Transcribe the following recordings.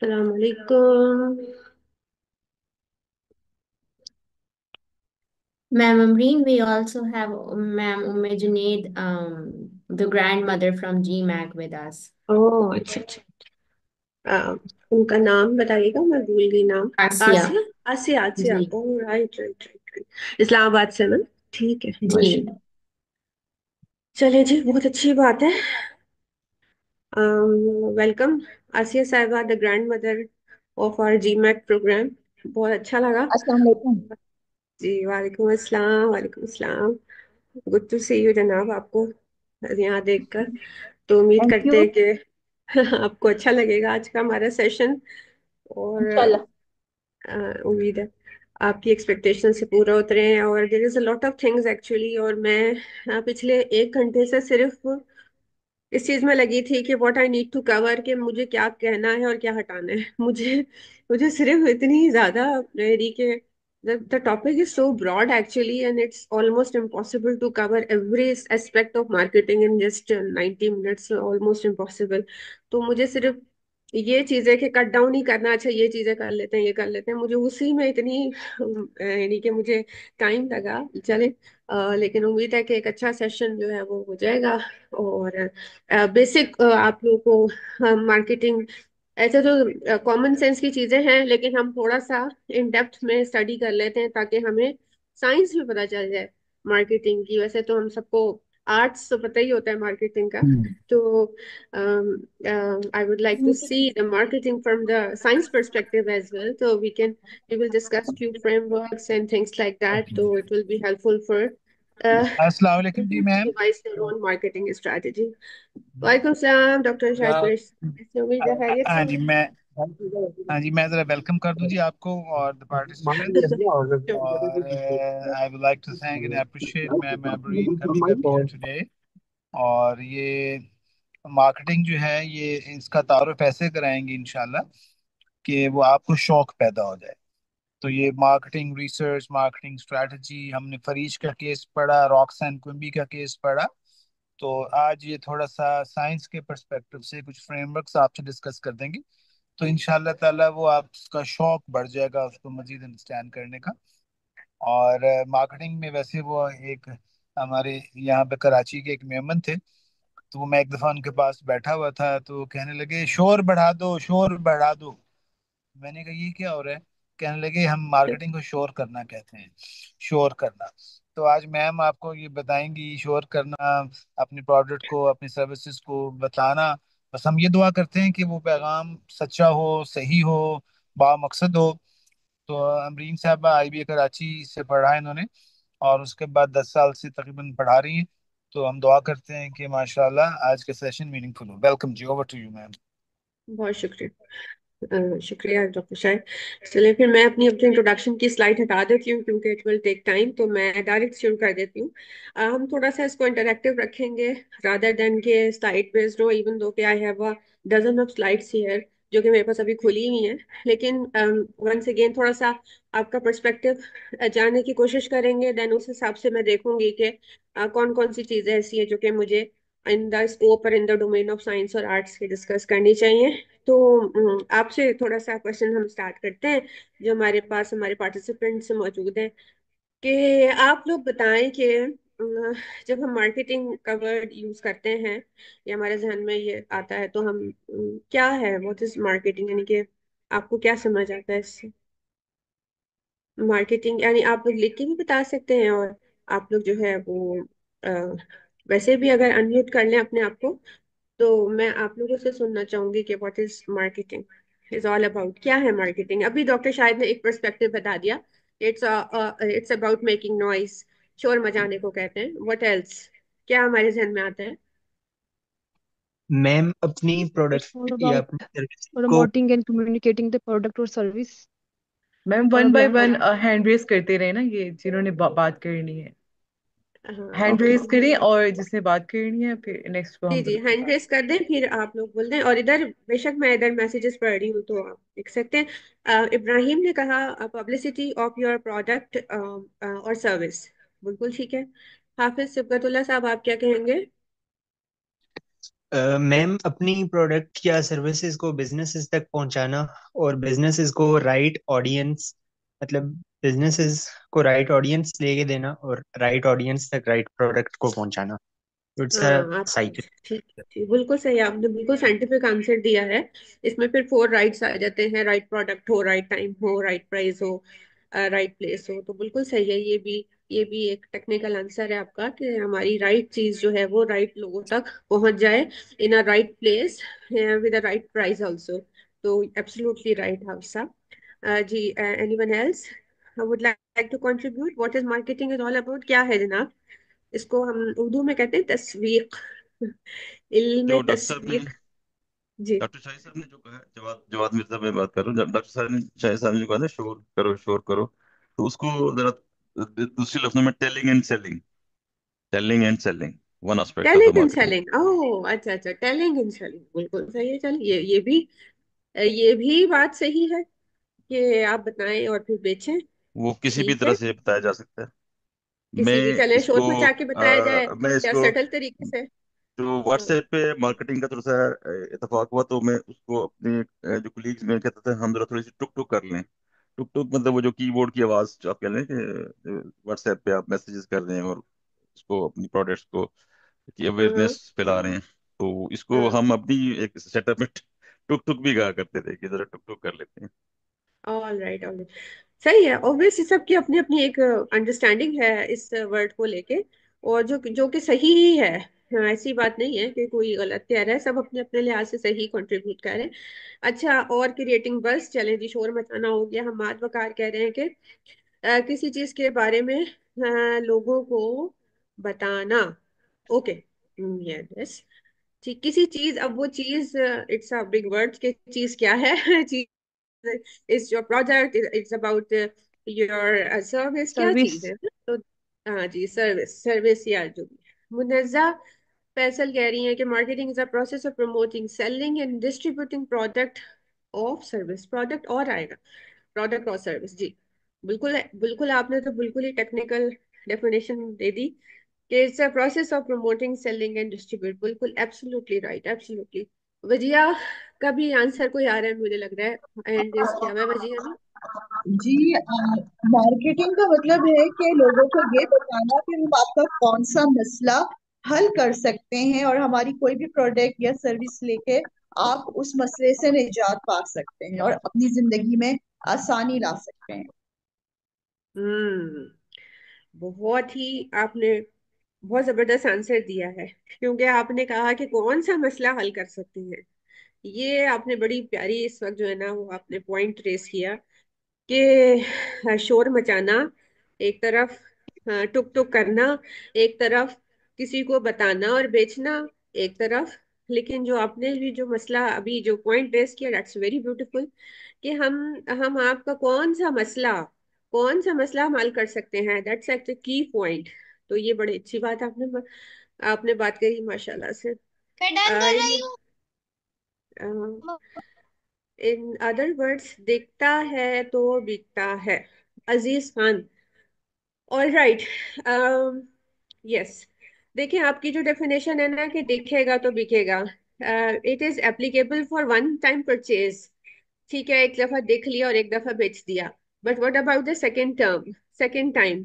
Assalamu alaikum. Ma'am Amreen, we also have Ma'am Junaid, the grandmother from GMAC with us. ओह अच्छा अच्छा। आ, उनका नाम बताइएगा, मैं भूल गई नाम। Asiya. Asiya. Asiya Asiya, ji. Oh right right right right, Islamabad से ना। ठीक है, जी। माशा। चलिए जी, बहुत अच्छी बात है। Welcome Asiya Sahiba, the grand mother of our GMAC program. बहुत अच्छा लगा। अस्सलाम वालेकुम। जी वालेकुम अस्सलाम, वालेकुम अस्सलाम। गुड टू सी यू जनाब, आपको यहाँ देखकर। तो उम्मीद थैंक करते यू। हैं कि आपको अच्छा लगेगा आज का हमारा सेशन। और इंशाल्लाह। उम्मीद है आपकी एक्सपेक्टेशन से पूरा उतरे हैं। और there is a lot of things actually. और मैं पिछले 1 घंटे से सिर्फ इस चीज में लगी थी कि what I need to cover, कि मुझे क्या कहना है और क्या हटाना है। मुझे मुझे सिर्फ इतनी ज्यादा मेरी के the topic is so broad actually, and it's almost impossible to cover every aspect of marketing in just 90 minutes, almost impossible। तो मुझे सिर्फ ये चीजें कि कट डाउन ही करना, अच्छा ये चीजें कर लेते हैं, ये कर लेते हैं, मुझे उसी में इतनी यानी कि मुझे टाइम लगा। चले लेकिन उम्मीद है कि एक अच्छा सेशन जो है वो हो जाएगा। और बेसिक आप लोगों को मार्केटिंग ऐसे तो कॉमन सेंस की चीजें हैं, लेकिन हम थोड़ा सा इन डेप्थ में स्टडी कर लेते हैं ताकि हमें साइंस भी पता चल जाए मार्केटिंग की। वैसे तो हम सबको आर्ट्स तो पता ही होता है मार्केटिंग का। तो I would like to see the marketing from the science perspective as well, so we will discuss few frameworks and things like that, so it will be helpful for अस्सलाम वालेकुम जी people to ma'am. devise their own marketing strategy। वालेकुम सलाम doctor या शाहिद कुरैशी, उम्मीद है खैरियत हाँ से जी मैं हाँ जी मैं ज़रा वेलकम कर दूं जी आपको और द पार्टिसिपेंट्स। हो। और I would like to thank and appreciate ma'am Abreen coming up here today. और ये मार्केटिंग जो है ये इसका तारुफ ऐसे कराएंगे इंशाल्लाह कि वो आपको शौक पैदा हो जाए। तो ये मार्केटिंग रिसर्च मार्केटिंग स्ट्रेटजी हमने फरीज का केस पढ़ा, रॉक्सन क्विम्बी का केस पढ़ा। तो आज ये थोड़ा सा साइंस के पर्सपेक्टिव से कुछ फ्रेमवर्क्स आपसे डिस्कस कर देंगे। तो इंशाल्लाह ताला वो आपका शौक बढ़ जाएगा उसको मजीद अंडरस्टैंड करने का। और मार्केटिंग में वैसे वो एक हमारे यहाँ पे कराची के एक मेमन थे। तो मैं एक दफ़ा उनके पास बैठा हुआ था तो कहने लगे शोर बढ़ा दो शोर बढ़ा दो। मैंने कहा ये क्या हो रहा है? कहने लगे हम मार्केटिंग को शोर करना कहते हैं, शोर करना। तो आज मैम आपको ये बताएंगी शोर करना, अपने प्रोडक्ट को अपनी सर्विसेज को बताना। बस हम ये दुआ करते हैं कि वो पैगाम सच्चा हो, सही हो, बामकसद हो। तो अमरीन साहबा IBA कराची से पढ़ा है इन्होंने और उसके बाद 10 साल से तकरीबन पढ़ा रही हैं। तो हम दुआ करते हैं कि माशाल्लाह आज का सेशन मीनिंगफुल हो। वेलकम जी, ओवर टू यू मैम। बहुत शुक्रिया। शुक्रिया डॉक्टर शाहिद। चलिए फिर मैं अपनी अपनी इंट्रोडक्शन की स्लाइड हटा देती हूँ क्योंकि इट विल टेक टाइम, तो मैं डायरेक्ट शुरू कर देती हूँ। हम थोड़ा सा इसको इंटरेक्टिव रखेंगे रादर देन के स्लाइड बेस्ड हो, इवन दो कि I have a dozen of slides here जो कि मेरे पास अभी खुली हुई हैं। लेकिन वंस अगेन थोड़ा सा आपका पर्सपेक्टिव जानने की कोशिश करेंगे, देन उस हिसाब से मैं देखूंगी कि कौन कौन सी चीजें ऐसी हैं जो कि मुझे इन द स्कोप और in the domain of science और आर्ट्स की डिस्कस करनी चाहिए। तो आपसे थोड़ा सा क्वेश्चन हम स्टार्ट करते हैं जो हमारे पास हमारे पार्टिसिपेंट्स मौजूद हैं, कि आप लोग बताएं कि जब हम मार्केटिंग का वर्ड यूज करते हैं या हमारे जहन में ये आता है तो हम क्या है, व्हाट इज मार्केटिंग, यानी कि आपको क्या समझ आता है इससे। मार्केटिंग यानी आप लोग लिख के भी बता सकते हैं, और आप लोग जो है वो अ, वैसे भी अगर अनम्यूट कर लें अपने आप को, तो मैं आप लोगों से सुनना चाहूंगी कि what is marketing is all about, क्या है मार्केटिंग। अभी डॉक्टर शाहिद ने एक पर्सपेक्टिव बता दिया, it's it's about making noise, शोर मचाने को कहते हैं। व्हाट एल्स, क्या हमारे जहन में आता है। मैम अपनी It's प्रोडक्ट all या about अपनी सर्विस को promoting and communicating the product or service. Ma'am one by बिल्कुल। वन हैंड रेस करते रहे ना, ये जिन्होंने बात करनी है हाँ हैंड ओके। रेस करें, और जिसने बात करनी है फिर नेक्स्ट को जी हम जी, हैंड रेस कर दें फिर आप लोग बोल दें। और इधर बेशक मैं इधर मैसेजेस पढ़ रही हूँ तो आप लिख सकते हैं। इब्राहिम ने कहा पब्लिसिटी ऑफ योर प्रोडक्ट और सर्विस, बिल्कुल ठीक है। हाफिज सिबकतुल्ला साहब आप क्या कहेंगे। मैम, अपनी प्रोडक्ट या सर्विसेज को बिजनेसेस तक पहुंचाना और बिजनेसेस को राइट ऑडियंस, मतलब बिजनेसेस को राइट ऑडियंस लेके देना और राइट ऑडियंस तक राइट प्रोडक्ट को पहुंचाना। इट्स अ हाँ आप साइकिल। ठीक ठीक बिल्कुल सही, आपने बिल्कुल साइंटिफिक आंसर दिया है। इसमें फिर फोर राइट्स आ जाते हैं, राइट प्रोडक्ट हो, राइट टाइम हो, राइट प्राइस हो, राइट प्लेस हो। तो बिल्कुल सही है, ये भी एक टेक्निकल आंसर है आपका कि हमारी राइट चीज जो है वो राइट लोगों तक पहुंच जाए in a right place with a right price also. तो absolutely right Hafsa ji. Anyone else would like to contribute? What is marketing is all about, क्या है जनाब? इसको हम उर्दू में कहते हैं तस्वीक, इल्म जो डॉक्टर साहब ने तस्वीक। जी। डॉक्टर शाहिद साहब ने जो कहा, जवाद जवाद मिर्जा मैं बात कर रहा हूँ, जब डॉक्टर साहब ने शाहिद साहब ने जो कहा ना, शोर करो शोर करो, तो उसको जरा दूसरे लफ्जों में telling and selling, telling and selling, one aspect of the telling and marketing. Selling, oh अच्छा अच्छा, टेलिंग एंड सेलिंग बिल्कुल सही है। चलिए ये भी बात सही है कि आप बताएं और फिर बेचें। वो किसी भी ठीक तरह है, से बताया जा सकता है। मैं किसी भी चले शोर इसको मचा के बताया जाए मैं या इसको सटल तरीके से। जो हाँ व्हाट्सएप पे मार्केटिंग का थोड़ा सा इतफाक हुआ, तो मैं उसको अपने जो कुलीग्स में कहते थे, हम जरा थोड़ी सी टुक टुक कर लें। टुक टुक मतलब वो जो कीबोर्ड की आवाज जो आप कह लें कि व्हाट्सएप पे आप मैसेजेस कर रहे हैं और उसको अपनी प्रोडक्ट्स को की हाँ अवेयरनेस फैला रहे हैं, तो इसको हाँ। हम अपनी एक सेटअप में टुक टुक भी कहा करते थे कि जरा टुक टुक कर लेते हैं। ऑल राइट ऑल राइट, सही है। ऑब्वियसली सबकी अपनी अपनी एक अंडरस्टैंडिंग है इस वर्ड को लेके, और जो जो कि सही ही है। हाँ, ऐसी बात नहीं है कि कोई गलत कह रहा है, सब अपने अपने लिहाज से सही कंट्रीब्यूट कर रहे हैं। अच्छा, और क्रिएटिंग बस, चलें जी, शोर मचाना हो गया। हम बात वकार कह रहे हैं कि किसी चीज के बारे में लोगों को बताना। ओके, यस ठीक, किसी चीज, अब वो चीज, इट्स अ बिग वर्ड कि चीज क्या है चीज is your product, it's about your service, क्या चीज सर्विस। है? तो हाँ जी, सर्विस, सर्विस या जो भी। मुनज़्ज़ा फैसल कह रही हैं कि marketing is a process of promoting, selling and distributing product of service, product और आएगा, प्रोडक्ट और सर्विस जी। बिल्कुल बिल्कुल, आपने तो बिल्कुल ही टेक्निकल डेफिनेशन दे दी कि it's a process of promoting, selling and distribute. बिल्कुल एब्सोल्युटली राइट, एब्सोल्युटली। वजिया का भी आंसर कोई आ रहा है मुझे लग रहा है, एंड रेस किया हुआ है वजिया ने। जी, मार्केटिंग का मतलब है कि लोगों को ये बताना कि हम आपका कौन सा मसला हल कर सकते हैं, और हमारी कोई भी प्रोडक्ट या सर्विस लेके आप उस मसले से निजात पा सकते हैं और अपनी जिंदगी में आसानी ला सकते हैं। हम्म, बहुत ही आपने बहुत जबरदस्त आंसर दिया है, क्योंकि आपने कहा कि कौन सा मसला हल कर सकते हैं। ये आपने बड़ी प्यारी इस वक्त जो है ना वो आपने पॉइंट रेस किया कि शोर मचाना एक तरफ, टुक टुक करना एक तरफ, किसी को बताना और बेचना एक तरफ। लेकिन जो आपने भी जो मसला अभी जो पॉइंट रेस किया, दैट्स वेरी ब्यूटीफुल कि हम आपका कौन सा मसला हम हल कर सकते हैं, दैट्स एक्ट की पॉइंट। तो ये बड़ी अच्छी बात आपने बात कही माशाल्लाह से। मैं डन कर रही इन हूँ। इन अदर वर्ड्स, दिखता है तो बिकता है, Aziz Khan. All right, yes. देखिए, आपकी जो डेफिनेशन है ना कि दिखेगा तो बिकेगा, it is applicable for one time purchase. ठीक है, एक दफा देख लिया और एक दफा बेच दिया। But what about the second term, second time?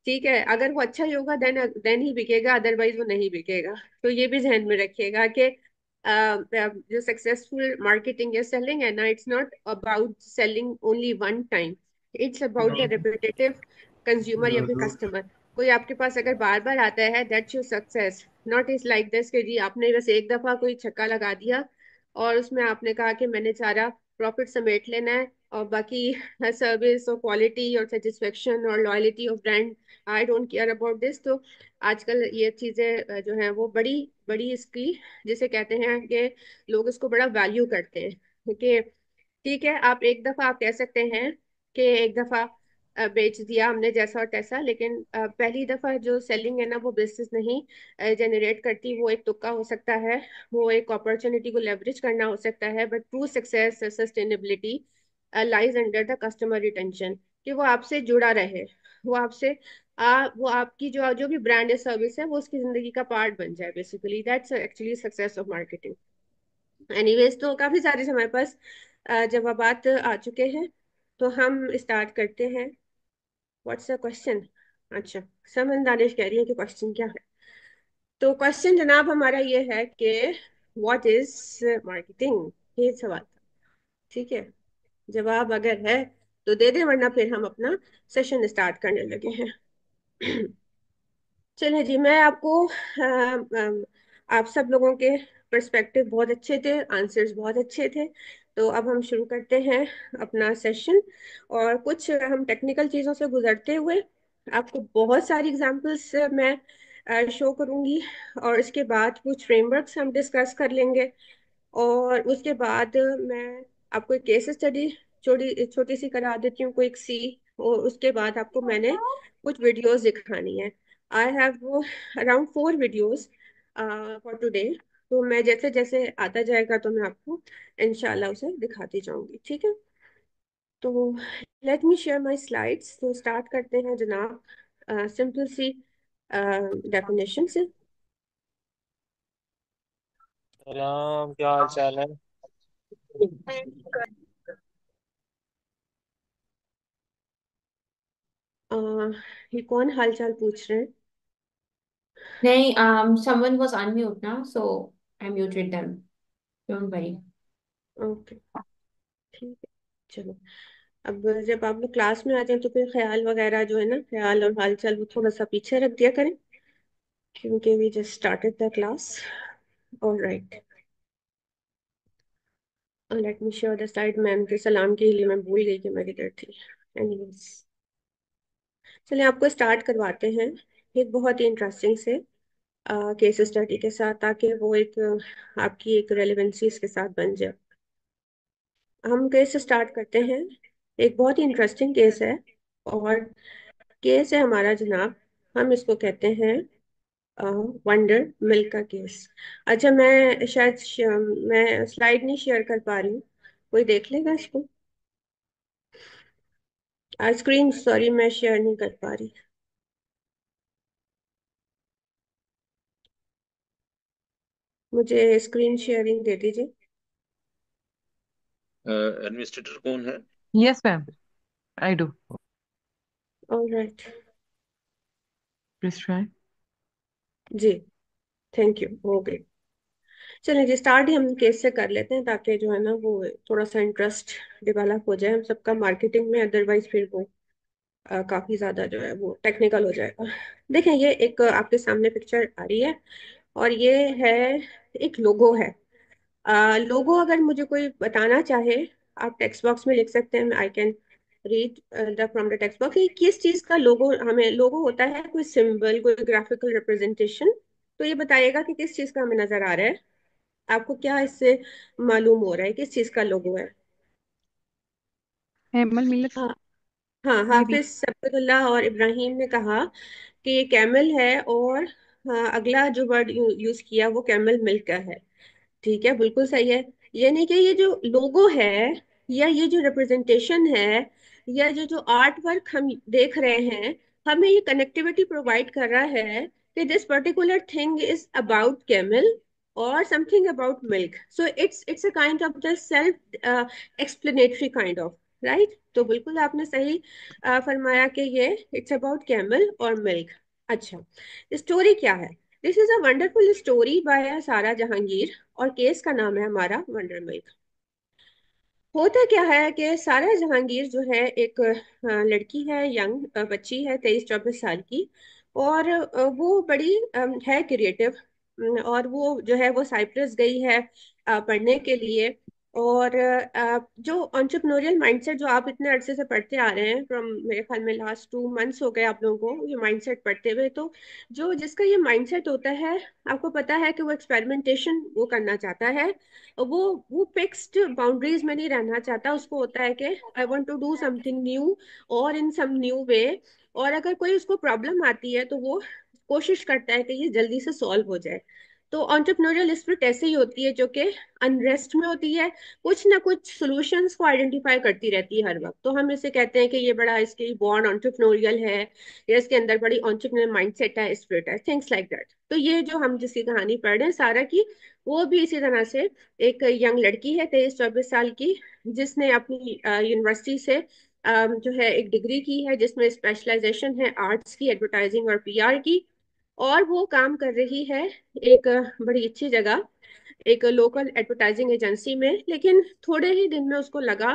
ठीक है, अगर वो अच्छा ही होगा देन ही बिकेगा, अदरवाइज वो नहीं बिकेगा। तो ये भी ध्यान में रखिएगा कि जो सक्सेसफुल मार्केटिंग या सेलिंग है ना, it's not about selling only one time, it's about the repetitive consumer या फिर कस्टमर। कोई आपके पास अगर बार बार आता है, that's your success. Not is like this कि जी आपने बस एक दफा कोई छक्का लगा दिया और उसमें आपने कहा कि मैंने सारा प्रॉफिट समेट लेना है, और बाकी सर्विस और क्वालिटी और सेटिस्फेक्शन और loyalty of brand, I don't care about this. तो आजकल ये चीजें जो हैं वो बड़ी बड़ी इसकी, जिसे कहते हैं कि लोग इसको बड़ा वैल्यू करते हैं कि ठीक है, आप एक दफा आप कह सकते हैं कि एक दफा बेच दिया हमने जैसा और तैसा, लेकिन पहली दफा जो सेलिंग है ना वो बिजनेस नहीं जनरेट करती, वो एक तुक्का हो सकता है, वो एक अपॉर्चुनिटी को लेवरेज करना हो सकता है। But true success sustainability lies under the customer retention, कि वो आपसे जुड़ा रहे, वो आपसे वो आपकी जो जो भी ब्रांड या सर्विस है वो उसकी जिंदगी का पार्ट बन जाए, basically that's actually success of marketing. Anyways, तो काफी सारे हमारे पास जवाबात आ चुके हैं, तो हम स्टार्ट करते हैं। What's the question? अच्छा, समन दानिश कह रही है कि क्वेश्चन क्या है। तो क्वेश्चन जनाब हमारा ये है कि व्हाट इज मार्केटिंग, ये सवाल था। ठीक है, जवाब अगर है तो दे दे, वरना फिर हम अपना सेशन स्टार्ट करने लगे हैं। चलिए जी, मैं आपको आप सब लोगों के पर्सपेक्टिव बहुत अच्छे थे, आंसर्स बहुत अच्छे थे। तो अब हम शुरू करते हैं अपना सेशन, और कुछ हम टेक्निकल चीज़ों से गुजरते हुए आपको बहुत सारी एग्जांपल्स मैं शो करूंगी, और इसके बाद कुछ फ्रेमवर्क्स हम डिस्कस कर लेंगे, और उसके बाद मैं आपको एक केस स्टडी छोटी छोटी सी करा देती हूँ, क्विक सी। और उसके बाद आपको मैंने कुछ वीडियोस दिखानी है। I have around 4 videos for today. तो मैं जैसे जैसे आता जाएगा तो मैं आपको इंशाल्लाह उसे दिखाती जाऊंगी, ठीक है। तो late me share my slides, तो स्टार्ट करते हैं जनाब सिंपल सी डेफिनेशन से। राम, क्या हाल चाल है? ये कौन हाल चाल पूछ रहे हैं? नहीं, someone was unmute now, so I muted them. Don't worry. Okay, ठीक है। चलो, अब जब आप लोग क्लास में आ जाए तो फिर ख्याल वगैरह जो है ना, ख्याल और हालचाल वो थोड़ा सा पीछे रख दिया करें, क्योंकि we just started the class. Alright, let me share the slide. Ma'am के सलाम के लिए मैं भूल गई कि मैं किधर थी। एनीवेज, चलिए आपको स्टार्ट करवाते हैं एक बहुत ही इंटरेस्टिंग से केस स्टडी के साथ, ताकि वो एक आपकी एक रेलेवेंसी इसके साथ बन जाए। हम केस स्टार्ट करते हैं। एक बहुत ही इंटरेस्टिंग केस है, और केस है हमारा जनाब, हम इसको कहते हैं वंडर मिल्क का केस। अच्छा, मैं शायद मैं स्लाइड नहीं शेयर कर पा रही हूँ, कोई देख लेगा इसको? स्क्रीन, सॉरी, मैं शेयर नहीं कर पा रही। मुझे स्क्रीन शेयरिंग दे दीजिए। एडमिनिस्ट्रेटर कौन है? Yes, ma'am. I do. Alright, Please try. जी, थैंक यू, हो गई। चलिए जी, स्टार्ट ही हम केस से कर लेते हैं, ताकि जो है ना वो थोड़ा सा इंटरेस्ट डेवलप हो जाए हम सबका मार्केटिंग में, अदरवाइज फिर वो काफी ज्यादा जो है वो टेक्निकल हो जाएगा। देखें, ये एक आपके सामने पिक्चर आ रही है, और ये है एक लोगो है। लोगो अगर मुझे कोई बताना चाहे, आप टेक्स्ट बॉक्स में लिख सकते हैं, I can read the from the text box, किस चीज का लोगो, हमें लोगो होता है कोई सिंबल, कोई ग्राफिकल रिप्रेजेंटेशन। तो ये बताइएगा कि किस चीज का हमें नजर आ रहा है। आपको क्या इससे मालूम हो रहा है किस चीज का लोगो है? Animal Millets, हाँ, हाँ, maybe. हाफिज सफदुल्लाह और इब्राहिम ने कहा कि ये कैमल है, और अगला जो वर्ड यूज किया वो कैमल मिल्क का है। ठीक है, बिल्कुल सही है। यानी कि ये जो लोगो है, या ये जो रिप्रेजेंटेशन है, या जो जो आर्ट वर्क हम देख रहे हैं, हमें ये कनेक्टिविटी प्रोवाइड कर रहा है कि this particular thing is about camel और something about milk. So it's a kind of the self explanatory kind of, right. तो बिल्कुल आपने सही फरमाया कि ये इट्स अबाउट कैमल और मिल्क। अच्छा, स्टोरी क्या है? This is a wonderful story by Sara Jahangir, और केस का नाम है हमारा वंडर मिल्क। होता क्या है कि सारा जहांगीर जो है एक लड़की है, यंग बच्ची है, 23-24 साल की। और वो बड़ी है क्रिएटिव, और वो जो है वो साइप्रस गई है पढ़ने के लिए। और जो एंटरप्रेन्योरियल माइंडसेट जो आप इतने अरसे से पढ़ते आ रहे हैं, फ्रॉम मेरे ख्याल में लास्ट 2 मंथ्स हो गए आप लोगों को ये माइंडसेट पढ़ते हुए, तो जो जिसका ये माइंडसेट होता है, आपको पता है कि वो एक्सपेरिमेंटेशन वो करना चाहता है। वो वो फिक्स्ड बाउंड्रीज में नहीं रहना चाहता, उसको होता है कि I want to do something new, और इन सम न्यू वे। और अगर कोई उसको प्रॉब्लम आती है तो वो कोशिश करता है कि ये जल्दी से सॉल्व हो जाए। तो एंटरप्रेन्योरियल स्पिरिट ऐसे ही होती है, जो कि अनरेस्ट में होती है, कुछ ना कुछ सॉल्यूशंस को आइडेंटिफाई करती रहती है हर वक्त। तो हम इसे कहते हैं कि ये बड़ा इसकी बॉर्न एंटरप्रेन्योरियल है, या इसके अंदर बड़ी एंटरप्रेन्योर माइंडसेट है, स्पिरिट है, थिंग्स लाइक दैट। तो ये जो हम जिसकी कहानी पढ़ रहे हैं सारा की, वो भी इसी तरह से एक यंग लड़की है, 23-24 साल की, जिसने अपनी यूनिवर्सिटी से जो है एक डिग्री की है, जिसमें स्पेशलाइजेशन है आर्ट्स की, एडवर्टाइजिंग और पीआर की। और वो काम कर रही है एक बड़ी अच्छी जगह, एक लोकल एडवर्टाइजिंग एजेंसी में। लेकिन थोड़े ही दिन में उसको लगा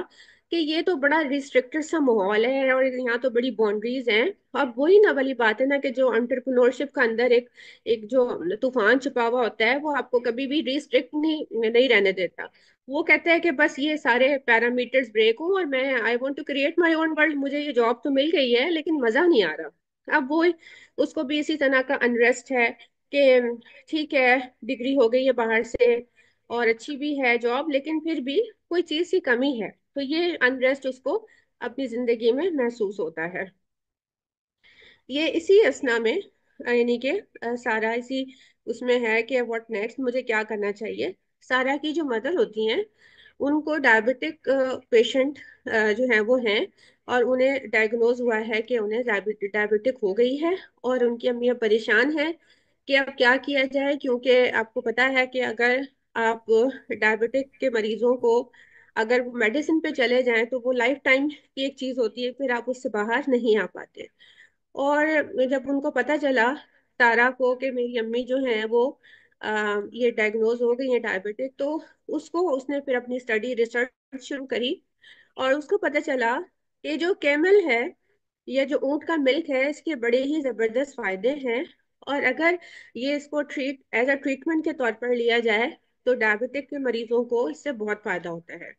कि ये तो बड़ा रिस्ट्रिक्टेड सा माहौल है, और यहाँ तो बड़ी बाउंड्रीज हैं। अब वही ना वाली बात है ना, कि जो एंटरप्रेन्योरशिप का अंदर एक एक जो तूफान छुपा हुआ होता है, वो आपको कभी भी रिस्ट्रिक्ट नहीं रहने देता। वो कहता है कि बस ये सारे पैरामीटर्स ब्रेक हो, और मैं I want to create my own world. मुझे ये जॉब तो मिल गई है, लेकिन मजा नहीं आ रहा। अब वो उसको भी इसी तरह का अनरेस्ट है कि ठीक है, डिग्री हो गई है बाहर से, और अच्छी भी है जॉब, लेकिन फिर भी कोई चीज की कमी है। तो ये अनरेस्ट उसको अपनी जिंदगी में महसूस होता है। ये इसी असना में यानी कि सारा इसी उसमें है कि व्हाट नेक्स्ट, मुझे क्या करना चाहिए। सारा की जो मदर होती हैं, उनको डायबिटिक पेशेंट जो है वो हैं, और उन्हें डायग्नोज हुआ है कि उन्हें डायबिटिक हो गई है। और उनकी अम्मियाँ परेशान है कि अब क्या किया जाए, क्योंकि आपको पता है कि अगर आप डायबिटिक के मरीजों को अगर वो मेडिसिन पे चले जाएं, तो वो लाइफ टाइम की एक चीज होती है, फिर आप उससे बाहर नहीं आ पाते। और जब उनको पता चला तारा को कि मेरी अम्मी जो है वो ये डायग्नोज हो गई है डायबिटिक, तो उसको उसने फिर अपनी स्टडी रिसर्च शुरू करी। और उसको पता चला कि जो कैमल है, ये जो ऊंट का मिल्क है, इसके बड़े ही जबरदस्त फायदे हैं। और अगर ये इसको ट्रीट एज अ ट्रीटमेंट के तौर पर लिया जाए, तो डायबिटिक के मरीजों को इससे बहुत फायदा होता है।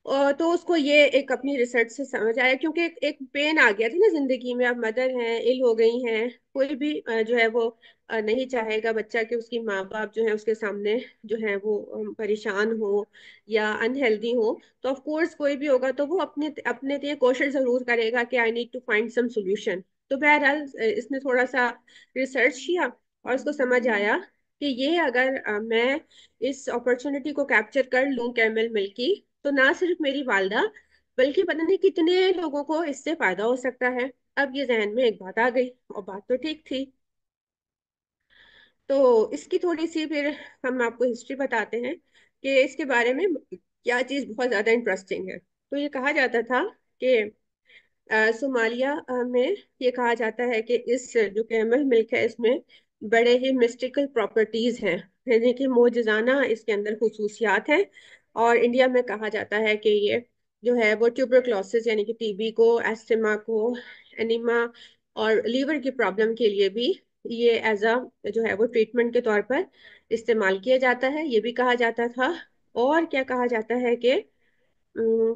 और तो उसको ये एक अपनी रिसर्च से समझ आया, क्योंकि एक पेन आ गया था ना जिंदगी में। अब मदर हैं, इल हो गई हैं, कोई भी जो है वो नहीं चाहेगा बच्चा कि उसकी माँ बाप जो है उसके सामने जो है वो परेशान हो या अनहेल्दी हो। तो ऑफ कोर्स कोई भी होगा तो वो अपने अपने लिए कोशिश जरूर करेगा कि I need to find some solution. तो बहरहाल इसने थोड़ा सा रिसर्च किया, और उसको समझ आया कि ये अगर मैं इस अपॉर्चुनिटी को कैप्चर कर लूं कैमल मिल्क की, तो ना सिर्फ मेरी वालदा, बल्कि पता नहीं कितने लोगों को इससे फायदा हो सकता है। अब ये जहन में एक बात आ गई, और बात तो ठीक थी। तो इसकी थोड़ी सी फिर हम आपको हिस्ट्री बताते हैं कि इसके बारे में क्या चीज बहुत ज्यादा इंटरेस्टिंग है। तो ये कहा जाता था कि सोमालिया में ये कहा जाता है कि इस जो कैमल मिल्क है, इसमें बड़े ही मिस्टिकल प्रॉपर्टीज हैं, यानी कि मोजजाना इसके अंदर खसूसियात हैं। और इंडिया में कहा जाता है कि ये जो है वो ट्यूबरक्लोसिस यानी कि टीबी को, एस्थमा को, एनीमा और लीवर की प्रॉब्लम के लिए भी ये एज अ जो है वो ट्रीटमेंट के तौर पर इस्तेमाल किया जाता है, ये भी कहा जाता था। और क्या कहा जाता है कि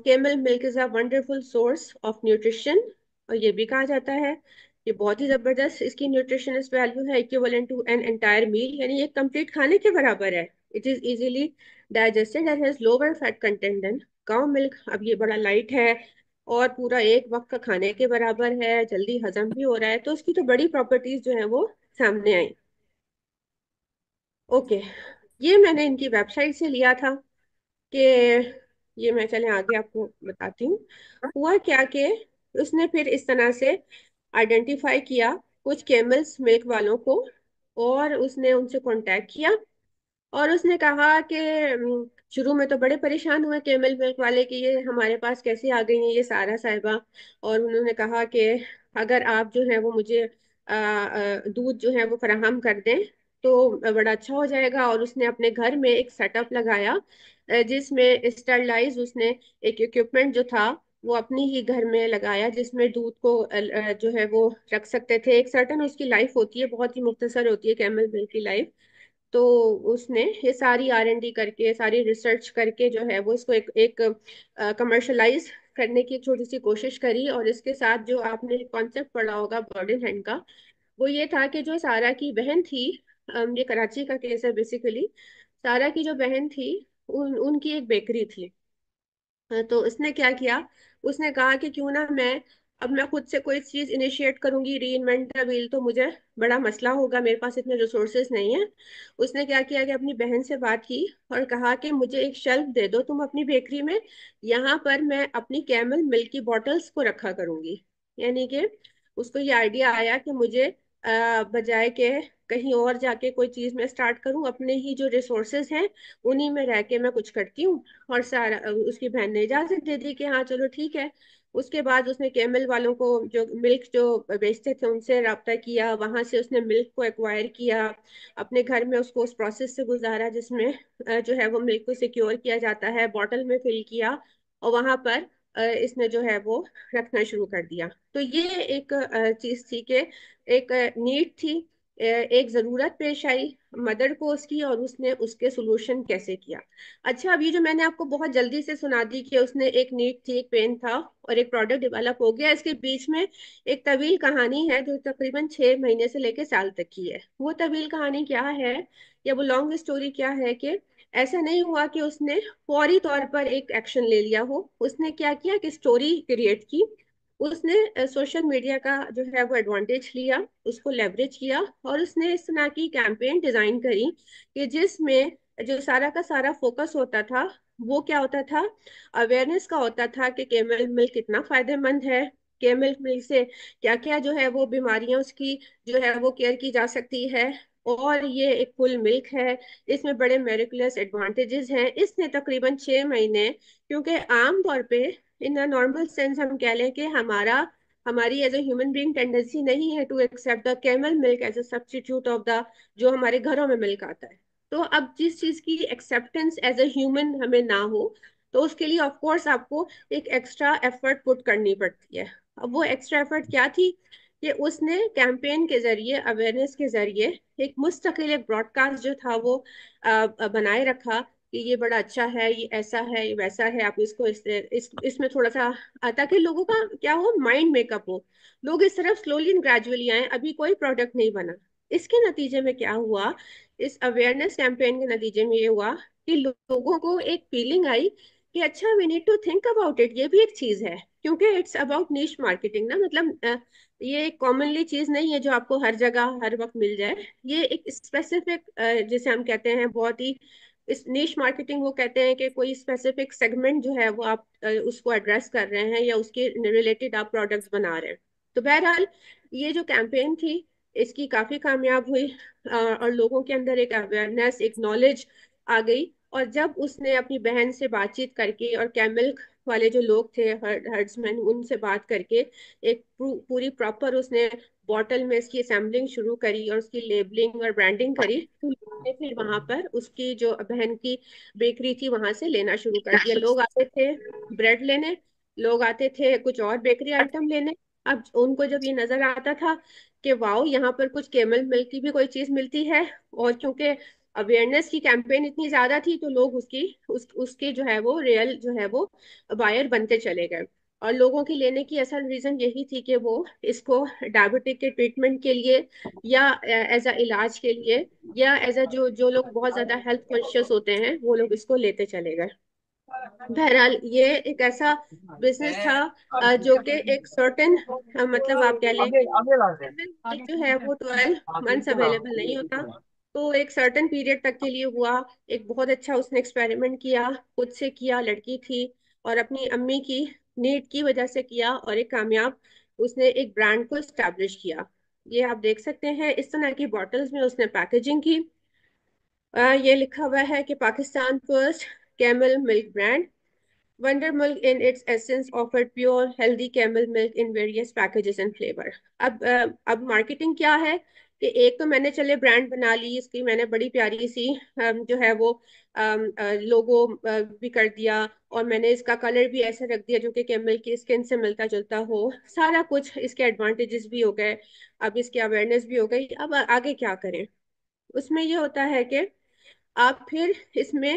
camel milk is a wonderful source of nutrition. और ये भी कहा जाता है ये बहुत ही जबरदस्त इसकी न्यूट्रिशनिस्ट वैल्यू है, equivalent to an entire meal, यानी एक कंप्लीट खाने के बराबर है। It is easily digested and has lower fat content than cow milk. अब ये बड़ा लाइट है, और पूरा एक वक्त का खाने के बराबर है, जल्दी हजम भी हो रहा है। तो उसकी तो बड़ी प्रॉपर्टीज जो है वो सामने आई। ओके, ये मैंने इनकी वेबसाइट से लिया था कि ये मैं चले आगे आपको बताती हूँ। हुआ क्या कि उसने फिर इस तरह से आइडेंटिफाई किया कुछ केमल्स मिल्क वालों को, और उसने उनसे कांटेक्ट किया। और उसने कहा कि शुरू में तो बड़े परेशान हुए केमल मिल्क वाले कि ये हमारे पास कैसे आ गई हैं ये सारा साहिबा। और उन्होंने कहा कि अगर आप जो है वो मुझे दूध जो है वो फराहम कर दें, तो बड़ा अच्छा हो जाएगा। और उसने अपने घर में एक सेटअप लगाया, जिसमें स्टरलाइज उसने एक इक्विपमेंट जो था वो अपनी ही घर में लगाया, जिसमें दूध को जो है वो रख सकते थे। एक सर्टन उसकी लाइफ होती है, बहुत ही मुख्तसर होती है कैमल मिल्क की लाइफ। तो उसने ये सारी R&D करके, सारी रिसर्च करके जो है वो इसको एक एक कमर्शलाइज करने की एक छोटी सी कोशिश करी। और इसके साथ जो आपने कॉन्सेप्ट पढ़ा होगा बर्डन हैंड का, वो ये था कि जो सारा की बहन थी, ये कराची का केस है बेसिकली। सारा की जो बहन थी, उनकी एक बेकरी थी। तो उसने क्या किया, उसने कहा कि क्यों ना मैं अब मैं खुद से कोई चीज इनिशिएट करूंगी, री इन्वेंट द व्हील, तो मुझे बड़ा मसला होगा, मेरे पास इतने रिसोर्सेज नहीं है। उसने क्या किया कि अपनी बहन से बात की और कहा कि मुझे एक शेल्फ दे दो तुम अपनी बेकरी में, यहाँ पर मैं अपनी कैमल मिल्क की बॉटल्स को रखा करूंगी। यानी कि उसको ये आइडिया आया कि मुझे बजाय के कहीं और जाके कोई चीज मैं स्टार्ट करूं, अपने ही जो रिसोर्सेज हैं उन्हीं में रह के मैं कुछ करती हूँ। और सारा उसकी बहन ने इजाजत दे दी कि हाँ चलो ठीक है। उसके बाद उसने केमल वालों को, जो मिल्क जो बेचते थे, उनसे राब्ता किया, वहां से उसने मिल्क को एक्वायर किया, अपने घर में उसको उस प्रोसेस से गुजारा जिसमें जो है वो मिल्क को सिक्योर किया जाता है, बॉटल में फिल किया, और वहां पर इसने जो है वो रखना शुरू कर दिया। तो ये एक चीज थी कि एक नीड थी, एक जरूरत पेश आई मदर को उसकी, और उसने उसके सोल्यूशन कैसे किया। अच्छा, अब ये जो मैंने आपको बहुत जल्दी से सुना दी कि उसने एक नीड थी, एक पेन था, और एक प्रोडक्ट डेवलप हो गया, इसके बीच में एक तवील कहानी है जो तकरीबन 6 महीने से लेकर साल तक की है। वो तवील कहानी क्या है, या वो लॉन्ग स्टोरी क्या है, कि ऐसा नहीं हुआ कि उसने फौरी तौर पर एक एक्शन ले लिया हो। उसने क्या किया कि स्टोरी क्रिएट की, उसने सोशल मीडिया का जो है वो एडवांटेज लिया, उसको लेवरेज किया, और उसने इस तरह की कैंपेन डिजाइन करी कि जिसमें जो सारा का सारा फोकस होता था वो क्या होता था, अवेयरनेस का होता था कि केमल मिल्क कितना फायदेमंद है, केमल मिल्क से क्या क्या जो है वो बीमारियां उसकी जो है वो केयर की जा सकती है, और ये एक फुल मिल्क है, इसमें बड़े मेरिकुलस एडवांटेजेस हैं। इसने तकरीबन 6 महीने, क्योंकि आम तौर पे इन अ नॉर्मल सेंस हम कह लें कि हमारी as a human being tendency नहीं है to accept the camel milk as a substitute of the, जो हमारे घरों में मिल्क आता है। तो अब जिस चीज की एक्सेप्टेंस एज ए ह्यूमन हमें ना हो, तो उसके लिए ऑफ कोर्स आपको एक एक्स्ट्रा एफर्ट पुट करनी पड़ती है। अब वो एक्स्ट्रा एफर्ट क्या थी, कि उसने कैंपेन के जरिए, अवेयरनेस के जरिए, एक मुस्तकिल एक ब्रॉडकास्ट जो था वो बनाए रखा कि ये बड़ा अच्छा है, ये ऐसा है, ये वैसा है, आप इसको इसमें थोड़ा सा ताकि लोगों का क्या हो, माइंड मेकअप हो, लोग इस तरफ स्लोली एंड ग्रेजुअली आए। अभी कोई प्रोडक्ट नहीं बना। इसके नतीजे में क्या हुआ, इस अवेयरनेस कैंपेन के नतीजे में ये हुआ कि लोगों को एक फीलिंग आई कि अच्छा, we need to think about it, ये भी एक चीज है, क्योंकि इट्स अबाउट नीश मार्केटिंग ना, मतलब ये एक कॉमनली चीज नहीं है जो आपको हर जगह हर वक्त मिल जाए। ये एक स्पेसिफिक, जिसे हम कहते हैं बहुत ही, इस नीश मार्केटिंग, वो कहते हैं कि कोई स्पेसिफिक सेगमेंट जो है वो आप उसको एड्रेस कर रहे हैं, या उसके रिलेटेड आप प्रोडक्ट्स बना रहे हैं। तो बहरहाल ये जो कैंपेन थी, इसकी काफी कामयाब हुई, और लोगों के अंदर एक अवेयरनेस, एक नॉलेज आ गई। और जब उसने अपनी बहन से बातचीत करके, और कैमल वाले जो लोग थे, हर्ड्समैन, उनसे बात करके एक पूरी प्रॉपर उसने बॉटल में इसकी असेंबलिंग शुरू करी, और उसकी लेबलिंग और ब्रांडिंग करी, तो लोगों ने फिर वहां पर उसकी जो बहन की बेकरी थी वहां से लेना शुरू कर दिया। लोग आते थे ब्रेड लेने, लोग आते थे कुछ और बेकरी आइटम लेने। अब उनको जब ये नजर आता था कि वाओ, यहाँ पर कुछ केमल मिल्क की भी कोई चीज मिलती है, और क्योंकि अवेयरनेस की कैंपेन इतनी ज्यादा थी, तो लोग उसके जो है वो रियल जो है वो बायर बनते चले गए। और लोगों की लेने की असल रीजन यही थी कि वो इसको डायबिटिक के ट्रीटमेंट के लिए, या एज अ इलाज के लिए, या एज अ, जो जो लोग बहुत ज्यादा हेल्थ कॉन्शियस होते हैं वो लोग इसको लेते चले गए। बहरहाल ये एक ऐसा बिजनेस था जो कि एक सर्टेन, मतलब आप कह लें कि मिल्क जो है वो 12 मंथ्स अवेलेबल नहीं होता, तो एक सर्टेन पीरियड तक के लिए हुआ। एक बहुत अच्छा उसने एक्सपेरिमेंट किया, खुद से किया, लड़की थी, और अपनी अम्मी की नीड की वजह से किया, और एक कामयाब उसने एक ब्रांड को स्टैब्लिश किया। ये आप देख सकते हैं, इस तरह की बॉटल्स में उसने पैकेजिंग की। ये लिखा हुआ है कि Pakistan first camel milk brand, Wonder Milk in its essence offered pure, healthy camel milk in various packages and flavor. अब मार्केटिंग क्या है, कि एक तो मैंने चले ब्रांड बना ली, इसकी मैंने बड़ी प्यारी सी जो है वो लोगो भी कर दिया, और मैंने इसका कलर भी ऐसा रख दिया जो कि कैमल की स्किन से मिलता जुलता हो, सारा कुछ, इसके एडवांटेजेस भी हो गए, अब इसकी अवेयरनेस भी हो गई। अब आगे क्या करें, उसमें ये होता है कि आप फिर इसमें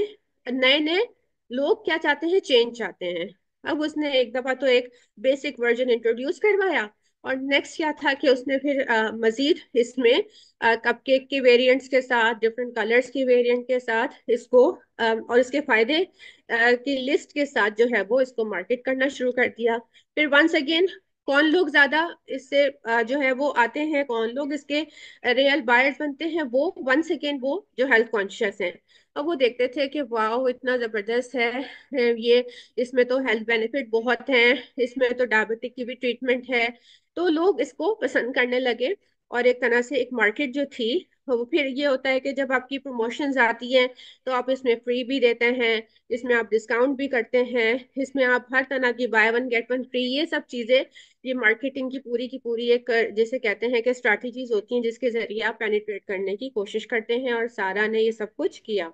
नए नए लोग क्या चाहते हैं, चेंज चाहते हैं। अब उसने एक दफा तो एक बेसिक वर्जन इंट्रोड्यूस करवाया, और नेक्स्ट क्या था कि उसने फिर मजीद इसमें कपकेक के वेरिएंट्स के साथ, डिफरेंट कलर्स के वेरिएंट के साथ इसको और इसके फायदे की लिस्ट के साथ जो है वो इसको मार्केट करना शुरू कर दिया। फिर वंस अगेन कौन लोग ज्यादा इससे जो है वो आते हैं, कौन लोग इसके रियल बायर्स बनते हैं, वो वन सेकेंड वो जो हेल्थ कॉन्शियस हैं। अब वो देखते थे कि वाह इतना जबरदस्त है ये, इसमें तो हेल्थ बेनिफिट बहुत हैं, इसमें तो डायबिटिक की भी ट्रीटमेंट है। तो लोग इसको पसंद करने लगे। और एक तरह से एक मार्केट जो थी, वो फिर ये होता है कि जब आपकी प्रमोशंस आती हैं तो आप इसमें फ्री भी देते हैं, इसमें आप डिस्काउंट भी करते हैं, इसमें आप हर तरह की by one get one free, ये सब चीजें, ये मार्केटिंग की पूरी एक जैसे कहते हैं कि स्ट्रैटेजीज होती हैं जिसके जरिए आप पेनिट्रेट करने की कोशिश करते हैं, और सारा ने ये सब कुछ किया।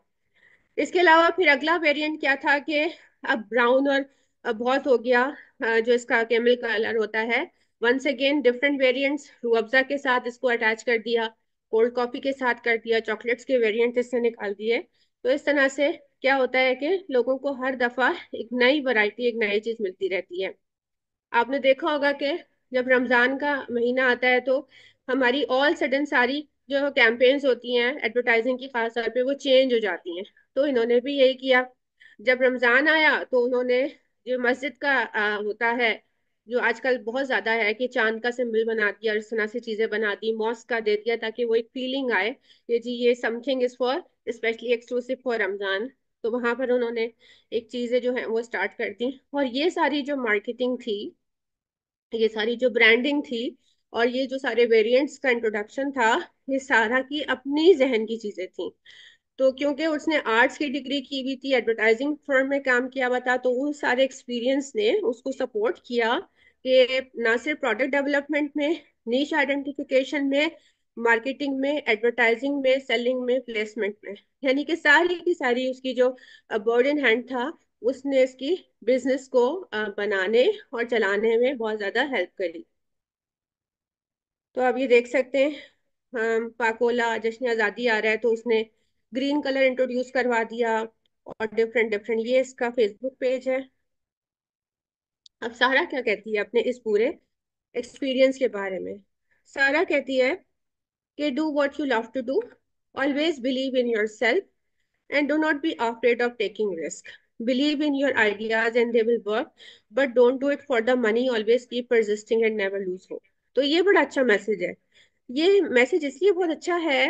इसके अलावा फिर अगला वेरिएंट क्या था कि अब ब्राउन और अब बहुत हो गया जो इसका केमिकल कलर होता है। Once again different variants, Rooh Afza के साथ इसको अटैच कर दिया, कोल्ड कॉफी के साथ कर दिया, चॉकलेट्स के वेरिएंट इससे निकाल दिए। तो इस तरह से क्या होता है कि लोगों को हर दफा एक नई वैरायटी, एक नई चीज मिलती रहती है। आपने देखा होगा कि जब रमजान का महीना आता है तो हमारी ऑल सडन सारी जो कैंपेन्स होती हैं एडवर्टाइजिंग की, खास तौर पे वो चेंज हो जाती हैं। तो इन्होंने भी यही किया। जब रमजान आया तो उन्होंने जो मस्जिद का होता है, जो आजकल बहुत ज्यादा है कि चांद का सिंबल बना दिया और इस तरह से चीजें बना दी, मॉस्क का दे दिया, ताकि वो एक फीलिंग आए कि जी ये something is for specially exclusive for Ramzan. तो वहां पर उन्होंने एक चीजें जो है वो स्टार्ट कर दी, और ये सारी जो मार्केटिंग थी, ये सारी जो ब्रांडिंग थी, और ये जो सारे वेरिएंट्स का इंट्रोडक्शन था, ये सारा की अपनी जहन की चीजें थी। तो क्योंकि उसने आर्ट्स की डिग्री की हुई थी, एडवर्टाइजिंग फर्म में काम किया हुआ था, तो उन सारे एक्सपीरियंस ने उसको सपोर्ट किया कि ना सिर्फ प्रोडक्ट डेवलपमेंट में, नीश आइडेंटिफिकेशन में, मार्केटिंग में, एडवर्टाइजिंग में, सेलिंग में, प्लेसमेंट में, यानी कि सारी की सारी उसकी जो बर्ड इन हैंड था, उसने इसकी बिजनेस को बनाने और चलाने में बहुत ज्यादा हेल्प करी। तो आप ये देख सकते हैं, पाकोला जश्न आज़ादी आ रहा है तो उसने ग्रीन कलर इंट्रोड्यूस करवा दिया, और डिफरेंट डिफरेंट, ये इसका फेसबुक पेज है। अब सारा क्या कहती है अपने इस पूरे एक्सपीरियंस के बारे में? सारा कहती है कि do what you love to do, always believe in your सेल्फ, and do not be afraid of taking risk. Believe in your ideas and they will work, but don't do it for the money. Always keep persisting and never lose hope. तो ये बड़ा अच्छा message है। ये message इसलिए बहुत अच्छा है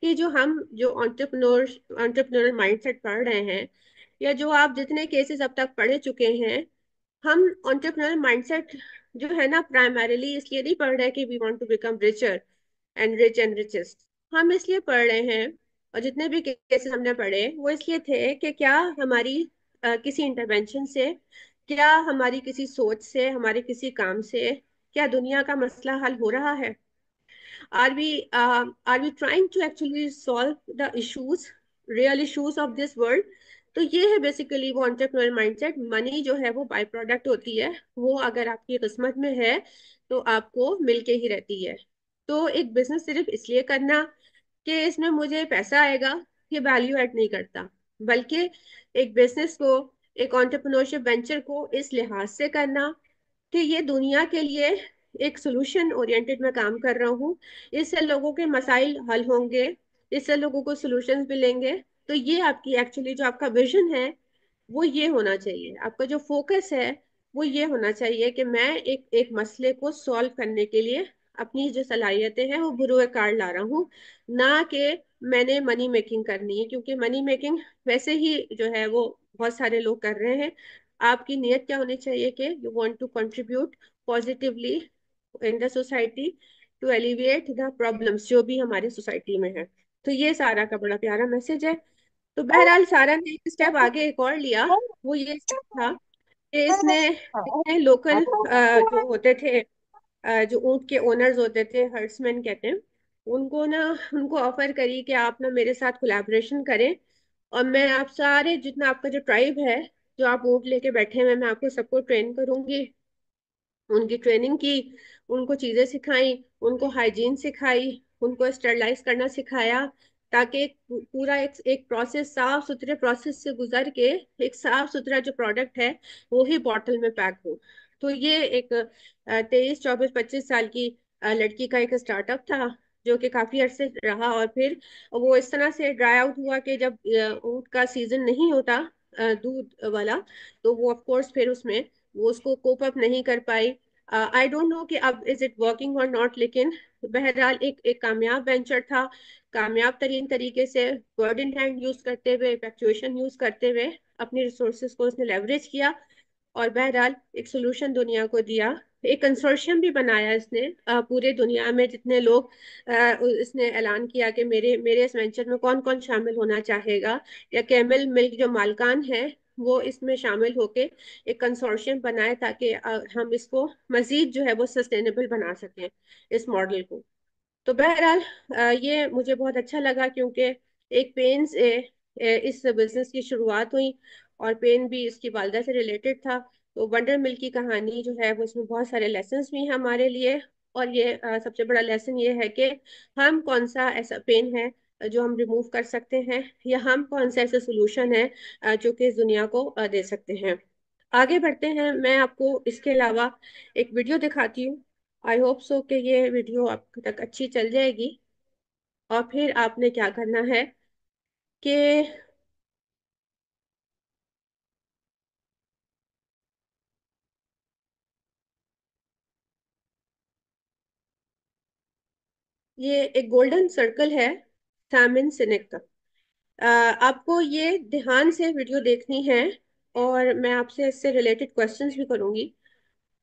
कि जो हम जो एंटरप्रेन्योरल माइंडसेट पढ़ रहे हैं, या जो आप जितने केसेस अब तक पढ़े चुके हैं, हम एंटरप्रेन्योरल माइंडसेट जो है ना, प्राइमरीली इसलिए नहीं पढ़ रहे कि we want to become richer and richest. हम इसलिए पढ़ रहे हैं, और जितने भी केसेस हमने पढ़े वो इसलिए थे कि क्या हमारी किसी इंटरवेंशन से, क्या हमारी किसी सोच से, हमारे किसी काम से, क्या दुनिया का मसला हल हो रहा है? Are we trying to actually solve the issues, real issues of this world? तो ये है बेसिकली वो एंटरप्रेन्योर माइंडसेट। मनी जो है वो बाय प्रोडक्ट होती है, वो अगर आपकी किस्मत में है तो आपको मिलके ही रहती है। तो एक बिजनेस सिर्फ इसलिए करना कि इसमें मुझे पैसा आएगा, ये वैल्यू ऐड नहीं करता। बल्कि एक बिजनेस को, एक एंटरप्रेन्योरशिप वेंचर को इस लिहाज से करना कि ये दुनिया के लिए एक सोल्यूशन ओरिएंटेड मैं काम कर रहा हूँ, इससे लोगों के मसाइल हल होंगे, इससे लोगों को सोल्यूशंस मिलेंगे। तो ये आपकी एक्चुअली जो आपका विजन है वो ये होना चाहिए, आपका जो फोकस है वो ये होना चाहिए कि मैं एक एक मसले को सॉल्व करने के लिए अपनी जो सलाहियतें हैं वो बुरुए कार ला रहा हूँ, ना कि मैंने मनी मेकिंग करनी है। क्योंकि मनी मेकिंग वैसे ही जो है वो बहुत सारे लोग कर रहे हैं। आपकी नीयत क्या होनी चाहिए कि you want to contribute positively in the society, to alleviate the problems जो भी हमारी सोसाइटी में है। तो ये सारा का बड़ा प्यारा मैसेज है। तो बहरहाल सारा ने एक स्टेप आगे एक और लिया। वो ये स्टेप था कि इसने इसने लोकल जो होते थे, जो ऊंट के ओनर्स होते थे, हर्ड्समैन कहते हैं, उनको ना, उनको ऑफर करी कि आप ना मेरे साथ कोलैबोरेशन करें, और मैं आप सारे जितना आपका जो ट्राइब है, जो आप ऊंट लेके बैठे हुए हैं, मैं आपको सबको ट्रेन करूंगी। उनकी ट्रेनिंग की, उनको चीजें सिखाई, उनको हाइजीन सिखाई, उनको स्टरलाइज करना सिखाया, ताकि एक प्रोसेस, साफ सुथरे प्रोसेस से गुजर के एक साफ सुथरा जो प्रोडक्ट है वो ही बॉटल में पैक हो। तो ये एक 23 24 25 साल की लड़की का एक स्टार्टअप था, जो कि काफी अरसे रहा, और फिर वो इस तरह से ड्राई आउट हुआ कि जब ऊँट का सीजन नहीं होता दूध वाला, तो वो ऑफ कोर्स फिर उसमें वो उसको कोप अप नहीं कर पाई। आई डोंट नो कि अब इज इट वर्किंग और नॉट, लेकिन बहरहाल एक एक कामयाब वेंचर था। कामयाब तरीन तरीके से वर्ड इन हैंड यूज करते हुए, इफेक्चुएशन यूज करते हुए अपनी रिसोर्सेज को उसने लेवरेज किया और बहरहाल एक सोल्यूशन दुनिया को दिया। एक कंसोर्शियम भी बनाया इसने, पूरे दुनिया में जितने लोग, इसने ऐलान किया कि मेरे मेरे इस वेंचर में कौन कौन शामिल होना चाहेगा, या कैमल मिल्क जो मालकान है वो इसमें शामिल होके एक कंसोर्शियम बनाए ताकि हम इसको मजीद जो है वो सस्टेनेबल बना सकें इस मॉडल को। तो बहरहाल ये मुझे बहुत अच्छा लगा, क्योंकि एक पेन से इस बिजनेस की शुरुआत हुई, और पेन भी इसकी वालदा से रिलेटेड था। तो वंडर मिल्क की कहानी जो है वो इसमें बहुत सारे लेसन्स भी हैं हमारे लिए। और ये सबसे बड़ा लेसन ये है कि हम कौन सा ऐसा पेन है जो हम रिमूव कर सकते हैं, या हम कौन सा ऐसा सोल्यूशन है जो कि इस दुनिया को दे सकते हैं। आगे बढ़ते हैं, मैं आपको इसके अलावा एक वीडियो दिखाती हूँ। आई होप सो कि ये वीडियो आप तक अच्छी चल जाएगी। और फिर आपने क्या करना है कि ये एक गोल्डन सर्कल है सैमन सिनेक का। आपको ये ध्यान से वीडियो देखनी है, और मैं आपसे इससे रिलेटेड क्वेश्चंस भी करूंगी।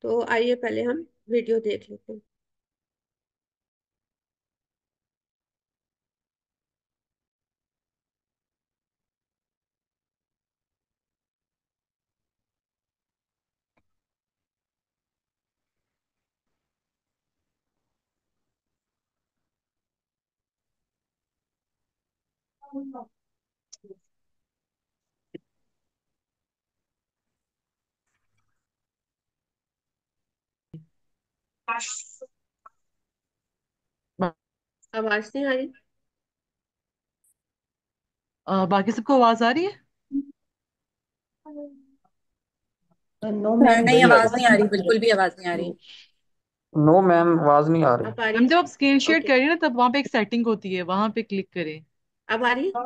तो आइए पहले हम वीडियो देख लेते हैं। बा- आवाज नहीं आ रही? बाकी सबको आवाज आ रही है? नो मैम, नहीं, नहीं आ आवाज नहीं आ रही। रही, बिल्कुल भी आवाज नहीं आ रही। नो मैम, आवाज नहीं आ रही। अब आ रही मैम है? जब आप स्क्रीन शेयर ओके, करिए ना तब वहां पे एक सेटिंग होती है, वहां पे क्लिक करें। अब आ रही है?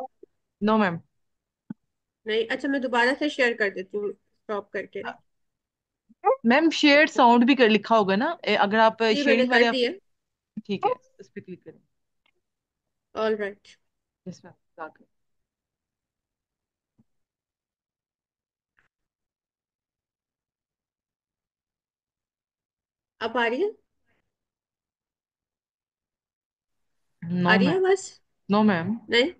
No ma'am. नहीं, अच्छा मैं दोबारा से शेयर कर देती हूँ, स्टॉप करके। मैम शेयर साउंड भी कर लिखा होगा ना, अगर आप जी मैंने शेयरिंग कर वाले दिया। ठीक है, उस पर क्लिक करें। All right. Yes ma'am. अब आ रही है? आ नो रही है मैम। बस? No ma'am. नहीं?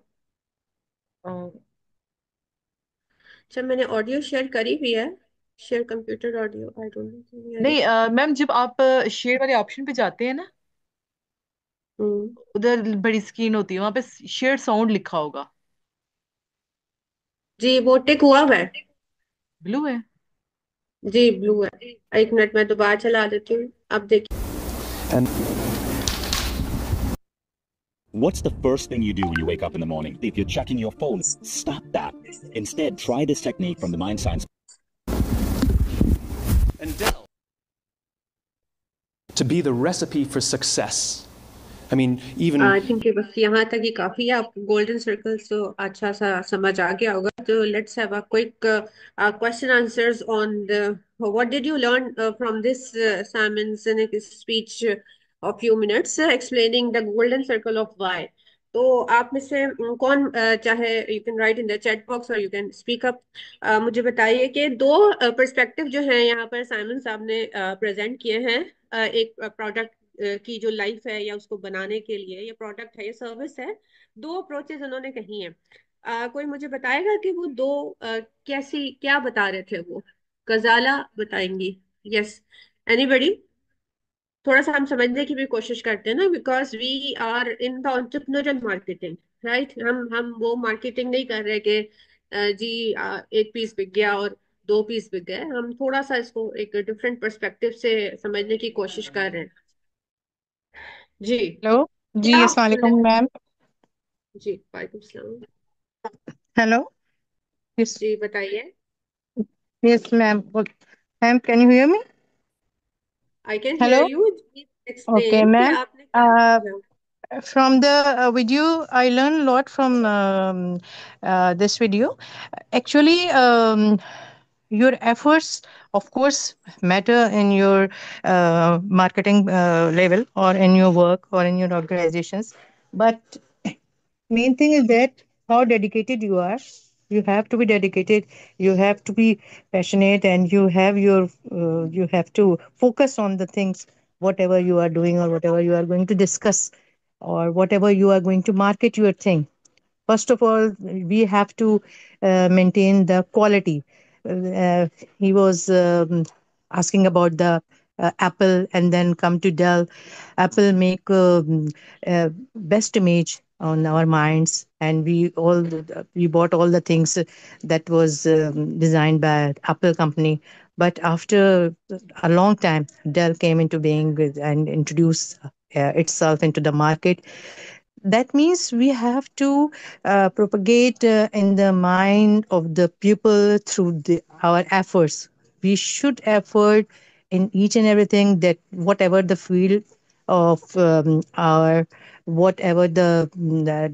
अच्छा, मैंने ऑडियो शेयर करी भी है। Share computer audio, I don't know क्यों नहीं आ रही। नहीं मैम जब आप शेयर वाले ऑप्शन पे जाते हैं ना, हम्म। उधर बड़ी स्क्रीन होती है, वहां पे शेयर साउंड लिखा होगा। जी वो टिक हुआ हुआ है। ब्लू है। जी ब्लू है। एक मिनट में दोबारा चला देती हूँ, अब देखिए। And what's the first thing you do when you wake up in the morning? If you're checking your phone, stop that. Instead, try this technique from the Mind Science. And Dell to be the recipe for success. I mean, even I think बस यहाँ तक ही काफी है। आपको golden circles तो अच्छा सा समझ आ गया होगा। तो let's have a quick question answers on the what did you learn from this Simon Sinek speech of few minutes explaining the golden circle of why. तो आप में से कौन चाहे, you can write in the chat box और you can speak up. मुझे बताइए कि दो पर्सपेक्टिव जो हैं यहाँ पर साइमन साहब ने प्रेजेंट किए हैं। एक प्रोडक्ट की जो लाइफ है या उसको बनाने के लिए, ये प्रोडक्ट है या सर्विस है, दो अप्रोचेस उन्होंने कही हैं। कोई मुझे बताएगा कि वो दो कैसी क्या बता रहे थे वो? गजाला बताएंगी? Yes, anybody? थोड़ा सा हम समझने की भी कोशिश करते हैं ना, because we are in the entrepreneurial marketing, right. हम वो मार्केटिंग नहीं कर रहे कि जी एक पीस बिक गया और दो पीस बिक गए। हम थोड़ा सा इसको एक डिफरेंट पर्सपेक्टिव से समझने की कोशिश कर रहे हैं। जी, हेलो जी, क्या अस्सलाम सुन ले? वालेकुम मैम। जी वालेकुम सलाम। हेलो। यस। जी बताइए। Yes ma'am. Ma'am can you hear me? I can hear hello. You. Okay explain कि मैम। आपने क्या हाँ, From the video, I learned a lot from this video. Actually, your efforts of course matter in your marketing level or in your work or in your organizations, but main thing is that how dedicated you are. You have to be dedicated, you have to be passionate, and you have to focus on the things, whatever you are doing or whatever you are going to discuss or whatever you are going to market your thing. First of all, we have to maintain the quality. Uh, he was asking about the Apple and then come to Dell. Apple make best image on our minds, and we bought all the things that was designed by Apple company. But after a long time, Dell came into being and introduced itself into the market. That means we have to propagate in the mind of the people through our efforts. We should effort in each and everything, that whatever the field of our, whatever the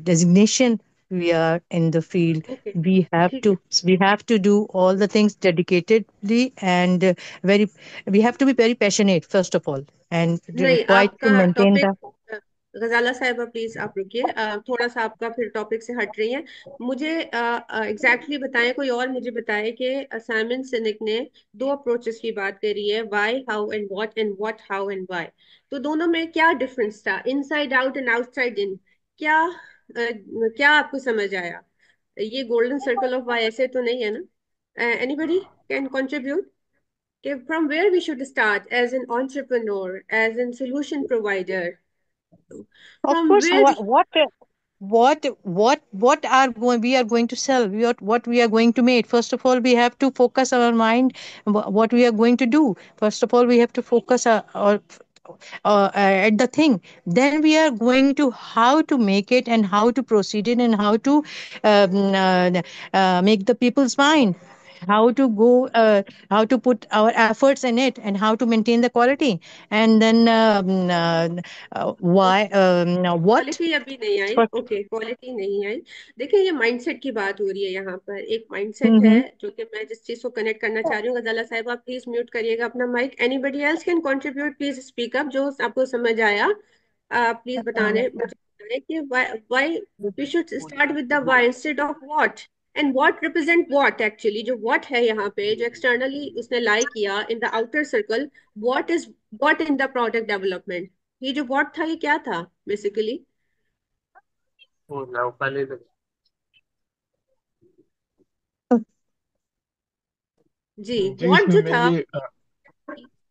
designation we are in the field, Okay, we have ठीक है. to we have to do all the things dedicatedly, and very we have to be very passionate first of all, and नहीं, required to आपका maintain topic, the. गजाला साहिबा please आप रुकिए. थोड़ा सा आपका फिर टॉपिक से हट रही हैं. मुझे एग्जैक्टली बताएं, कोई और मुझे बताए कि साइमन सिनेक ने दो अप्रोचेस की बात करी है, why, how and what, how and why. तो दोनों में क्या डिफरेंस था, inside out and outside in? क्या क्या आपको समझ आया? ये गोल्डन सर्कल ऑफ वाई ऐसे तो नहीं है ना? Anybody can contribute? From where we should start as an entrepreneur, as a solution provider, Of from course, where we what are going we are going to sell? What we are going to make? First of all, we have to focus our mind what we are going to do. First of all, we have to focus at the thing. Then we are going to how to make it and how to proceed it and how to make the people's mind. How to go, how to put our efforts in it, and how to maintain the quality, and then why what quality अभी नहीं आई. first. Okay, quality नहीं आई. देखिए, ये mindset की बात हो रही है यहाँ पर. एक माइंडसेट है Mm-hmm. जो कि मैं जिस चीज को कनेक्ट करना चाह रही हूँ. गजाला साहब, आप प्लीज म्यूट करिएगा अपना mic. Anybody else can contribute, please speak up जो आपको समझ आया. प्लीज बताने मुझे बताएं कि why we should start with the why instead of what, and what represent what. Actually जो व्हाट है यहाँ पे, जो एक्सटर्नली उसने लाई किया in the outer circle, what is what in the product development. ये जो व्हाट था, ये क्या था बेसिकली? जी, जी व्हाट इसमें जो मैं था. ये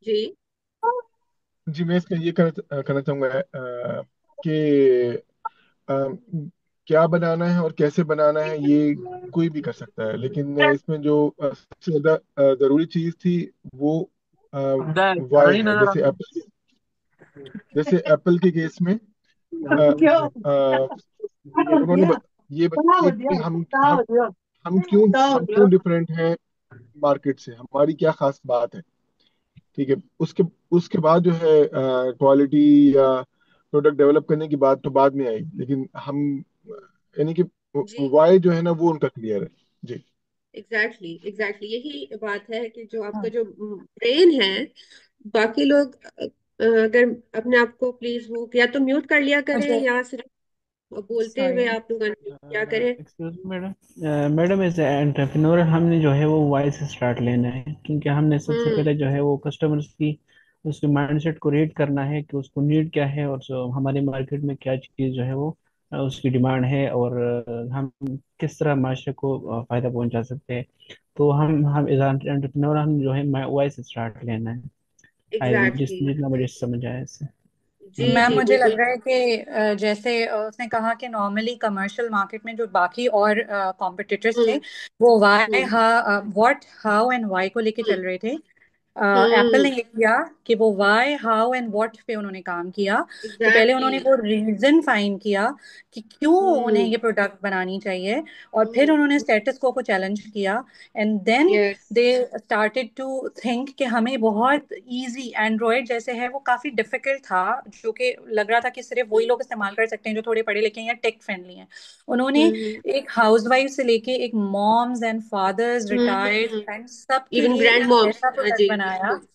जी. जी मैं इसमें ये करना चाहूंगा कि अ, क्या बनाना है और कैसे बनाना है ये कोई भी कर सकता है, लेकिन इसमें जो सबसे ज्यादा जरूरी चीज थी वो वाई है। जैसे एप्पल के केस में अ, उन्होंने ये बताया कि हम क्यों डिफरेंट हैं मार्केट से, हमारी क्या खास बात है। ठीक है, उसके उसके बाद जो है क्वालिटी या प्रोडक्ट डेवलप करने की बात तो बाद में आई, लेकिन हम यानी कि जी, वाई जो है ना वो उनका क्लियर है। जी एग्जैक्टली यही बात है कि जो आपका जो ब्रेन है, बाकी लोग अगर अपने आप को प्लीज वो या तो म्यूट कर लिया करें मुझे या सिर्फ बोलते हुए सॉरी आप लोग अनम्यूट क्या करें. Excuse me madam, madam as entrepreneur हमने जो है वो वाई से स्टार्ट लेना है, क्योंकि हमने सबसे हम्म. पहले जो है वो कस्टमर्स की उसके माइंडसेट को रीड करना है कि उसको नीड क्या है और जो हमारे मार्केट में क्या चीज़ जो है वो उसकी डिमांड है, और हम किस तरह माशरे को फ़ायदा पहुंचा सकते हैं। तो हम एज एंटरप्रेन्योर हम जो है वाई से स्टार्ट लेना है। आई एग्जैक्टली. जितना मुझे समझ आया इससे। जी मैम जी मुझे लग बिल्कुल. रहा है कि जैसे उसने कहा कि नॉर्मली कमर्शियल मार्केट में जो बाकी और कॉम्पिटिटर्स थे हम्म. वो वाई हम्म. हा व्हाट हाउ एंड वाई को लेके हम्म. चल रहे थे। एप्पल ने हम्म। ये किया कि वो वाई हाउ एंड व्हाट पे उन्होंने काम किया। तो पहले एग्जैक्टली। उन्होंने वो रीजन फाइंड किया कि क्यों उन्हें हम्म। ये प्रोडक्ट बनानी चाहिए, और फिर हम्म। उन्होंने स्टेटस को चैलेंज किया। And then yes. They started to think कि हमें बहुत इजी, एंड्रॉयड जैसे है वो काफी डिफिकल्ट था, जो कि लग रहा था कि सिर्फ वही लोग इस्तेमाल कर सकते हैं जो थोड़े पढ़े लिखे हैं या टेक फ्रेंडली हैं। उन्होंने हम्म। एक हाउसवाइफ से लेके एक moms and fathers, retired hmm. And सबके इवन लिए ग्रैंड एक मॉम्स, ऐसा हाँ प्रोडक्ट जी, बनाया। बिल्कुल।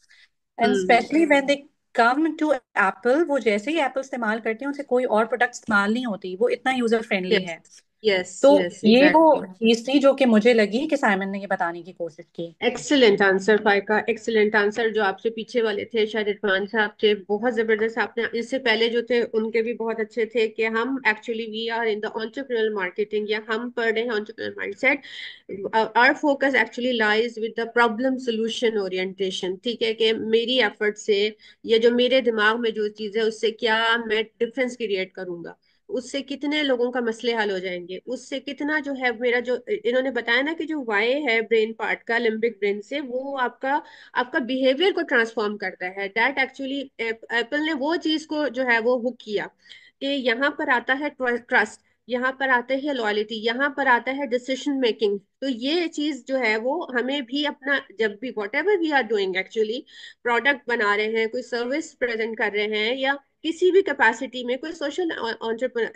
And hmm. Specially when they come to Apple, वो जैसे ही एप्पल इस्तेमाल करते हैं उनसे कोई और प्रोडक्ट इस्तेमाल नहीं होती, वो इतना यूजर फ्रेंडली यस। है। यस। तो यस, ये वो एग्जैक्टली। चीज थी जो कि मुझे लगी कि साइमन ने ये बताने की कोशिश की। Excellent answer Faika, excellent answer. जो आपसे पीछे वाले थे शायद इरफान साहब थे, बहुत जबरदस्त। आपने इससे पहले जो थे उनके भी बहुत अच्छे थे कि हम actually we are in the entrepreneur marketing, या हम पढ़ रहे हैं entrepreneur mindset. Our focus actually lies with the problem solution orientation. ठीक है, कि मेरी एफर्ट से, ये जो मेरे दिमाग में जो चीज है उससे क्या मैं डिफरेंस क्रिएट करूंगा, उससे कितने लोगों का मसले हल हो जाएंगे, उससे कितना जो है मेरा जो इन्होंने बताया ना कि जो वाई है ब्रेन पार्ट का, लिम्बिक ब्रेन से, वो आपका आपका बिहेवियर को ट्रांसफॉर्म करता है। दैट एक्चुअली एप्पल ने वो चीज को जो है वो हुक किया कि यहाँ पर आता है ट्रस्ट, यहाँ पर आते हैं लॉयल्टी, यहाँ पर आता है डिसीजन मेकिंग। तो ये चीज जो है वो हमें भी अपना, जब भी whatever we are doing actually, product बना रहे हैं, कोई सर्विस प्रेजेंट कर रहे हैं, या किसी भी कैपेसिटी में कोई सोशल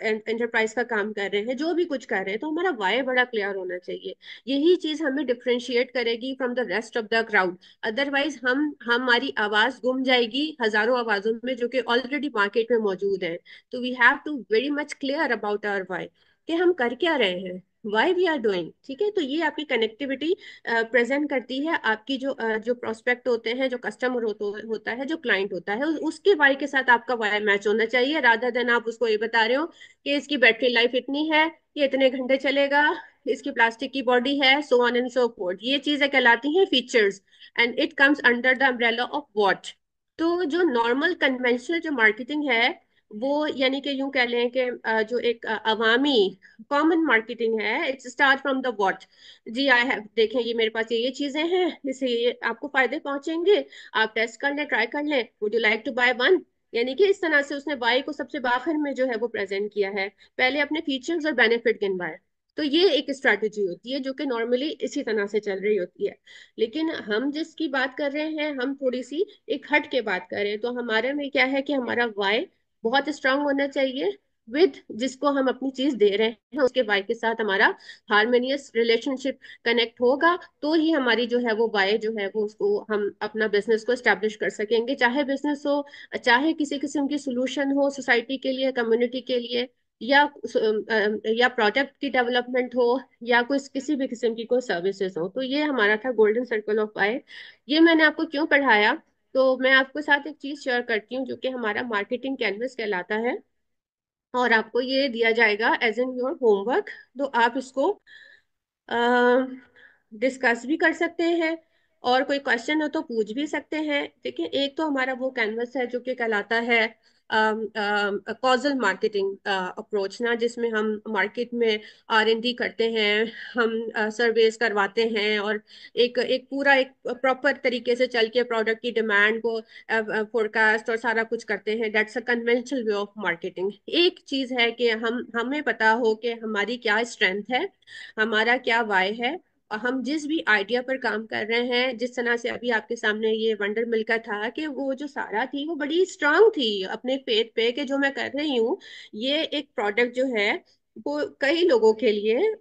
एंटरप्राइज का काम कर रहे हैं, जो भी कुछ कर रहे हैं, तो हमारा वाई बड़ा क्लियर होना चाहिए। यही चीज हमें डिफरेंशिएट करेगी from the rest of the crowd. Otherwise हम हमारी आवाज गुम जाएगी हजारों आवाजों में जो कि ऑलरेडी मार्केट में मौजूद है। तो we have to very much clear about our why, कि हम कर क्या रहे हैं, वाई वी आर डूइंग। ठीक है, तो ये आपकी कनेक्टिविटी प्रेजेंट करती है। आपकी जो प्रोस्पेक्ट होते हैं, जो कस्टमर होता है, जो क्लाइंट होता है, उसके वाई के साथ आपका वाई मैच होना चाहिए, रादर देन आप उसको ये बता रहे हो कि इसकी बैटरी लाइफ इतनी है, ये इतने घंटे चलेगा, इसकी प्लास्टिक की बॉडी है, so on and so fourth. ये चीजें कहलाती हैं features, and it comes under the umbrella of what. तो जो नॉर्मल कन्वेंशनल जो मार्केटिंग है, वो यानी कि यूं कह लें कि जो एक अवामी कॉमन मार्केटिंग है, it's start from the what. जी आई हैव, देखें ये मेरे पास ये चीजें हैं, इससे ये आपको फायदे पहुंचेंगे, आप टेस्ट कर लें, ट्राई कर लें, would you like to buy one. यानी कि इस तरह से उसने बाय को सबसे आखिर में जो है वो प्रेजेंट किया है, पहले अपने फीचर्स और बेनिफिट गिनवाए। तो ये एक स्ट्रैटेजी होती है जो कि नॉर्मली इसी तरह से चल रही होती है। लेकिन हम जिसकी बात कर रहे हैं, हम थोड़ी सी एक हट के बात करें, तो हमारे में क्या है कि हमारा वाई बहुत स्ट्रांग होना चाहिए विद जिसको हम अपनी चीज दे रहे हैं, उसके वाई के साथ हमारा हारमोनियस रिलेशनशिप कनेक्ट होगा। तो ही हमारी जो है वो वाई जो है वो उसको हम अपना बिजनेस को एस्टेब्लिश कर सकेंगे, चाहे बिजनेस हो, चाहे किसी किस्म की सोल्यूशन हो सोसाइटी के लिए, कम्युनिटी के लिए, या प्रोडक्ट की डेवलपमेंट हो, या कोई किसी भी किस्म की कोई सर्विसेज हो। तो ये हमारा था गोल्डन सर्कल ऑफ वाई। ये मैंने आपको क्यों पढ़ाया, तो मैं आपके साथ एक चीज शेयर करती हूँ जो कि हमारा मार्केटिंग कैनवस कहलाता है, और आपको ये दिया जाएगा एज एन योर होमवर्क। तो आप इसको डिस्कस भी कर सकते हैं, और कोई क्वेश्चन हो तो पूछ भी सकते हैं। देखिए, एक तो हमारा वो कैनवस है जो कि कहलाता है कॉजल मार्केटिंग अप्रोच ना, जिसमें हम मार्केट में R&D करते हैं, हम सर्वेस करवाते हैं, और एक एक पूरा एक प्रॉपर तरीके से चल के प्रोडक्ट की डिमांड को फोरकास्ट और सारा कुछ करते हैं। That's a conventional way of marketing. एक चीज है कि हमें पता हो कि हमारी क्या स्ट्रेंथ है, हमारा क्या वाई है, और हम जिस भी आइडिया पर काम कर रहे हैं, जिस तरह से अभी आपके सामने ये वंडर मिल का था कि वो जो सारा थी वो बड़ी स्ट्रांग थी अपने फेथ पे कि जो मैं कर रही हूँ, ये एक प्रोडक्ट जो है वो कई लोगों के लिए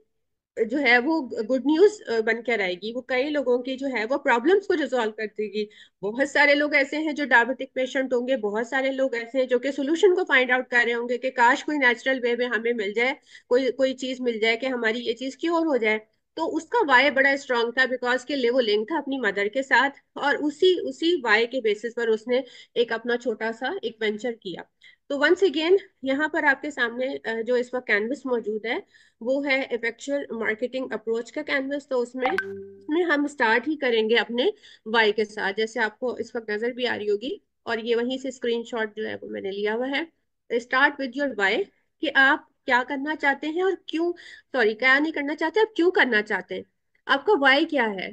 जो है वो गुड न्यूज बन कर आएगी, वो कई लोगों की जो है वो प्रॉब्लम्स को रिजॉल्व कर देगी। बहुत सारे लोग ऐसे हैं जो डायबिटिक पेशेंट होंगे, बहुत सारे लोग ऐसे हैं जो कि सोल्यूशन को फाइंड आउट कर रहे होंगे कि काश कोई नेचुरल वे में हमें मिल जाए, कोई कोई चीज मिल जाए कि हमारी ये चीज क्योर हो जाए। तो उसका वाई बड़ा स्ट्रांग था, बिकॉज के लिए वो लिंक था अपनी मदर के साथ, और उसी उसी वाई के बेसिस पर उसने एक अपना छोटा सा एक वेंचर किया। तो वंस अगेन यहाँ पर आपके सामने जो इस वक्त कैनवस मौजूद है, वो है इफेक्चुअल मार्केटिंग अप्रोच का कैनवस। तो उसमें हम स्टार्ट ही करेंगे अपने वाई के साथ, जैसे आपको इस वक्त नजर भी आ रही होगी, और ये वहीं से स्क्रीनशॉट जो है वो मैंने लिया हुआ है। स्टार्ट विद योर वाई, कि आप क्या करना चाहते हैं और क्यों, सॉरी क्या नहीं करना चाहते, आप क्यों करना चाहते हैं, आपका वाई क्या है।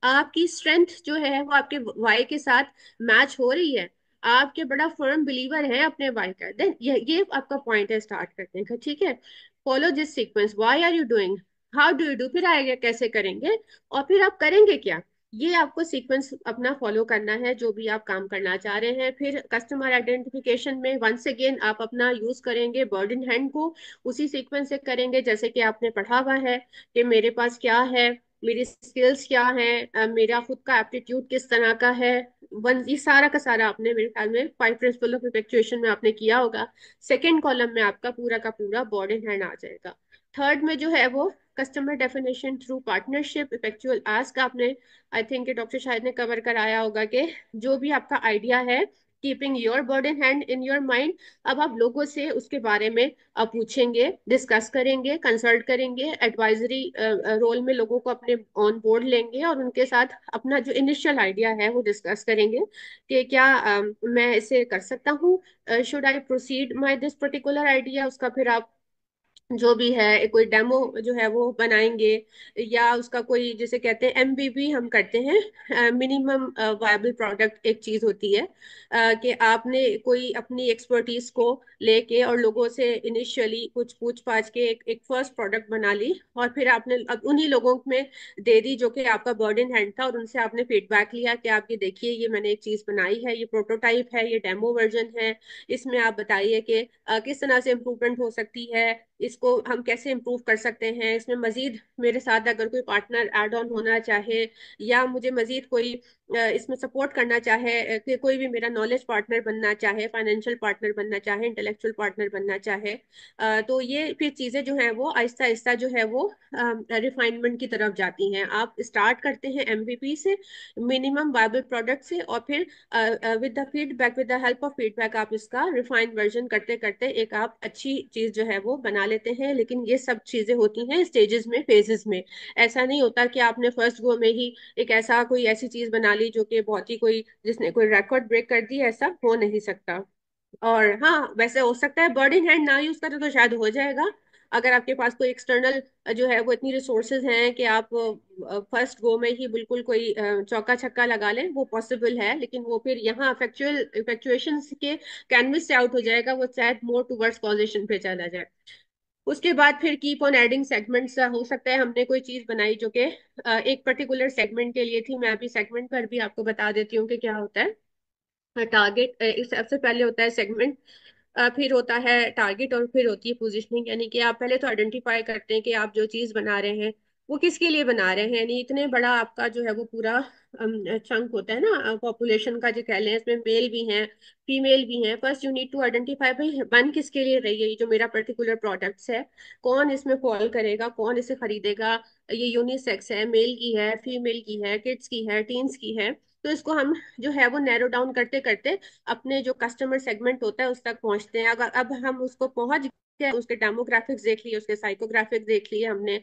आपकी स्ट्रेंथ जो है वो आपके वाई के साथ मैच हो रही है, आपके बड़ा फर्म बिलीवर है अपने वाई का, देन ये आपका पॉइंट है स्टार्ट करने का। ठीक है, follow this sequence, why are you doing, how do you do, फिर आएगा कैसे करेंगे, और फिर आप करेंगे क्या। ये आपको सीक्वेंस अपना फॉलो करना है जो भी आप काम करना चाह रहे हैं। फिर कस्टमर आइडेंटिफिकेशन में वंस अगेन आप अपना यूज करेंगे बर्डन हैंड को, उसी सीक्वेंस से करेंगे जैसे कि आपने पढ़ा हुआ है कि मेरे पास क्या है, मेरी स्किल्स क्या है, मेरा खुद का एप्टीट्यूड किस तरह का है। वन ये सारा का सारा आपने मेरे ख्याल में 5 प्रिंसिपल ऑफ इफेक्चुएशन में आपने किया होगा। सेकेंड कॉलम में आपका पूरा का पूरा बॉडी हैंड आ जाएगा। थर्ड में जो है वो customer definition through partnership effectual ask आपने, आई थिंक डॉक्टर शाहिद ने कवर कराया होगा कि जो भी आपका आइडिया है, keeping your burden hand in your mind, अब आप लोगों से उसके बारे में पूछेंगे, डिस्कस करेंगे, कंसल्ट करेंगे, एडवाइजरी रोल में लोगों को अपने ऑन बोर्ड लेंगे और उनके साथ अपना जो इनिशियल आइडिया है वो डिस्कस करेंगे कि क्या मैं इसे कर सकता हूँ, should I proceed my this particular idea. उसका फिर आप जो भी है कोई डेमो जो है वो बनाएंगे, या उसका कोई जिसे कहते हैं एमवीपी हम करते हैं, मिनिमम वायबल प्रोडक्ट एक चीज होती है, कि आपने कोई अपनी एक्सपर्टीज को लेके और लोगों से इनिशियली कुछ पूछ पाछ के एक फर्स्ट प्रोडक्ट बना ली, और फिर आपने अब उन्हीं लोगों में दे दी जो कि आपका बर्डन हैंड था, और उनसे आपने फीडबैक लिया कि आप ये देखिए ये मैंने एक चीज बनाई है, ये प्रोटोटाइप है, ये डेमो वर्जन है, इसमें आप बताइए कि किस तरह से इम्प्रूवमेंट हो सकती है, इसको हम कैसे इम्प्रूव कर सकते हैं, इसमें मजीद मेरे साथ अगर कोई पार्टनर एड ऑन होना चाहे, या मुझे मजीद कोई इसमें सपोर्ट करना चाहे, कि कोई भी मेरा नॉलेज पार्टनर बनना चाहे, फाइनेंशियल पार्टनर बनना चाहे, इंटेलेक्चुअल पार्टनर बनना चाहे, तो ये फिर चीजें जो है वो आहिस्ता आहिस्ता जो है वो रिफाइनमेंट की तरफ जाती हैं। आप स्टार्ट करते हैं एमवीपी से, मिनिमम वायबल प्रोडक्ट से, और फिर with the feedback, with the help of feedback आप इसका रिफाइंड वर्जन करते करते एक आप अच्छी चीज जो है वो बना लेते हैं। लेकिन ये सब चीजें होती हैं स्टेजेस में, फेजेस में। ऐसा नहीं होता कि आपने फर्स्ट गो में ही एक ऐसा कोई ऐसी चीज बना ली जो कि बहुत ही कोई जिसने कोई रिकॉर्ड ब्रेक कर दी, ऐसा हो नहीं सकता। और हाँ, वैसे हो सकता है बर्डिंग हैंड ना यूज करें तो शायद हो जाएगा, अगर आपके पास कोई एक्सटर्नल जो है वो इतनी रिसोर्सेज हैं कि आप फर्स्ट गो में ही बिल्कुल कोई चौका छक्का लगा लें, वो पॉसिबल है। लेकिन वो फिर यहाँ फैक्चुअल इफेक्चुएशन के कैनवस से आउट हो जाएगा, वो शायद मोर टूवर्ड्स कॉजेशन पे चला जाए। उसके बाद फिर कीप ऑन एडिंग सेगमेंट्स, हो सकता है हमने कोई चीज बनाई जो कि एक पर्टिकुलर सेगमेंट के लिए थी। मैं अभी सेगमेंट पर भी आपको बता देती हूँ कि क्या होता है। टारगेट इस सबसे पहले होता है सेगमेंट, फिर होता है टारगेट, और फिर होती है पोजीशनिंग। यानी कि आप पहले तो आइडेंटिफाई करते हैं कि आप जो चीज बना रहे हैं वो किसके लिए बना रहे हैं। यानी इतने बड़ा आपका जो है वो पूरा चंक होता है ना पॉपुलेशन का, जो कह लें, इसमें मेल भी हैं फीमेल भी हैं। First you need to identify भाई बन किसके लिए रही है ये जो मेरा पर्टिकुलर प्रोडक्ट्स है, कौन इसमें फॉल करेगा, कौन इसे खरीदेगा, ये यूनिसेक्स है, मेल की है, फीमेल की है, किड्स की है, टीन्स की है। तो इसको हम जो है वो नैरो डाउन करते करते अपने जो कस्टमर सेगमेंट होता है उस तक पहुंचते हैं। अगर अब हम उसको पहुंच गए, उसके डेमोग्राफिक्स देख लिए, उसके साइकोग्राफिक्स देख लिए हमने,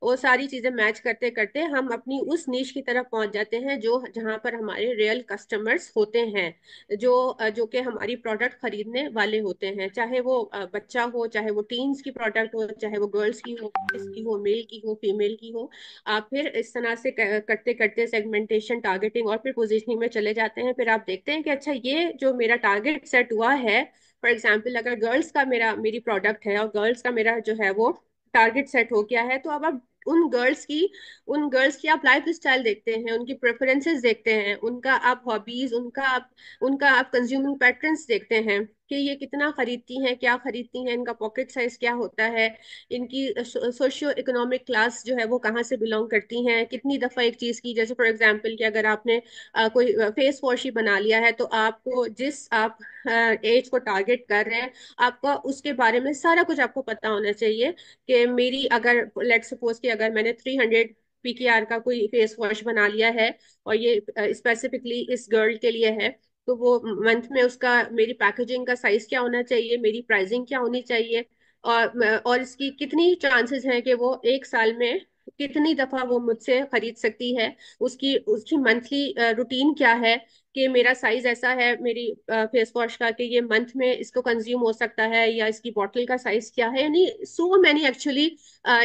वो सारी चीजें मैच करते करते हम अपनी उस नीश की तरफ पहुंच जाते हैं जो जहां पर हमारे रियल कस्टमर्स होते हैं, जो कि हमारी प्रोडक्ट खरीदने वाले होते हैं, चाहे वो बच्चा हो, चाहे वो टीन्स की प्रोडक्ट हो, चाहे वो गर्ल्स की हो, इसकी हो, मेल की हो, फीमेल की हो। आप फिर इस तरह से करते करते सेगमेंटेशन, टारगेटिंग और फिर पोजीशनिंग में चले जाते हैं। फिर आप देखते हैं कि अच्छा ये जो मेरा टारगेट सेट हुआ है, फॉर एग्जाम्पल अगर गर्ल्स का मेरी प्रोडक्ट है और गर्ल्स का मेरा जो है वो टारगेट सेट हो गया है, तो अब आप उन गर्ल्स की आप लाइफ स्टाइल देखते हैं, उनकी प्रेफरेंसेस देखते हैं, उनका आप हॉबीज, उनका आप कंज्यूमिंग पैटर्न्स देखते हैं कि ये कितना खरीदती हैं, क्या खरीदती हैं, इनका पॉकेट साइज क्या होता है, इनकी सोशियो इकोनॉमिक क्लास जो है वो कहाँ से बिलोंग करती हैं, कितनी दफा एक चीज की, जैसे फॉर एग्जांपल कि अगर आपने कोई फेस वॉश ही बना लिया है, तो आपको जिस आप एज को टारगेट कर रहे हैं, आपका उसके बारे में सारा कुछ आपको पता होना चाहिए कि मेरी अगर लेट सपोज कि अगर मैंने 300 पीकेआर का कोई फेस वॉश बना लिया है और ये स्पेसिफिकली इस गर्ल के लिए है, तो वो मंथ में उसका मेरी पैकेजिंग का साइज क्या होना चाहिए, मेरी प्राइसिंग क्या होनी चाहिए, और इसकी कितनी चांसेस हैं कि वो एक साल में कितनी दफा वो मुझसे खरीद सकती है, उसकी उसकी मंथली रूटीन क्या है, कि मेरा साइज ऐसा है मेरी फेस वॉश का कि ये मंथ में इसको कंज्यूम हो सकता है, या इसकी बॉटल का साइज क्या है, यानी सो मैनी एक्चुअली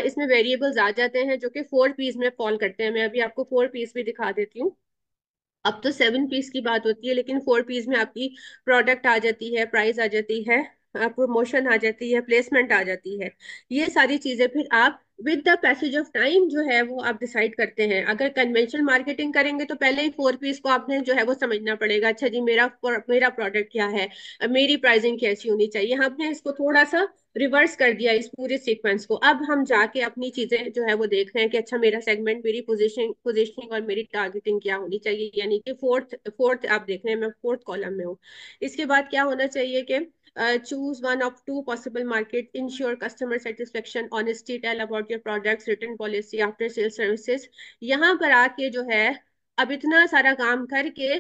इसमें वेरिएबल्स आ जाते हैं जो कि 4 पीस में फॉल करते हैं। मैं अभी आपको 4 पीस भी दिखा देती हूँ। अब तो 7 पीस की बात होती है, लेकिन 4 पीस में आपकी प्रोडक्ट आ जाती है, प्राइस आ जाती है, प्रमोशन आ जाती है, प्लेसमेंट आ जाती है। ये सारी चीजें फिर आप with the passage of time जो है वो आप डिसाइड करते हैं। अगर कन्वेंशनल मार्केटिंग करेंगे तो पहले ही 4 पीस को आपने जो है वो समझना पड़ेगा। अच्छा जी, मेरा प्रोडक्ट क्या है, मेरी प्राइसिंग कैसी होनी चाहिए। हमने इसको थोड़ा सा रिवर्स कर दिया इस पूरे सीक्वेंस को। अब हम जाके अपनी चीजें जो है वो देख रहे हैं कि अच्छा मेरा सेगमेंट, मेरी पोजीशनिंग और मेरी टारगेटिंग क्या होनी चाहिए, यानी कि फोर्थ फोर्थ आप देख रहे हैं, मैं फोर्थ कॉलम में हूँ। इसके बाद क्या होना चाहिए कि choose one of two possible market, ensure customer satisfaction, honesty, tell about your products, written policy, after sales services। यहाँ पर आके जो है अब इतना सारा काम करके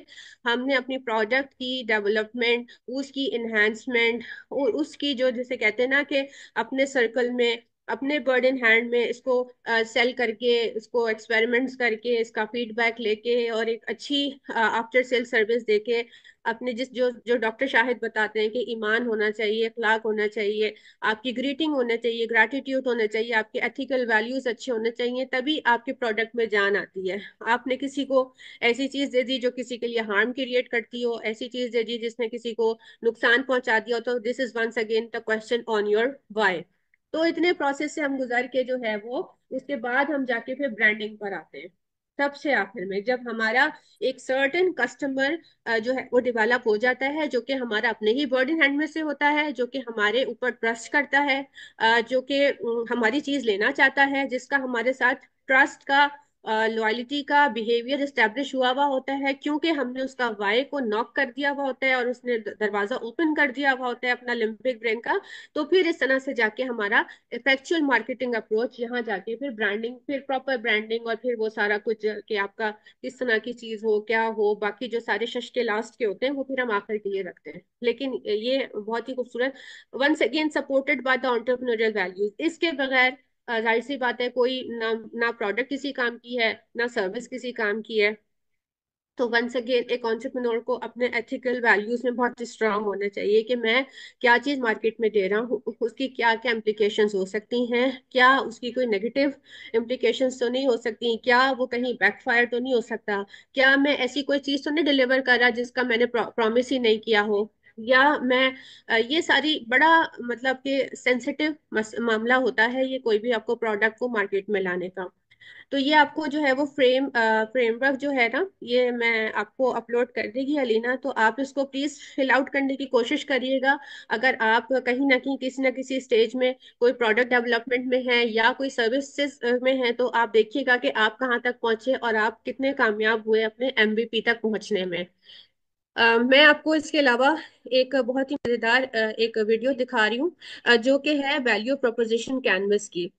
हमने अपनी प्रोडक्ट की डेवलपमेंट, उसकी इन्हेंसमेंट और उसकी जो जैसे कहते हैं ना कि अपने सर्कल में, अपने बर्ड इन हैंड में इसको सेल करके, इसको एक्सपेरिमेंट्स करके, इसका फीडबैक लेके और एक अच्छी आफ्टर सेल सर्विस देके, अपने जिस जो जो डॉक्टर शाहिद बताते हैं कि ईमान होना चाहिए, अखलाक होना चाहिए, आपकी ग्रीटिंग होना चाहिए, ग्रैटिट्यूड होना चाहिए, आपके एथिकल वैल्यूज अच्छे होने चाहिए, तभी आपके प्रोडक्ट में जान आती है। आपने किसी को ऐसी चीज दे दी जो किसी के लिए हार्म क्रिएट करती हो, ऐसी चीज दे दी जिसने किसी को नुकसान पहुंचा दिया हो, तो this is once again the question on your why. तो इतने प्रोसेस से हम गुजर के जो है वो उसके बाद हम जाके फिर ब्रांडिंग पर आते हैं। सबसे आखिर में जब हमारा एक सर्टेन कस्टमर जो है वो डेवलप हो जाता है, जो कि हमारा अपने ही बर्ड इन हैंड में से होता है, जो कि हमारे ऊपर ट्रस्ट करता है, जो कि हमारी चीज लेना चाहता है, जिसका हमारे साथ ट्रस्ट का, लॉयल्टी का बिहेवियर एस्टेब्लिश हुआ हुआ होता है, क्योंकि हमने उसका वाई को नॉक कर दिया हुआ होता है और उसने दरवाजा ओपन कर दिया हुआ होता है अपना लिम्बिक ब्रेन का। तो फिर इस तरह से जाके हमारा इफेक्चुअल मार्केटिंग अप्रोच, यहाँ जाके फिर ब्रांडिंग, फिर प्रॉपर ब्रांडिंग और फिर वो सारा कुछ कि आपका किस तरह की चीज हो, क्या हो, बाकी जो सारे शश के लास्ट के होते हैं वो फिर हम आखिर के लिए रखते हैं। लेकिन ये बहुत ही खूबसूरत, once again supported by the entrepreneurial values. इसके बगैर जाहिर सी बात है कोई ना ना प्रोडक्ट किसी काम की है, ना सर्विस किसी काम की है। तो वंस अगेन एक एंटरप्रेन्योर को अपने एथिकल वैल्यूज में बहुत स्ट्रांग होना चाहिए कि मैं क्या चीज मार्केट में दे रहा हूँ, उसकी क्या क्या इम्प्लीकेशंस हो सकती हैं, क्या उसकी कोई नेगेटिव इम्प्लीकेशंस तो नहीं हो सकती, क्या वो कहीं बैकफायर तो नहीं हो सकता, क्या मैं ऐसी कोई चीज तो नहीं डिलीवर कर रहा जिसका मैंने प्रॉमिस ही नहीं किया हो, या मैं ये सारी बड़ा मतलब कि सेंसिटिव मामला होता है ये कोई भी आपको प्रोडक्ट को मार्केट में लाने का। तो ये आपको जो है वो फ्रेमवर्क जो है ना, ये मैं आपको अपलोड कर देगी अलीना, तो आप इसको प्लीज फिल आउट करने की कोशिश करिएगा। अगर आप कहीं ना किसी स्टेज में कोई प्रोडक्ट डेवलपमेंट में है या कोई सर्विसेज में है, तो आप देखिएगा कि आप कहाँ तक पहुंचे और आप कितने कामयाब हुए अपने एमवीपी तक पहुंचने में। मैं आपको इसके अलावा एक बहुत ही मजेदार एक वीडियो दिखा रही हूँ, जो कि है वैल्यू प्रोपोजिशन कैनवस की।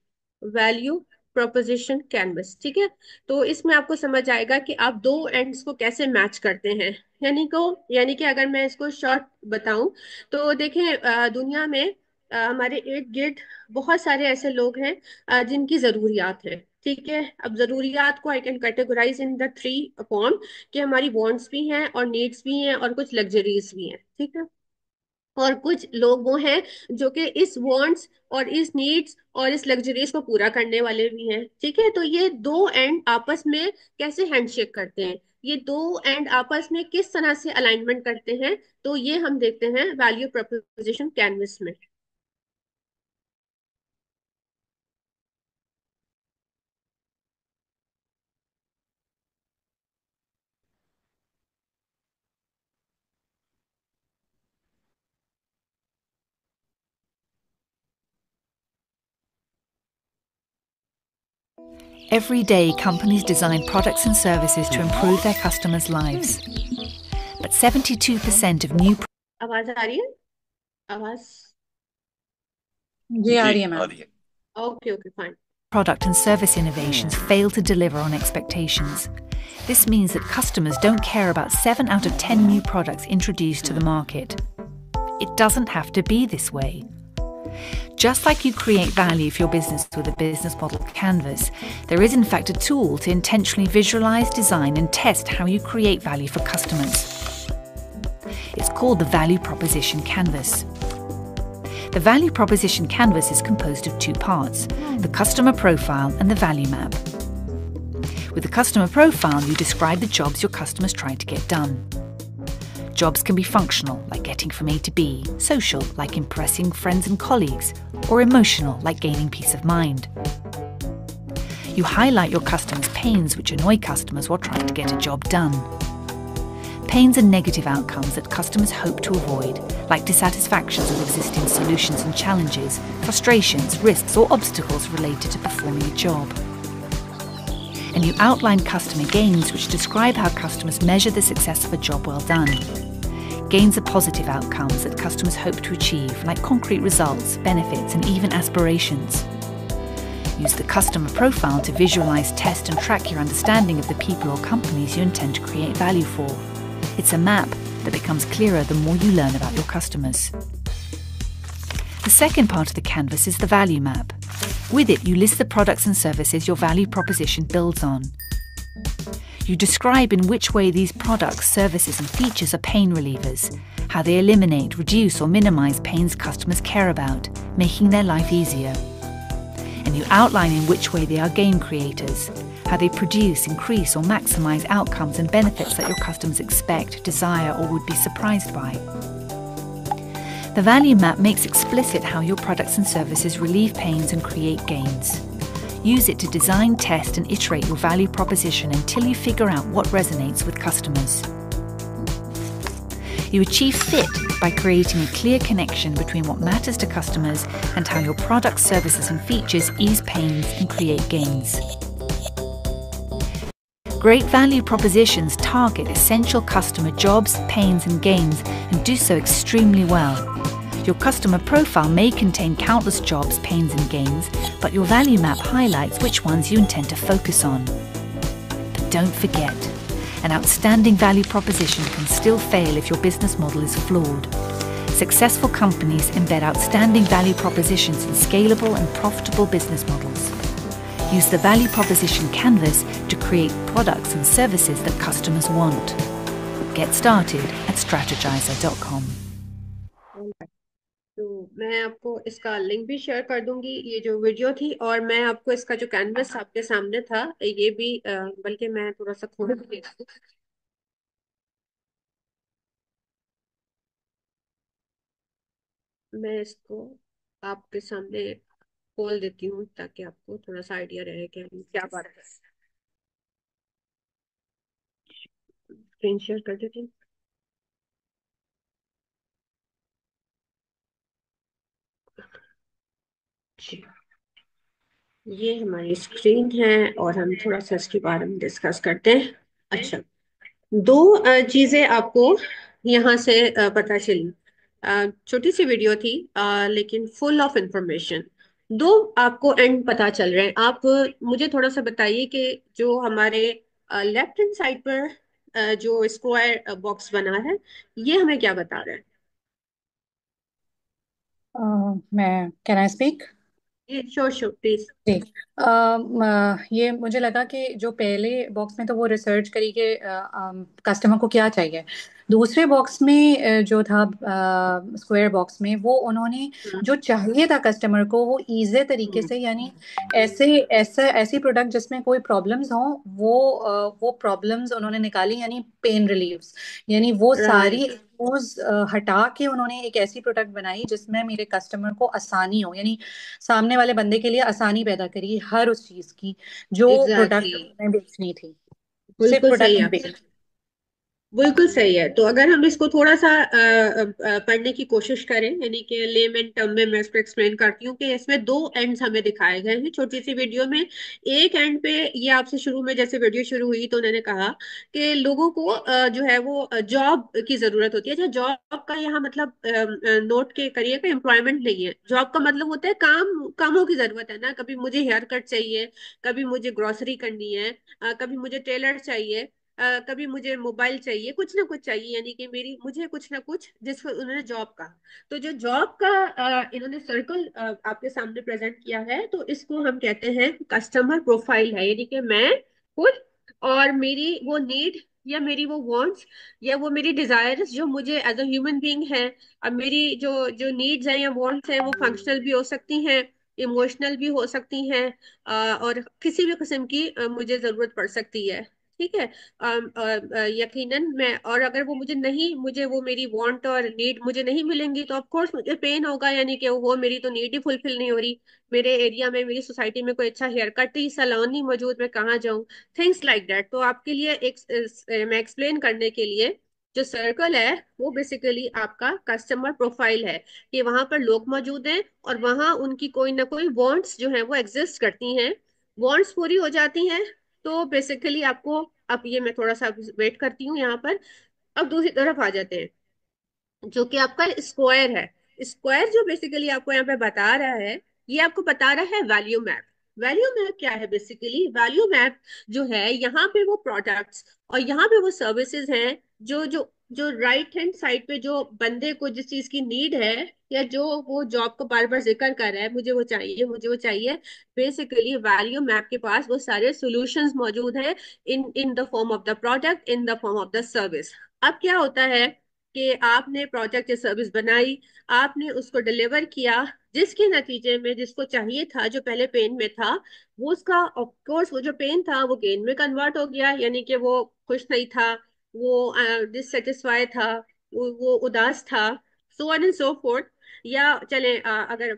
वैल्यू प्रोपोजिशन कैनवस, ठीक है। तो इसमें आपको समझ आएगा कि आप दो एंड्स को कैसे मैच करते हैं। यानी कि अगर मैं इसको शॉर्ट बताऊं तो देखें, दुनिया में हमारे इर्द गिर्द बहुत सारे ऐसे लोग हैं जिनकी जरूरियात है, ठीक है। अब जरूरियात को I can categorize in the 3 form, कि हमारी वांट्स भी हैं और नीड्स भी हैं और कुछ लग्जरीज भी हैं, ठीक है। और कुछ लोग वो हैं जो कि इस वांट्स और इस नीड्स और इस लग्जरीज को पूरा करने वाले भी हैं, ठीक है। तो ये दो एंड आपस में कैसे हैंडशेक करते हैं, ये दो एंड आपस में किस तरह से अलाइनमेंट करते हैं, तो ये हम देखते हैं वैल्यू प्रोपोजिशन कैनवस में। Every day, companies design products and services to improve their customers' lives. But 72% of new आवाज आ रही है? आवाज जी आ रही है ma'am. Okay okay fine. product and service innovations fail to deliver on expectations. This means that customers don't care about 7 out of 10 new products introduced to the market. It doesn't have to be this way. Just like you create value for your business with a business model canvas, there is in fact a tool to intentionally visualize, design, and test how you create value for customers. It's called the Value Proposition Canvas. The Value Proposition Canvas is composed of two parts, the customer profile and the value map. With the customer profile, you describe the jobs your customers try to get done. Jobs can be functional, like getting from A to B, social, like impressing friends and colleagues, or emotional, like gaining peace of mind. You highlight your customers' pains which annoy customers while trying to get a job done. Pains are negative outcomes that customers hope to avoid, like dissatisfactions with existing solutions and challenges, frustrations, risks, or obstacles related to performing a job. And you outline customer gains which describe how customers measure the success of a job well done. Gains are positive outcomes that customers hope to achieve, like concrete results, benefits, and even aspirations. Use the customer profile to visualize, test, and track your understanding of the people or companies you intend to create value for. It's a map that becomes clearer the more you learn about your customers. The second part of the canvas is the value map. With it, you list the products and services your value proposition builds on. You describe in which way these products, services, and features are pain relievers, how they eliminate, reduce, or minimize pains customers care about, making their life easier. And you outline in which way they are gain creators, how they produce, increase, or maximize outcomes and benefits that your customers expect, desire, or would be surprised by. The value map makes explicit how your products and services relieve pains and create gains. Use it to design, test, and iterate your value proposition until you figure out what resonates with customers. You achieve fit by creating a clear connection between what matters to customers and how your products, services, and features ease pains and create gains. Great value propositions target essential customer jobs, pains, and gains and do so extremely well. Your customer profile may contain countless jobs, pains, and gains, but your value map highlights which ones you intend to focus on. But don't forget, an outstanding value proposition can still fail if your business model is flawed. Successful companies embed outstanding value propositions in scalable and profitable business models. Use the value proposition canvas to create products and services that customers want. Get started at strategizer.com. तो मैं आपको इसका link भी share कर दूंगी, ये जो video थी, और मैं आपको इसका जो कैनवस आपके सामने था ये भी बल्कि मैं थोड़ा सा खोल के देती हूँ। मैं इसको आपके सामने खोल देती हूँ ताकि आपको थोड़ा सा आइडिया रहे कि हम क्या बात कर। स्क्रीन शेयर कर देती हूँ। जी, ये हमारी स्क्रीन है और हम थोड़ा सा इसके बारे में डिस्कस करते हैं। अच्छा, दो चीजें आपको यहाँ से पता चली। छोटी सी वीडियो थी लेकिन फुल ऑफ इंफॉर्मेशन। दो आपको एंड पता चल रहे हैं। आप मुझे थोड़ा सा बताइए कि जो हमारे लेफ्ट हैंड साइड पर जो स्क्वायर बॉक्स बना है ये हमें क्या बता रहा है? मैं कैन आई स्पीक? ये श्योर श्योर प्लीज। जी। ये मुझे लगा कि जो पहले बॉक्स में तो वो रिसर्च करी कि कस्टमर को क्या चाहिए। दूसरे बॉक्स में जो था स्क्वायर बॉक्स में वो उन्होंने जो चाहिए था कस्टमर को वो इजी तरीके से, यानी ऐसी प्रोडक्ट जिसमें कोई प्रॉब्लम्स हो वो प्रॉब्लम्स उन्होंने निकाली, यानी पेन रिलीव्स, यानी वो सारी एक्सपोज हटा के उन्होंने एक ऐसी प्रोडक्ट बनाई जिसमें मेरे कस्टमर को आसानी हो, यानी सामने वाले बंदे के लिए आसानी पैदा करी हर उस चीज की जो प्रोडक्ट उन्हें बेचनी थी। सिर्फ बिल्कुल सही प्रोडक्ट है, बिल्कुल सही है। तो अगर हम इसको थोड़ा सा पढ़ने की कोशिश करें, यानी कि लेमन टर्म में मैं इसको एक्सप्लेन करती हूँ कि इसमें दो एंड्स हमें दिखाए गए हैं छोटी सी वीडियो में। एक एंड पे ये आपसे शुरू में जैसे वीडियो शुरू हुई तो उन्होंने कहा कि लोगों को जो है वो जॉब की जरूरत होती है। जॉब का यहाँ मतलब नोट के करिएगा, एम्प्लॉयमेंट नहीं है। जॉब का मतलब होता है कामों की जरूरत है ना। कभी मुझे हेयर कट चाहिए, कभी मुझे ग्रोसरी करनी है, कभी मुझे टेलर चाहिए, कभी मुझे मोबाइल चाहिए, कुछ ना कुछ चाहिए, यानी कि मेरी मुझे कुछ ना कुछ, जिसको उन्होंने जॉब कहा। तो जो जॉब का इन्होंने सर्कल आपके सामने प्रेजेंट किया है, तो इसको हम कहते हैं कस्टमर प्रोफाइल है, यानी कि मैं खुद और मेरी वो नीड या मेरी वो वांट्स या वो मेरी डिजायर्स जो मुझे एज अ ह्यूमन बीइंग है। अब मेरी जो जो नीड्स हैं या वांट्स हैं वो फंक्शनल भी हो सकती हैं, इमोशनल भी हो सकती हैं, और किसी भी किस्म की मुझे जरूरत पड़ सकती है। ठीक है। यकीनन मैं, और अगर वो मुझे नहीं, मुझे वो मेरी वांट और नीड मुझे नहीं मिलेंगी तो ऑफ कोर्स मुझे पेन होगा, यानी कि वो मेरी तो नीड ही फुलफिल नहीं हो रही। मेरे एरिया में, मेरी सोसाइटी में कोई अच्छा हेयर कट ही सैलून नहीं मौजूद, मैं कहाँ जाऊं? Things like that. तो आपके लिए एक मैं एक्सप्लेन करने के लिए, जो सर्कल है वो बेसिकली आपका कस्टमर प्रोफाइल है, कि वहां पर लोग मौजूद हैं और वहां उनकी कोई ना कोई वांट्स जो है वो एग्जिस्ट करती हैं। वांट्स पूरी हो जाती हैं तो बेसिकली आपको, अब ये मैं थोड़ा सा वेट करती हूँ यहाँ पर, अब दूसरी तरफ आ जाते हैं, जो कि आपका स्क्वायर है। स्क्वायर जो बेसिकली आपको यहाँ पे बता रहा है, ये आपको बता रहा है वैल्यू मैप। वैल्यू मैप क्या है? बेसिकली वैल्यू मैप जो है, यहाँ पे वो प्रोडक्ट्स और यहाँ पे वो सर्विसेज हैं, जो जो जो राइट हैंड साइड पे जो बंदे को जिस चीज की नीड है, या जो वो जॉब को बार बार जिक्र कर रहा है, मुझे वो चाहिए, मुझे वो चाहिए, बेसिकली वैल्यू मैप के पास वो सारे सॉल्यूशंस मौजूद हैं, in in the form of the product, in the form of the service. अब क्या होता है कि आपने प्रोजेक्ट या सर्विस बनाई, आपने उसको डिलीवर किया, जिसके नतीजे में जिसको चाहिए था, जो पहले पेन में था, वो उसका ऑफ कोर्स वो जो पेन था वो गेन में कन्वर्ट हो गया, यानी कि वो खुश नहीं था, वो डिससेटिस्फाई था, वो उदास था, so on and so fourth. या चले अगर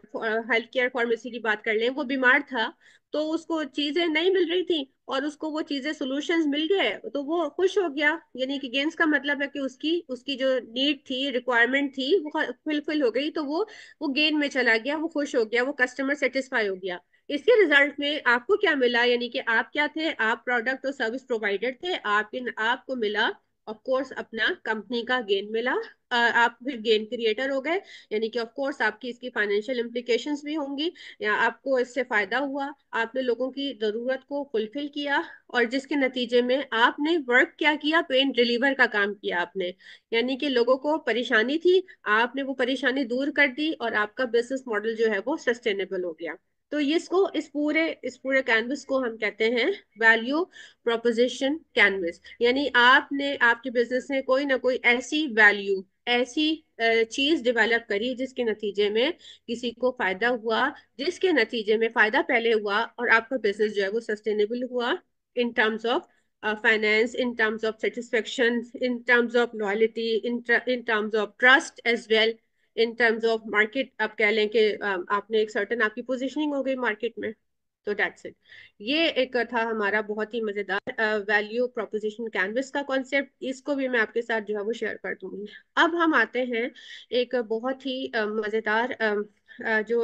हेल्थ केयर फार्मेसी की बात कर लें, वो बीमार था तो उसको चीजें नहीं मिल रही थी और उसको वो चीजें सॉल्यूशंस मिल गए तो वो खुश हो गया, यानी कि गेन्स का मतलब है कि उसकी उसकी जो नीड थी, रिक्वायरमेंट थी, वो फुलफिल हो गई, तो वो गेन में चला गया, वो खुश हो गया, वो कस्टमर सेटिस्फाई हो गया। इसके रिजल्ट में आपको क्या मिला? यानी कि आप क्या थे? आप प्रोडक्ट और सर्विस प्रोवाइडर थे, आपको मिला ऑफ कोर्स अपना कंपनी का गेन मिला। आप फिर गेन क्रिएटर हो गए, यानी कि ऑफ कोर्स आपकी इसकी फाइनेंशियल इम्प्लीकेशंस भी होंगी, या आपको इससे फायदा हुआ, आपने लोगों की जरूरत को फुलफिल किया, और जिसके नतीजे में आपने वर्क क्या किया? पेन रिलीवर का काम किया आपने, यानी कि लोगों को परेशानी थी, आपने वो परेशानी दूर कर दी और आपका बिजनेस मॉडल जो है वो सस्टेनेबल हो गया। तो ये इसको इस पूरे कैनवस को हम कहते हैं वैल्यू प्रोपोजिशन कैनवस, यानी आपने आपके बिजनेस ने कोई ना कोई ऐसी वैल्यू, ऐसी चीज डेवलप करी जिसके नतीजे में किसी को फायदा हुआ, जिसके नतीजे में फायदा पहले हुआ और आपका बिजनेस जो है वो सस्टेनेबल हुआ, in terms of finance, in terms of satisfaction, in terms of loyalty, in terms of trust as well, in terms of market. आप कह लें कि आपने एक सर्टन आपकी पोजीशनिंग हो गई मार्केट में। तो दैट्स इट। ये एक था हमारा बहुत ही मजेदार वैल्यू प्रोपोजिशन कैनवस का कॉन्सेप्ट, इसको भी मैं आपके साथ जो है वो शेयर कर दूंगी। अब हम आते हैं एक बहुत ही मजेदार जो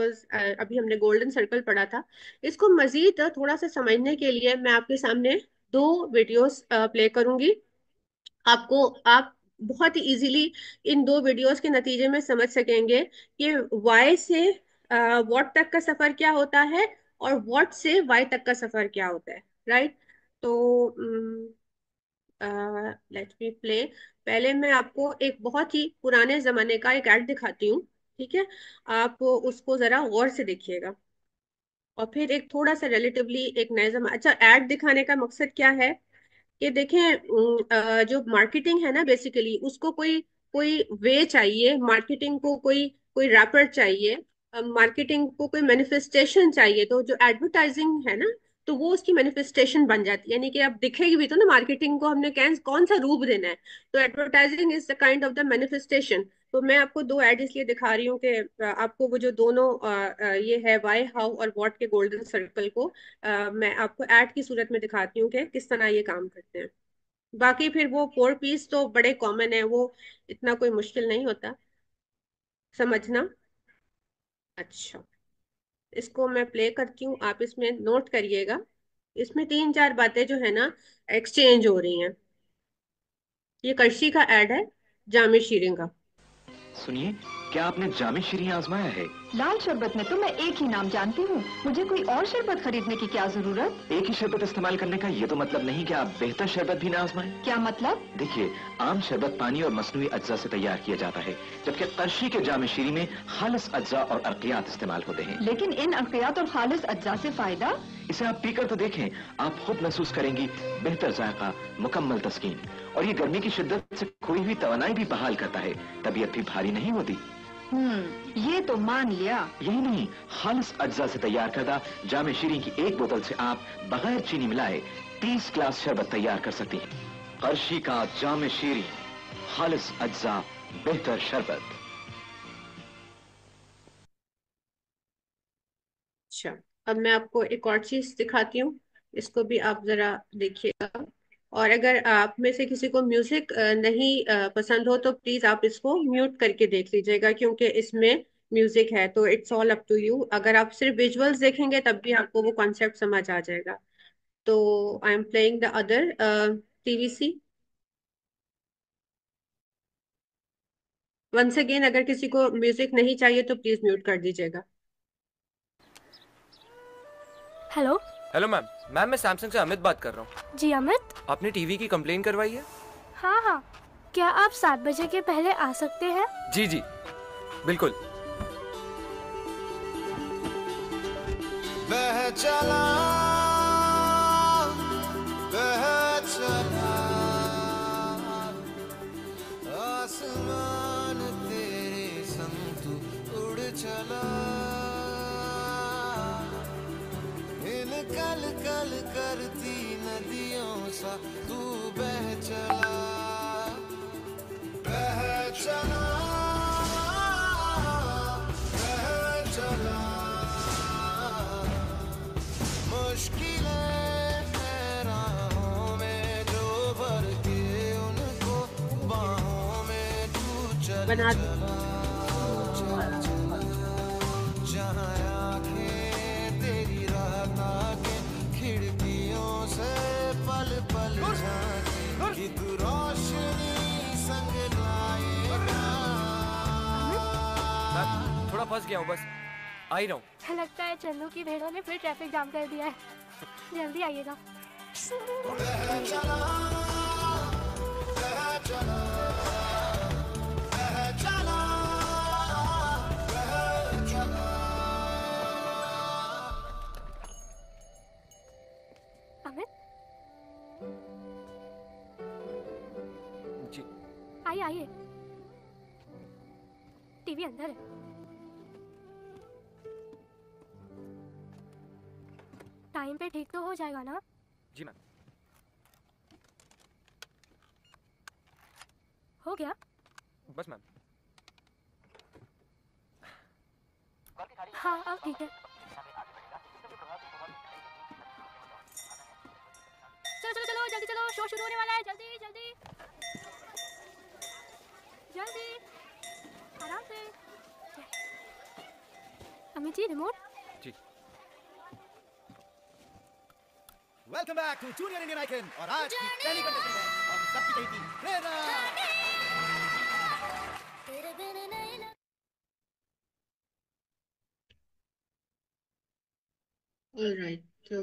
अभी हमने गोल्डन सर्कल पढ़ा था, इसको मजीद थोड़ा सा समझने के लिए मैं आपके सामने दो वीडियोस प्ले करूंगी। आप बहुत ही इजीली इन दो वीडियोस के नतीजे में समझ सकेंगे कि वाई से व्हाट तक का सफर क्या होता है और व्हाट से वाई तक का सफर क्या होता है। राइट। तो लेट मी प्ले। पहले मैं आपको एक बहुत ही पुराने जमाने का एक ऐड दिखाती हूँ। ठीक है। आप उसको जरा गौर से देखिएगा, और फिर एक थोड़ा सा रिलेटिवली एक नए जमाने, अच्छा, ऐड दिखाने का मकसद क्या है कि देखें, जो मार्केटिंग है ना, बेसिकली उसको कोई कोई वे चाहिए, मार्केटिंग को कोई कोई रैपर चाहिए, मार्केटिंग को कोई मैनिफेस्टेशन चाहिए, तो जो एडवर्टाइजिंग है ना, तो वो उसकी मैनिफेस्टेशन बन जाती है, यानी कि अब दिखेगी भी तो ना, मार्केटिंग को हमने कौन सा रूप देना है, तो advertising is the kind of the manifestation. तो मैं आपको दो ऐड इसलिए दिखा रही हूँ कि आपको वो जो दोनों ये है वाई, हाउ और व्हाट के गोल्डन सर्कल को मैं आपको ऐड की सूरत में दिखाती हूँ कि किस तरह ये काम करते हैं। बाकी फिर वो फोर पीस तो बड़े कॉमन है, वो इतना कोई मुश्किल नहीं होता समझना। अच्छा, इसको मैं प्ले करती हूँ, आप इसमें नोट करिएगा। इसमें तीन चार बातें जो है ना एक्सचेंज हो रही हैं। ये कर्शी का ऐड है, जामिर शीरिंग का। सुनिए, क्या आपने जामे शीरी आजमाया है? लाल शरबत में तो मैं एक ही नाम जानती हूँ, मुझे कोई और शरबत खरीदने की क्या जरूरत। एक ही शरबत इस्तेमाल करने का ये तो मतलब नहीं कि आप बेहतर शरबत भी ना आजमाएं। क्या मतलब? देखिए, आम शरबत पानी और मसनूई अज्जा से तैयार किया जाता है, जबकि कर्शी के जामे शीरी में खालिस अज्जा और अर्कियात इस्तेमाल होते हैं। लेकिन इन अर्कियात और खालिस अज्जा से फायदा? इसे आप पीकर तो देखें, आप खुद महसूस करेंगी बेहतर जायका, मुकम्मल तस्कीन, और ये गर्मी की शिद्दत से खोई हुई तवानाई भी बहाल करता है, तबीयत भी भारी नहीं होती। ये तो मान लिया। यही नहीं, खालिस अज्जा से तैयार करदा जामे शीरी की एक बोतल से आप बगैर चीनी मिलाए 30 ग्लास शरबत तैयार कर सकती हैं। कर्शी का जामे शीरी, खालिस अज्जा, बेहतर शरबत। अच्छा, अब मैं आपको एक और चीज दिखाती हूँ, इसको भी आप जरा देखिएगा। और अगर आप में से किसी को म्यूजिक नहीं पसंद हो तो प्लीज आप इसको म्यूट करके देख लीजिएगा, क्योंकि इसमें म्यूजिक है। तो it's all up to you. अगर आप सिर्फ विजुअल्स देखेंगे तब भी आपको वो कॉन्सेप्ट समझ आ जाएगा। तो I am playing the other TVC once again. अगर किसी को म्यूजिक नहीं चाहिए तो प्लीज म्यूट कर दीजिएगा। हेलो। Hello ma'am. मैम, मैं सैमसंग से अमित बात कर रहा हूँ। जी अमित। आपने टीवी की कंप्लेन करवाई है? हाँ हाँ, क्या आप 7 बजे के पहले आ सकते हैं? जी जी बिल्कुल। बह चला आसमान तेरे संग तू उड़ चला, इन कल कल करती नदियों सा तू बह चला, बह चला, बह चला। मुश्किलें राहों में जो भर के उनको बाहों में तू चल बना चला, चल चला। जहाँ आँखें तेरी राह ताके खिड़कियों से पल पल झांके कि तू रोशनी संग लाएगा। मैम, थोड़ा फंस गया हूँ, बस आ ही रहा हूँ। लगता है चन्नू की भेड़ों ने फिर ट्रैफिक जाम कर दिया है। जल्दी आइएगा। बह चला, बह चला, बह चला, बह चला। अमित जी। आइए आइए, टीवी अंदर है। टाइम पे ठीक तो हो जाएगा ना? जी मैम। हो गया? बस मैम। हाँ अब ठीक है। चलो चलो चलो, जल्दी चलो, शो शुरू होने वाला है। जल्दी जल्दी जल्दी, आराम से। Amit ji, remote. Ji. Welcome back to Junior Indian Icon. और आज की पहली कंटेस्टेंट है और सबकी कहती प्रेरणा। ऑलराइट, तो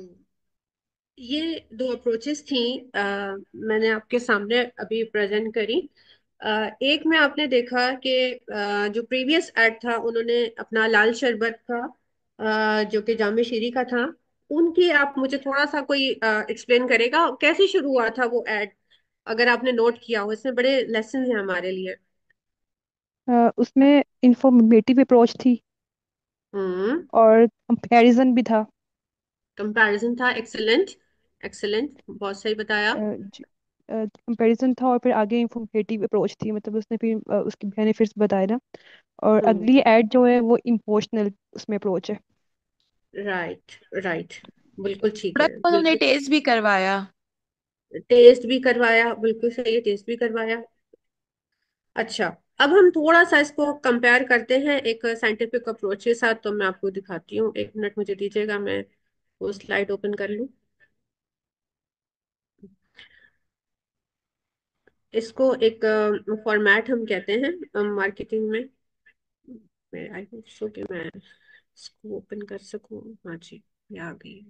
ये दो अप्रोचेस थी, मैंने आपके सामने अभी प्रेजेंट करी। एक में आपने देखा कि जो प्रीवियस एड था उन्होंने अपना लाल शरबत का जो कि जामे शीरी का था, उनकी आप मुझे थोड़ा सा कोई एक्सप्लेन करेगा कैसे शुरू हुआ था वो एड? अगर आपने नोट किया हो, इसमें बड़े लेसन हैं हमारे लिए। उसमें इंफॉर्मेटिव अप्रोच थी और कंपैरिजन भी था। कंपैरिजन था, एक्सेलेंट एक्सेलेंट, बहुत सही बताया। कंपैरिजन था और फिर आगे इंफॉर्मेटिव अप्रोच थी, मतलब उसने फिर उसके बेनिफिट्स बताए ना। और अगली एड जो है वो इमोशनल उसमें अप्रोच है। राइट राइट, बिल्कुल ठीक थोड़ा है, तो उन्होंने बिल्कुल। टेस्ट भी करवाया। टेस्ट भी करवाया, बिल्कुल सही है, टेस्ट भी करवाया। अच्छा, अब हम थोड़ा सा इसको कंपेयर करते हैं एक साइंटिफिक अप्रोच के साथ। तो मैं आपको दिखाती हूँ, एक मिनट मुझे दीजिएगा, मैं वो स्लाइड ओपन कर लूँ। इसको एक फॉर्मेट हम कहते हैं मार्केटिंग में, मैं आई होप सो कि मैं इसको ओपन कर सकूं। हाँ जी, ये आ गई।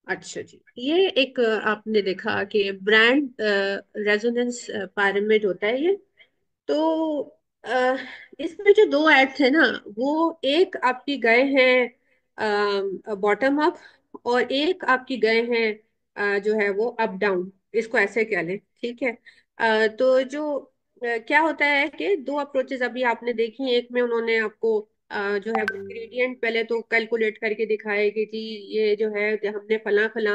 अच्छा जी, ये एक आपने देखा कि ब्रांड रेजोनेंस पिरामिड होता है ये। तो अ, इसमें जो दो ऐड थे ना, वो एक आपकी गए हैं बॉटम अप, और एक आपकी गए हैं जो है वो अप डाउन, इसको ऐसे कह लें, ठीक है। तो जो क्या होता है कि दो अप्रोचेस अभी आपने देखी, एक में उन्होंने आपको जो है इंग्रेडिएंट पहले तो कैलकुलेट करके दिखाए कि जी ये जो है जो हमने फला फला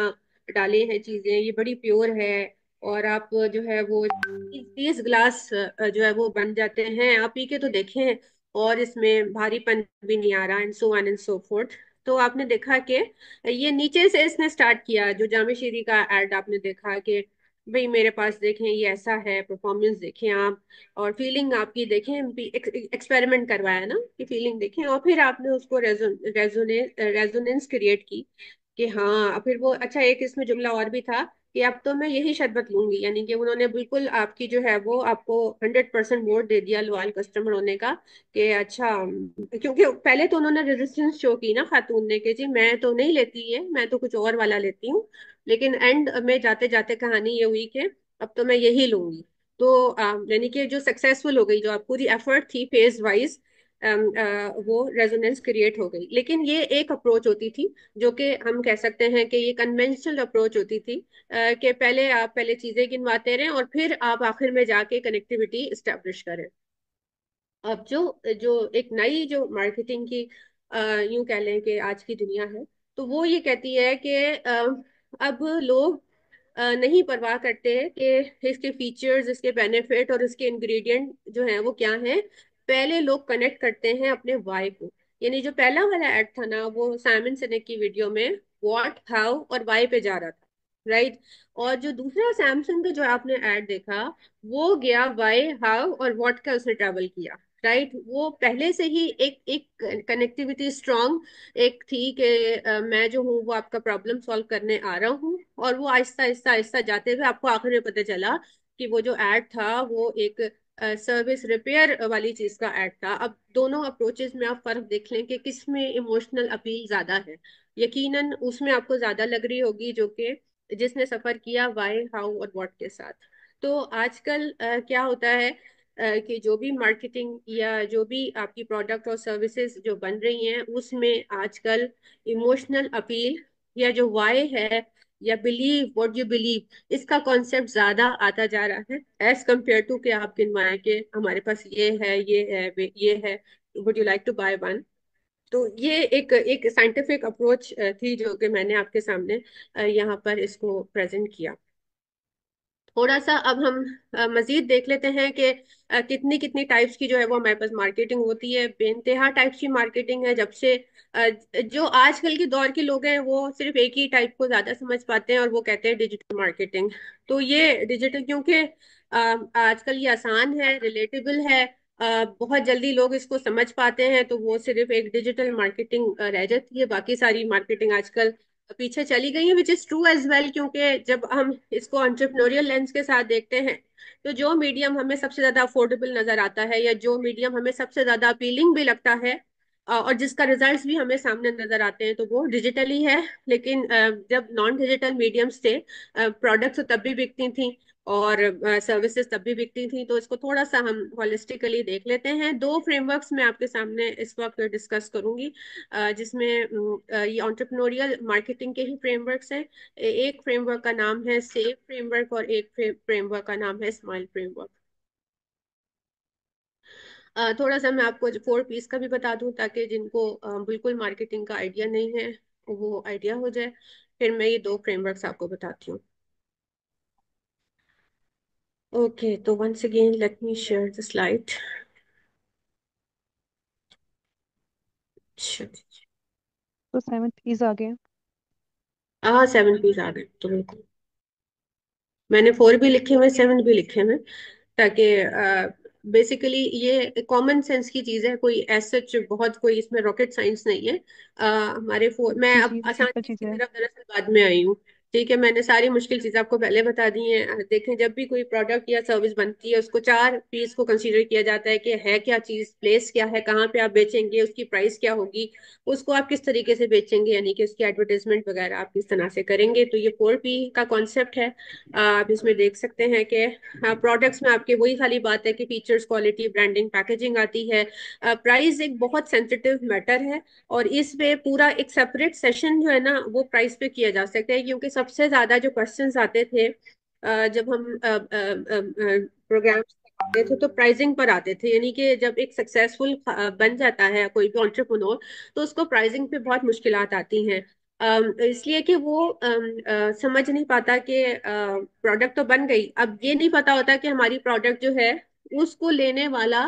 डाले हैं चीजें, ये बड़ी प्योर है, और आप जो है वो 20 ग्लास जो है वो बन जाते हैं, आप पी के तो देखें, और इसमें भारीपन भी नहीं आ रहा, and so on and so fourth. तो आपने देखा कि ये नीचे से इसने स्टार्ट किया, जो जामे शीरी का एड आपने देखा कि भाई मेरे पास देखें ये ऐसा है, परफॉर्मेंस देखें आप, और फीलिंग आपकी देखें, एक्सपेरिमेंट करवाया ना कि फीलिंग देखें, और फिर आपने उसको रेजोनेंस क्रिएट की कि हाँ। फिर वो अच्छा, एक इसमें जुमला और भी था कि अब तो मैं यही शरबत लूंगी, यानी कि उन्होंने बिल्कुल आपकी जो है वो आपको 100% वोट दे दिया लॉयल कस्टमर होने का, कि अच्छा क्योंकि पहले तो उन्होंने रेजिस्टेंस शो की ना खातून ने कि जी मैं तो नहीं लेती है, मैं तो कुछ और वाला लेती हूँ, लेकिन एंड में जाते जाते कहानी ये हुई कि अब तो मैं यही लूंगी। तो यानी कि जो सक्सेसफुल हो गई, जो आप पूरी एफर्ट थी फेज वाइज, वो रेजोनेंस क्रिएट हो गई। लेकिन ये एक अप्रोच होती थी जो कि हम कह सकते हैं कि ये कन्वेंशनल अप्रोच होती थी, कि पहले आप पहले चीजें गिनवाते रहें और फिर आप आखिर में जाके कनेक्टिविटी इस्टेब्लिश करें। अब जो जो एक नई जो मार्केटिंग की यूं कह लें कि आज की दुनिया है, तो वो ये कहती है कि अब लोग नहीं परवाह करते कि इसके फीचर्स, इसके बेनिफिट और इसके इंग्रेडिएंट जो हैं वो क्या हैं। पहले लोग कनेक्ट करते हैं अपने वाई को। यानी जो पहला वाला ऐड था ना, वो साइमन सिनेक की वीडियो में व्हाट, हाउ और वाई पे जा रहा था, राइट। और जो दूसरा सैमसंग का जो आपने ऐड देखा, वो गया वाई, हाउ और व्हाट का उसने ट्रैवल किया, राइट। वो पहले से ही एक एक कनेक्टिविटी स्ट्रांग एक थी कि मैं जो हूँ वो आपका प्रॉब्लम सॉल्व करने आ रहा हूँ। और वो आहिस्ता आहिस्ता आहिस्ता जाते हुए आपको आखिर में पता चला कि वो जो एड था वो एक सर्विस रिपेयर वाली चीज का एड था। अब दोनों अप्रोचेस में आप फर्क देख लें कि किस में इमोशनल अपील ज्यादा है। यकीनन उसमें आपको ज्यादा लग रही होगी जो कि जिसने सफर किया वाई, हाउ और व्हाट के साथ। तो आजकल क्या होता है कि जो भी मार्केटिंग या जो भी आपकी प्रोडक्ट और सर्विसेज जो बन रही हैं, उसमें आजकल इमोशनल अपील या जो वाई है, या बिलीव व्हाट यू बिलीव, इसका कॉन्सेप्ट ज्यादा आता जा रहा है एज कम्पेयर टू कि आप गिनवाएं कि हमारे पास ये है ये है, would you like to buy one. तो ये एक एक साइंटिफिक अप्रोच थी जो कि मैंने आपके सामने यहाँ पर इसको प्रेजेंट किया। थोड़ा सा अब हम मजीद देख लेते हैं कि कितनी कितनी टाइप्स की जो है वो हमारे पास मार्केटिंग होती है। बेइंतहा टाइप्स की मार्केटिंग है। जब से जो आजकल के दौर के लोग हैं वो सिर्फ एक ही टाइप को ज्यादा समझ पाते हैं, और वो कहते हैं डिजिटल मार्केटिंग। तो ये डिजिटल क्योंकि आजकल ये आसान है, रिलेटेबल है, बहुत जल्दी लोग इसको समझ पाते हैं, तो वो सिर्फ एक डिजिटल मार्केटिंग रह जाती है। बाकी सारी मार्केटिंग आजकल पीछे चली गई है, which is true as well, क्योंकि जब हम इसको एंटरप्रेन्योरियल लेंस के साथ देखते हैं, तो जो मीडियम हमें सबसे ज्यादा अफोर्डेबल नजर आता है, या जो मीडियम हमें सबसे ज्यादा अपीलिंग भी लगता है, और जिसका रिजल्ट्स भी हमें सामने नजर आते हैं, तो वो डिजिटल ही है। लेकिन जब नॉन डिजिटल मीडियम्स थे, प्रोडक्ट्स तब भी बिकती थी और सर्विसेज तब भी बिकती थी। तो इसको थोड़ा सा हम होलिस्टिकली देख लेते हैं। दो फ्रेमवर्क्स मैं आपके सामने इस वक्त डिस्कस करूंगी, जिसमें ये एंटरप्रेन्योरियल मार्केटिंग के ही फ्रेमवर्क्स हैं। एक फ्रेमवर्क का नाम है सेव फ्रेमवर्क, और एक फ्रेमवर्क का नाम है स्माइल फ्रेमवर्क। थोड़ा सा मैं आपको 4 पीस का भी बता दूं, ताकि जिनको बिल्कुल मार्केटिंग का आइडिया नहीं है वो आइडिया हो जाए। फिर मैं ये दो फ्रेमवर्क्स आपको बताती हूँ। ओके, तो once again let me share the slide. अच्छा, तो 7 पीस आ गए। हाँ 7 पीस आ गए, तो बिल्कुल मैंने 4 भी लिखे हुए, 7 भी लिखे हुए, ताकि बेसिकली ये कॉमन सेंस की चीज है, कोई एज सच बहुत कोई इसमें रॉकेट साइंस नहीं है। हमारे 4, मैं जी अब जी, आसान सिंपल चीज की चीजें हैं। तरफ दरअसल बाद में आई हूँ। ठीक है, मैंने सारी मुश्किल चीजें आपको पहले बता दी हैं। देखें, जब भी कोई प्रोडक्ट या सर्विस बनती है उसको चार पीस को कंसीडर किया जाता है कि है क्या चीज, प्लेस क्या है, कहाँ पे आप बेचेंगे, उसकी प्राइस क्या होगी, उसको आप किस तरीके से बेचेंगे, यानी कि उसकी एडवर्टाइजमेंट वगैरह आप किस तरह से करेंगे। तो ये 4P का कॉन्सेप्ट है। आप इसमें देख सकते हैं कि प्रोडक्ट्स में आपके वही खाली बात है कि फीचर्स, क्वालिटी, ब्रांडिंग, पैकेजिंग आती है। प्राइस एक बहुत सेंसिटिव मैटर है, और इस पे पूरा एक सेपरेट सेशन जो है ना वो प्राइस पे किया जा सकता है, क्योंकि सबसे ज्यादा जो क्वेश्चंस आते थे जब हम प्रोग्राम्स करते थे तो प्राइसिंग पर आते थे। यानी कि जब एक सक्सेसफुल बन जाता है कोई भी एंटरप्रेन्योर तो उसको प्राइसिंग पे बहुत मुश्किलात आती हैं। इसलिए कि वो समझ नहीं पाता कि प्रोडक्ट तो बन गई, अब ये नहीं पता होता कि हमारी प्रोडक्ट जो है उसको लेने वाला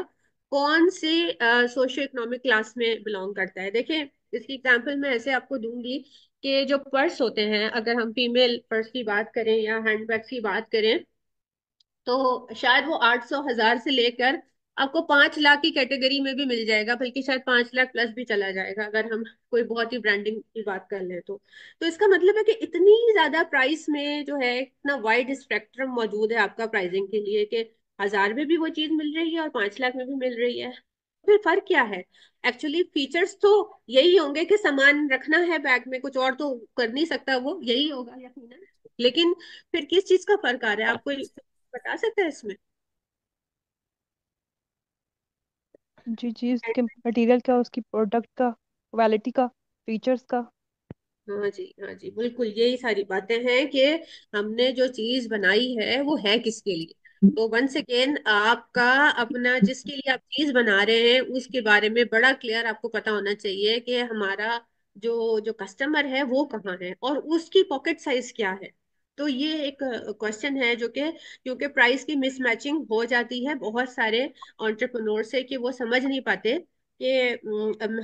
कौन से सोशियो इकोनॉमिक क्लास में बिलोंग करता है। देखिए, इसकी एग्जांपल मैं ऐसे आपको दूंगी कि जो पर्स होते हैं, अगर हम फीमेल पर्स की बात करें या हैंडबैग की बात करें, तो शायद वो 800 1000 से लेकर आपको 5 लाख की कैटेगरी में भी मिल जाएगा, बल्कि शायद 5 लाख प्लस भी चला जाएगा अगर हम कोई बहुत ही ब्रांडिंग की बात कर लें तो इसका मतलब है कि इतनी ज्यादा प्राइस में जो है इतना वाइड स्पेक्ट्रम मौजूद है आपका प्राइसिंग के लिए कि 1000 में भी वो चीज मिल रही है और 5 लाख में भी मिल रही है। फिर फर्क क्या है? एक्चुअली फीचर्स तो यही होंगे कि सामान रखना है बैग में, कुछ और तो कर नहीं सकता, वो यही होगा यकीनन। लेकिन फिर किस चीज का फर्क आ रहा है, आपको बता सकते हैं इसमें? जी जी, उसके मटेरियल का, उसकी प्रोडक्ट का, क्वालिटी का, फीचर्स का। हाँ जी, हाँ जी, बिल्कुल यही सारी बातें हैं कि हमने जो चीज बनाई है वो है किसके लिए। तो वंस अगेन आपका अपना जिसके लिए आप चीज बना रहे हैं उसके बारे में बड़ा क्लियर आपको पता होना चाहिए कि हमारा जो जो कस्टमर है वो कहाँ है और उसकी पॉकेट साइज क्या है। तो ये एक क्वेश्चन है जो कि क्योंकि प्राइस की मिसमैचिंग हो जाती है बहुत सारे एंटरप्रेन्योर से कि वो समझ नहीं पाते कि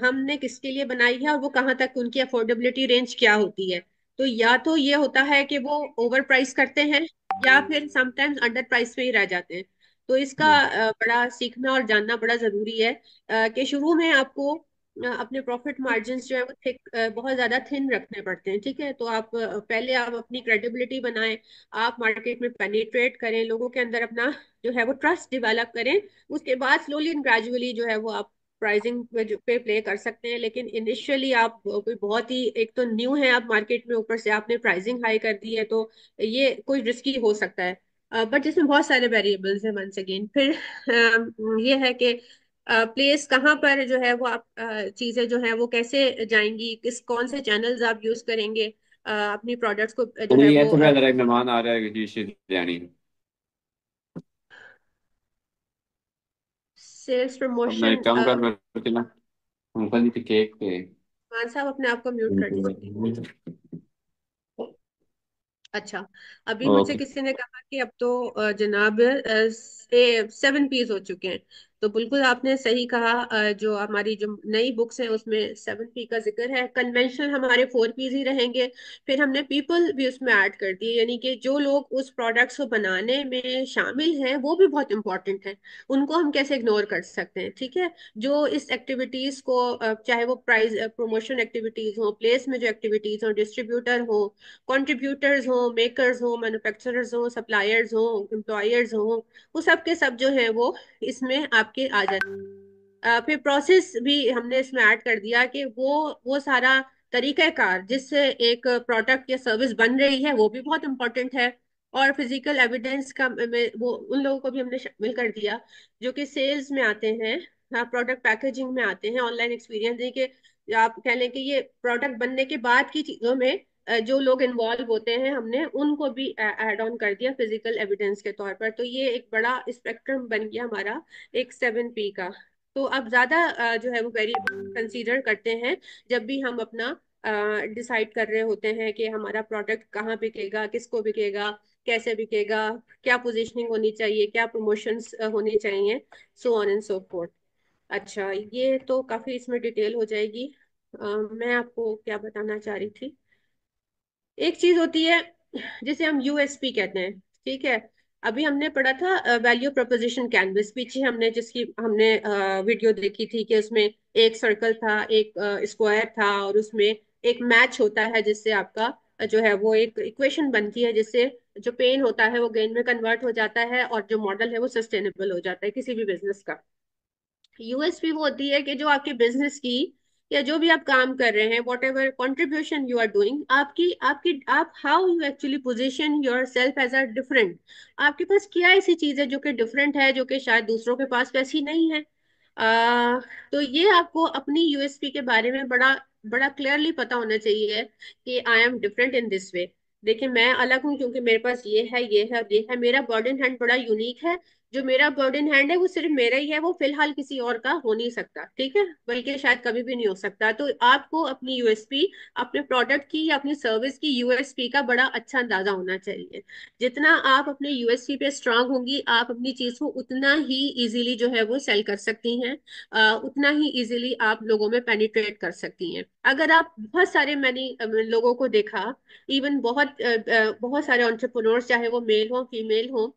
हमने किसके लिए बनाई है और वो कहाँ तक उनकी अफोर्डेबिलिटी रेंज क्या होती है। तो या तो ये होता है कि वो ओवर प्राइस करते हैं या फिर समटाइम्स अंडर प्राइस पे ही रह जाते हैं। तो इसका बड़ा सीखना और जानना बड़ा जरूरी है कि शुरू में आपको अपने प्रॉफिट मार्जिन्स जो है वो बहुत ज्यादा थिन रखने पड़ते हैं। ठीक है, तो आप पहले आप अपनी क्रेडिबिलिटी बनाएं, आप मार्केट में पेनिट्रेट करें, लोगों के अंदर अपना जो है वो ट्रस्ट डेवलप करें। उसके बाद स्लोली एंड ग्रेजुअली जो है वो आप प्राइसिंग पे प्ले कर सकते हैं। लेकिन इनिशियली आप कोई बहुत ही, एक तो न्यू है आप मार्केट में, ऊपर से आपने प्राइसिंग हाई कर दी है, तो ये कोई रिस्की हो सकता है। बट इसमें बहुत सारे वेरिएबल्स हैं। वंस अगेन फिर ये है कि प्लेस कहाँ पर जो है वो आप चीजें जो है वो कैसे जाएंगी, किस कौन से चैनल्स आप यूज करेंगे अपनी प्रोडक्ट्स को जो है ये वो तो मैं जरा एक मेहमान आ रहा है जी शिरयानी। सेल्स अब मैं एक प्रमोशन। काम कर रहा हूँ ना, अंकल जी के केक पे। मान साहब अपने आप को म्यूट कर दीजिए। अच्छा, अभी मुझसे ओके। किसी ने कहा कि अब तो जनाब 7 पीस हो चुके हैं। तो बिल्कुल आपने सही कहा। जो हमारी जो नई बुक्स हैं उसमें 7P का जिक्र है। कन्वेंशनल हमारे 4Ps ही रहेंगे। फिर हमने पीपल भी उसमें ऐड कर दिए, यानी कि जो लोग उस प्रोडक्ट्स को बनाने में शामिल हैं वो भी बहुत इंपॉर्टेंट है। उनको हम कैसे इग्नोर कर सकते हैं? ठीक है, जो इस एक्टिविटीज को चाहे वो प्राइस प्रमोशन एक्टिविटीज हो, प्लेस में जो एक्टिविटीज हो, डिस्ट्रीब्यूटर हो, कंट्रीब्यूटर्स हो, मेकर्स हो, मैन्युफैक्चरर्स हो, सप्लायर्स हो, एम्प्लॉयर्स हो, वो सब के सब जो है वो इसमें आपके आ जाते हैं। फिर प्रोसेस भी हमने इसमें ऐड कर दिया कि वो सारा तरीकाकार जिससे एक प्रोडक्ट या सर्विस बन रही है वो भी बहुत इंपॉर्टेंट है। और फिजिकल एविडेंस का वो उन लोगों को भी हमने शामिल कर दिया जो कि सेल्स में आते हैं, प्रोडक्ट पैकेजिंग में आते हैं, ऑनलाइन एक्सपीरियंस देखिए, आप कह लें कि ये प्रोडक्ट बनने के बाद की चीजों में जो लोग इन्वॉल्व होते हैं हमने उनको भी ऐड ऑन कर दिया फिजिकल एविडेंस के तौर पर। तो ये एक बड़ा स्पेक्ट्रम बन गया हमारा एक 7P का। तो अब ज्यादा जो है वो वेरिएबल कंसीडर करते हैं जब भी हम अपना डिसाइड कर रहे होते हैं कि हमारा प्रोडक्ट कहाँ बिकेगा, किसको बिकेगा, कैसे बिकेगा, क्या पोजीशनिंग होनी चाहिए, क्या प्रमोशंस होनी चाहिए, so on and so fourth. अच्छा, ये तो काफी इसमें डिटेल हो जाएगी। मैं आपको क्या बताना चाह रही थी, एक चीज होती है जिसे हम USP कहते हैं। ठीक है, अभी हमने पढ़ा था वैल्यू प्रोपोजिशन कैनवस, पीछे हमने जिसकी हमने वीडियो देखी थी कि उसमें एक सर्कल था, एक स्क्वायर था और उसमें एक मैच होता है जिससे आपका जो है वो एक इक्वेशन बनती है, जिससे जो पेन होता है वो गेन में कन्वर्ट हो जाता है, और जो मॉडल है वो सस्टेनेबल हो जाता है किसी भी बिजनेस का। यूएसपी वो होती है कि जो आपके बिजनेस की या जो भी आप काम कर रहे हैं, whatever contribution you are doing, आपकी आपकी आप how you actually position yourself as a different. आपके पास क्या ऐसी चीज है जो कि डिफरेंट है, जो कि शायद दूसरों के पास वैसी नहीं है। तो ये आपको अपनी यूएसपी के बारे में बड़ा बड़ा क्लियरली पता होना चाहिए कि I am different in this way. देखिए, मैं अलग हूँ क्योंकि मेरे पास ये है, ये है, ये है। मेरा बर्डन हैंड बड़ा यूनिक है। जो मेरा बर्डन हैंड है वो सिर्फ मेरा ही है, वो फिलहाल किसी और का हो नहीं सकता, ठीक है, बल्कि शायद कभी भी नहीं हो सकता। तो आपको अपनी यूएसपी, अपने प्रोडक्ट की या अपनी सर्विस की यूएसपी का बड़ा अच्छा अंदाजा होना चाहिए। जितना आप अपने यूएसपी पे स्ट्रांग होंगी, आप अपनी चीज को उतना ही इजीली जो है वो सेल कर सकती हैं। उतना ही इजीली आप लोगों में पेनिट्रेट कर सकती हैं। अगर आप बहुत सारे मैंने लोगों को देखा, इवन बहुत सारे एंटरप्रेन्योर्स, चाहे वो मेल हो फीमेल हो,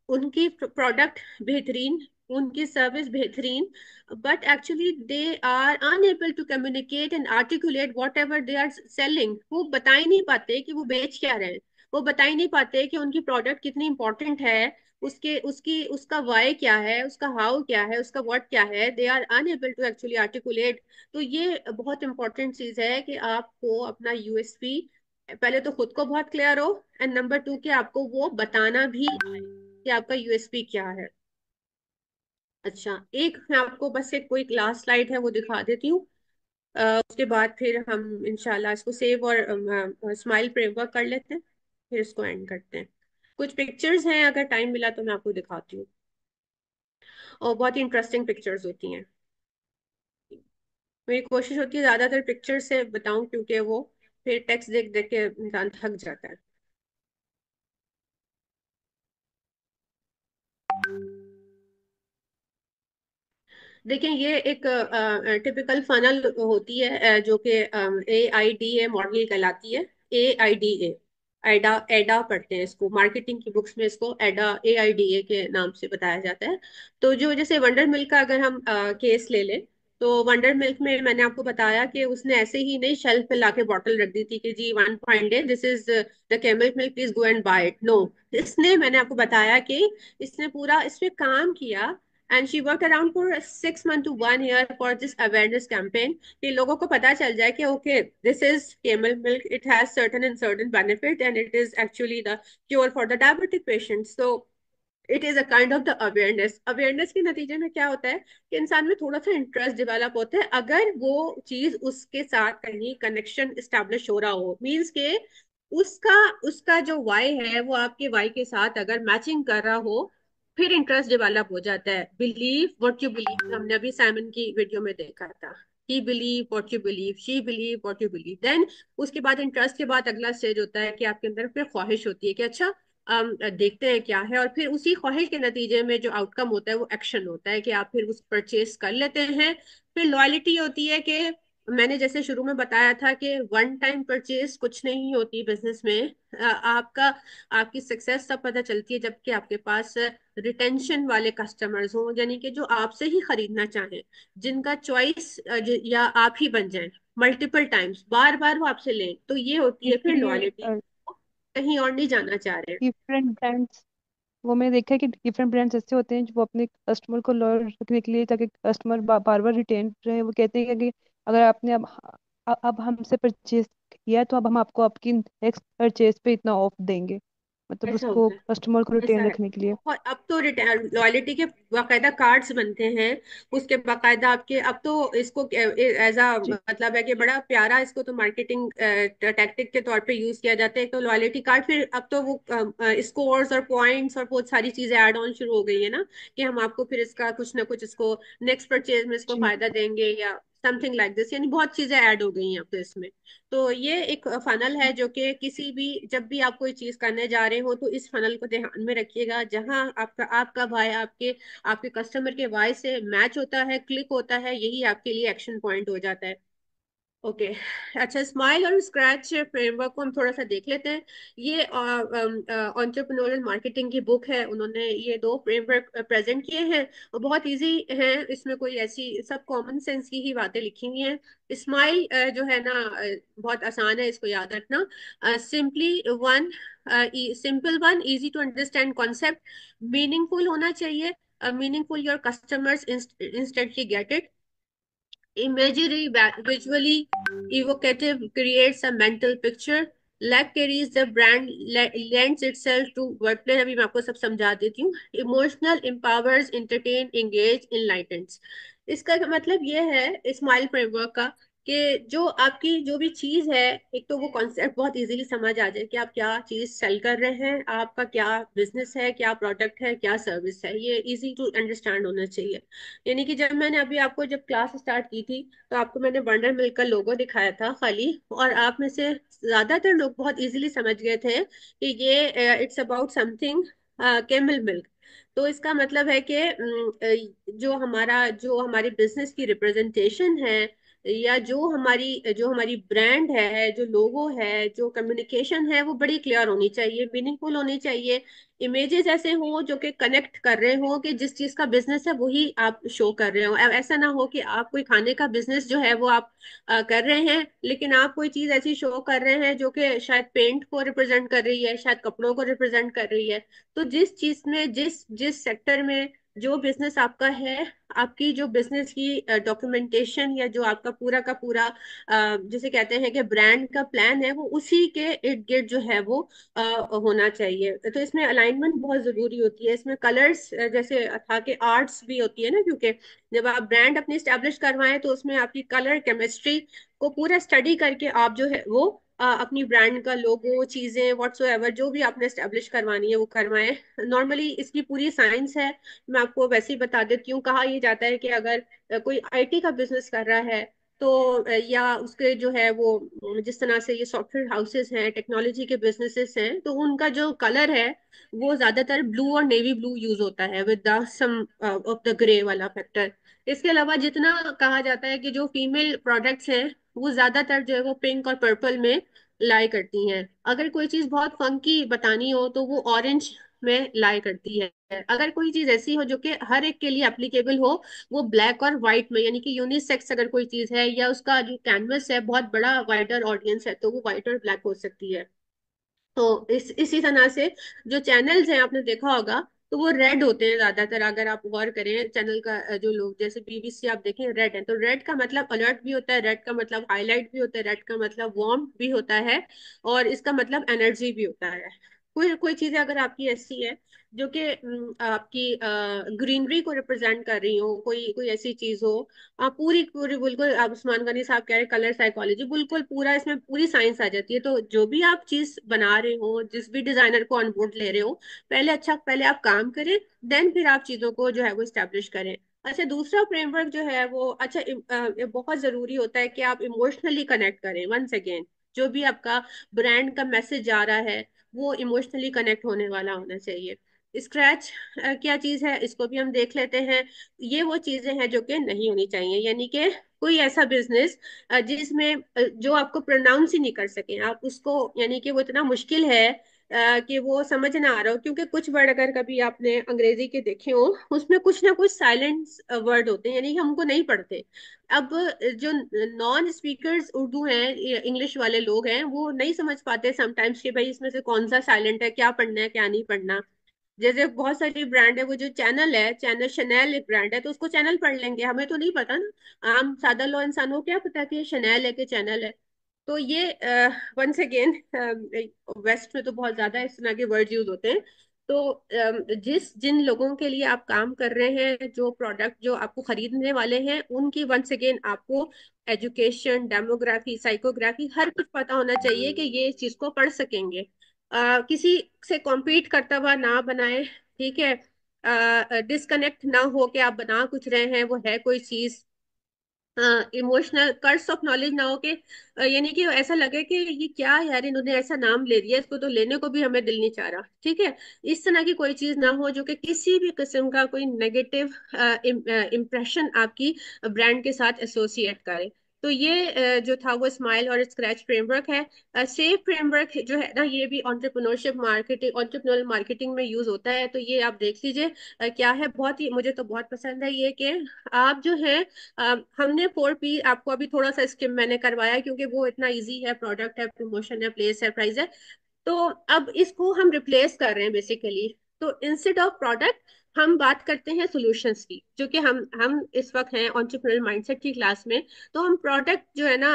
उनकी प्रोडक्ट बेहतरीन, उनकी सर्विस बेहतरीन, but actually they are unable to communicate and articulate whatever they are selling. वो बता ही नहीं पाते कि वो बेच क्या रहे हैं। वो बता ही नहीं पाते कि उनकी प्रोडक्ट कितनी इंपॉर्टेंट है, उसके उसकी उसका वाई क्या है, उसका हाउ क्या है, उसका व्हाट क्या है। They are unable to actually articulate. तो ये बहुत इंपॉर्टेंट चीज है कि आपको अपना यूएसपी पहले तो खुद को बहुत क्लियर हो, एंड नंबर टू कि आपको वो बताना भी आए कि आपका यूएसपी क्या है। अच्छा, एक मैं आपको बस एक कोई क्लास स्लाइड है वो दिखा देती हूँ। उसके बाद फिर हम इंशाल्लाह इसको सेव और स्माइल पे वर्क कर लेते हैं, फिर इसको एंड करते हैं। कुछ पिक्चर्स हैं, अगर टाइम मिला तो मैं आपको दिखाती हूँ, और बहुत ही इंटरेस्टिंग पिक्चर्स होती हैं। मेरी कोशिश होती है ज्यादातर पिक्चर से बताऊं, क्योंकि वो फिर टेक्स्ट देख देख के इंसान थक जाता है। देखिए, ये एक टिपिकल फनल होती है, जो कि AIDA मॉडल कहलाती है। AIDA, एडा एडा पढ़ते हैं इसको, मार्केटिंग की बुक्स में इसको एडा AIDA के नाम से बताया जाता है। तो जो जैसे वंडर मिल्क का अगर हम केस ले लें, तो वंडर मिल्क में मैंने आपको बताया कि उसने ऐसे ही नहीं शेल्फ पे लाके बॉटल रख दी थी कि जी 1.8 this is the camel milk, please go and buy it. No, इसने, मैंने आपको बताया कि इसने पूरा इस पे काम किया, and she work around for 6 months to 1 year for this awareness campaign, कि लोगों को पता चल जाए कि okay, this is camel milk, it has certain and certain benefit, and it is actually the cure for the diabetic patients. तो it is a kind of the awareness. Awareness के नतीजे में क्या होता है कि इंसान में थोड़ा सा इंटरेस्ट डेवलप होता है, अगर वो चीज उसके साथ कहीं कनेक्शन स्टैब्लिश हो रहा हो, मीन्स के उसका उसका जो वाई है वो आपके वाई के साथ अगर मैचिंग कर रहा हो, फिर इंटरेस्ट डेवलप हो जाता है। बिलीव व्हाट यू बिलीव, हमने अभी साइमन की वीडियो में देखा था। He believe what you believe, she believe what you believe, then उसके बाद इंटरेस्ट के बाद अगला स्टेज होता है कि आपके अंदर फिर ख्वाहिश होती है कि अच्छा, देखते हैं क्या है, और फिर उसी ख्वाहिश के नतीजे में जो आउटकम होता है वो एक्शन होता है कि आप फिर उस परचेज कर लेते हैं। फिर लॉयलिटी होती है कि मैंने जैसे शुरू में बताया था कि वन टाइम परचेज कुछ नहीं होती बिजनेस में। आपका आपकी सक्सेस तब पता चलती है जबकि आपके पास रिटेंशन वाले कस्टमर्स हों, यानी कि जो आपसे ही खरीदना चाहें, जिनका चॉइस या आप ही बन जाएं मल्टीपल टाइम्स, बार बार वो आपसे लें, तो ये होती है फिर लॉयलिटी। इसीलिए कहीं और नहीं जाना चाह रहे। डिफरेंट ब्रांड्स, वो मैंने देखा है कि डिफरेंट ब्रांड्स ऐसे होते हैं जो वो अपने कस्टमर को लॉयल रखने के लिए, ताकि कस्टमर बार बार रिटेन रहे, वो कहते हैं कि अगर आपने अब हमसे परचेज किया तो अब हम आपको आपकी नेक्स्ट परचेज पे इतना ऑफ देंगे, मतलब ऐसा उसको होता है, कस्टमर को ऐसा रिटेन है। रखने के लिए। और अब तो लॉयलिटी के बाकायदा कार्ड्स बनते हैं, उसके बाकायदा आपके, अब तो इसको एज अ जी मतलब है कि बड़ा प्यारा, इसको तो मार्केटिंग टैक्टिक के तौर पे यूज किया जाता है। तो लॉयलिटी कार्ड, फिर अब तो वो स्कोर्स और पॉइंट्स और बहुत सारी चीजें ऐड ऑन शुरू हो गई है ना, कि हम आपको फिर इसका कुछ ना कुछ, इसको नेक्स्ट परचेज में इसको जी फायदा देंगे या समथिंग लाइक दिस, यानी बहुत चीजें ऐड हो गई हैं अब तो इसमें। तो ये एक फनल है जो कि किसी भी, जब भी आप कोई चीज करने जा रहे हो तो इस फनल को ध्यान में रखिएगा। जहां आपका आपका भाई आपके आपके कस्टमर के वाई से मैच होता है, क्लिक होता है, यही आपके लिए एक्शन पॉइंट हो जाता है। ओके। अच्छा, स्माइल और स्क्रैच फ्रेमवर्क को हम थोड़ा सा देख लेते हैं। ये एंटरप्रेन्योरियल मार्केटिंग की बुक है, उन्होंने ये दो फ्रेमवर्क प्रेजेंट किए हैं और बहुत इजी हैं। इसमें कोई ऐसी सब कॉमन सेंस की ही बातें लिखी हुई हैं। स्माइल जो है ना, बहुत आसान है इसको याद रखना। Simply one simple one, easy to understand concept, meaningful होना चाहिए, meaningful your customers instantly get it, imagery visually evocative creates a mental picture, lag carries the brand lends itself to wordplay, अभी मैं आपको सब समझा देती हूँ, emotional empowers entertain engage enlightens। इसका मतलब ये है स्माइल फ्रेमवर्क का कि जो आपकी जो भी चीज है, एक तो वो कॉन्सेप्ट बहुत इजीली समझ आ जाए कि आप क्या चीज सेल कर रहे हैं, आपका क्या बिजनेस है, क्या प्रोडक्ट है, क्या सर्विस है, ये इजी टू अंडरस्टैंड होना चाहिए। यानी कि जब मैंने अभी आपको जब क्लास स्टार्ट की थी तो आपको मैंने वंडर मिल्क का लोगो दिखाया था खाली, और आप में से ज्यादातर लोग बहुत इजीली समझ गए थे कि ये it's about something camel milk. तो इसका मतलब है कि जो हमारी बिजनेस की रिप्रेजेंटेशन है, या जो हमारी ब्रांड है, जो लोगो है, जो कम्युनिकेशन है, वो बड़ी क्लियर होनी चाहिए, मीनिंगफुल होनी चाहिए। इमेजेस ऐसे हो जो कि कनेक्ट कर रहे हो कि जिस चीज का बिजनेस है वही आप शो कर रहे हो। अब ऐसा ना हो कि आप कोई खाने का बिजनेस जो है वो आप कर रहे हैं, लेकिन आप कोई चीज ऐसी शो कर रहे हैं जो कि शायद पेंट को रिप्रेजेंट कर रही है, शायद कपड़ों को रिप्रेजेंट कर रही है। तो जिस चीज में जिस जिस सेक्टर में जो बिजनेस आपका है, आपकी जो बिजनेस की डॉक्यूमेंटेशन या जो आपका पूरा का पूरा जिसे कहते हैं कि ब्रांड का प्लान है, वो उसी के इर्द गिर्द जो है वो होना चाहिए। तो इसमें अलाइनमेंट बहुत जरूरी होती है। इसमें कलर्स जैसे था कि आर्ट्स भी होती है ना, क्योंकि जब आप ब्रांड अपनी स्टैब्लिश करवाएं तो उसमें आपकी कलर केमिस्ट्री को पूरा स्टडी करके आप जो है वो अपनी ब्रांड का लोगो, चीजें व्हाट्सोएवर जो भी आपने स्टैब्लिश करवानी है वो करवाएं। नॉर्मली इसकी पूरी साइंस है, मैं आपको वैसे ही बता देती हूँ। कहा यह जाता है कि अगर कोई आईटी का बिजनेस कर रहा है तो या उसके जो है वो जिस तरह से ये सॉफ्टवेयर हाउसेस हैं, टेक्नोलॉजी के बिजनेसेस हैं, तो उनका जो कलर है वो ज्यादातर ब्लू और नेवी ब्लू यूज होता है with the some of the grey वाला फैक्टर। इसके अलावा जितना कहा जाता है कि जो फीमेल प्रोडक्ट्स हैं वो ज्यादातर जो है वो पिंक और पर्पल में लाई करती हैं। अगर कोई चीज बहुत फंकी बतानी हो तो वो ऑरेंज में लाई करती है। अगर कोई चीज ऐसी हो जो कि हर एक के लिए एप्लीकेबल हो, वो ब्लैक और व्हाइट में, यानी कि यूनिसेक्स अगर कोई चीज है या उसका जो कैनवस है बहुत बड़ा वाइडर ऑडियंस है, तो वो व्हाइट और ब्लैक हो सकती है। तो इसी तरह से जो चैनल्स हैं आपने देखा होगा तो वो रेड होते हैं ज्यादातर। अगर आप गौर करें चैनल का जो लोग जैसे बीबीसी आप देखें रेड है, तो रेड का मतलब अलर्ट भी होता है, रेड का मतलब हाईलाइट भी होता है, रेड का मतलब वार्म भी होता है, और इसका मतलब एनर्जी भी होता है। कोई कोई चीजें अगर आपकी ऐसी है जो कि आपकी ग्रीनरी को रिप्रेजेंट कर रही हो, कोई कोई ऐसी चीज हो, आप पूरी पूरी बिल्कुल, आप उस्मान गनी साहब कह रहे कलर साइकोलॉजी, बिल्कुल पूरा इसमें पूरी साइंस आ जाती है। तो जो भी आप चीज बना रहे हो, जिस भी डिजाइनर को ऑन बोर्ड ले रहे हो, पहले आप काम करें, देन फिर आप चीजों को जो है वो स्टैब्लिश करें। अच्छा, दूसरा फ्रेमवर्क जो है वो अच्छा ये बहुत जरूरी होता है कि आप इमोशनली कनेक्ट करें। वंस अगेन, जो भी आपका ब्रांड का मैसेज जा रहा है वो इमोशनली कनेक्ट होने वाला होना चाहिए। स्क्रैच क्या चीज है इसको भी हम देख लेते हैं। ये वो चीजें हैं जो कि नहीं होनी चाहिए, यानी कि कोई ऐसा बिजनेस जिसमें जो आपको प्रोनाउंस ही नहीं कर सके आप उसको, यानी कि वो इतना मुश्किल है कि वो समझ ना आ रहा हो। क्योंकि कुछ वर्ड अगर कभी आपने अंग्रेजी के देखे हो, उसमें कुछ ना कुछ साइलेंट वर्ड होते हैं, यानी कि हमको नहीं पढ़ते। अब जो नॉन स्पीकर्स उर्दू हैं, इंग्लिश वाले लोग हैं, वो नहीं समझ पाते समटाइम्स कि भाई इसमें से कौन सा साइलेंट है, क्या पढ़ना है क्या नहीं पढ़ना। जैसे बहुत सारी ब्रांड है, वो जो चैनल है, चैनल शनैल एक ब्रांड है, तो उसको चैनल पढ़ लेंगे, हमें तो नहीं पता ना, आम सादा लो इंसान को क्या पता कि ये शनैल है कि चैनल है। तो ये वंस अगेन वेस्ट में तो बहुत ज्यादा इस तरह के वर्ड यूज होते हैं। तो जिन लोगों के लिए आप काम कर रहे हैं, जो प्रोडक्ट जो आपको खरीदने वाले हैं, उनकी वंस अगेन आपको एजुकेशन, डेमोग्राफी, साइकोग्राफी हर कुछ पता होना चाहिए कि ये इस चीज को पढ़ सकेंगे। किसी से कॉम्पीट करता हुआ ना बनाए, ठीक है। डिस्कनेक्ट ना हो कि आप बना कुछ रहे हैं वो है कोई चीज। इमोशनल कर्स ऑफ नॉलेज ना हो कि यानी कि ऐसा लगे कि ये क्या यार, इन्होंने ऐसा नाम ले दिया, इसको तो लेने को भी हमें दिल नहीं चाह रहा, ठीक है। इस तरह की कोई चीज ना हो जो कि किसी भी किस्म का कोई नेगेटिव इम्प्रेशन आपकी ब्रांड के साथ एसोसिएट करे। तो ये जो था वो स्माइल और स्क्रैच फ्रेमवर्क है। सेफ फ्रेमवर्क जो है ना, ये भी एंटरप्रेन्योरशिप मार्केटिंग, एंटरप्रेन्योरल मार्केटिंग में यूज होता है। तो ये आप देख लीजिए क्या है, बहुत ही मुझे तो बहुत पसंद है ये कि आप जो है हमने 4P आपको अभी थोड़ा सा स्किम मैंने करवाया है, क्योंकि वो इतना इजी है, प्रोडक्ट है, प्रमोशन है, प्लेस है, प्राइस है। तो अब इसको हम रिप्लेस कर रहे हैं बेसिकली। तो इंस्टेड ऑफ प्रोडक्ट हम बात करते हैं सॉल्यूशंस की, जो कि हम इस वक्त हैं एंटरप्रेन्योरल माइंडसेट की क्लास में। तो हम प्रोडक्ट जो है ना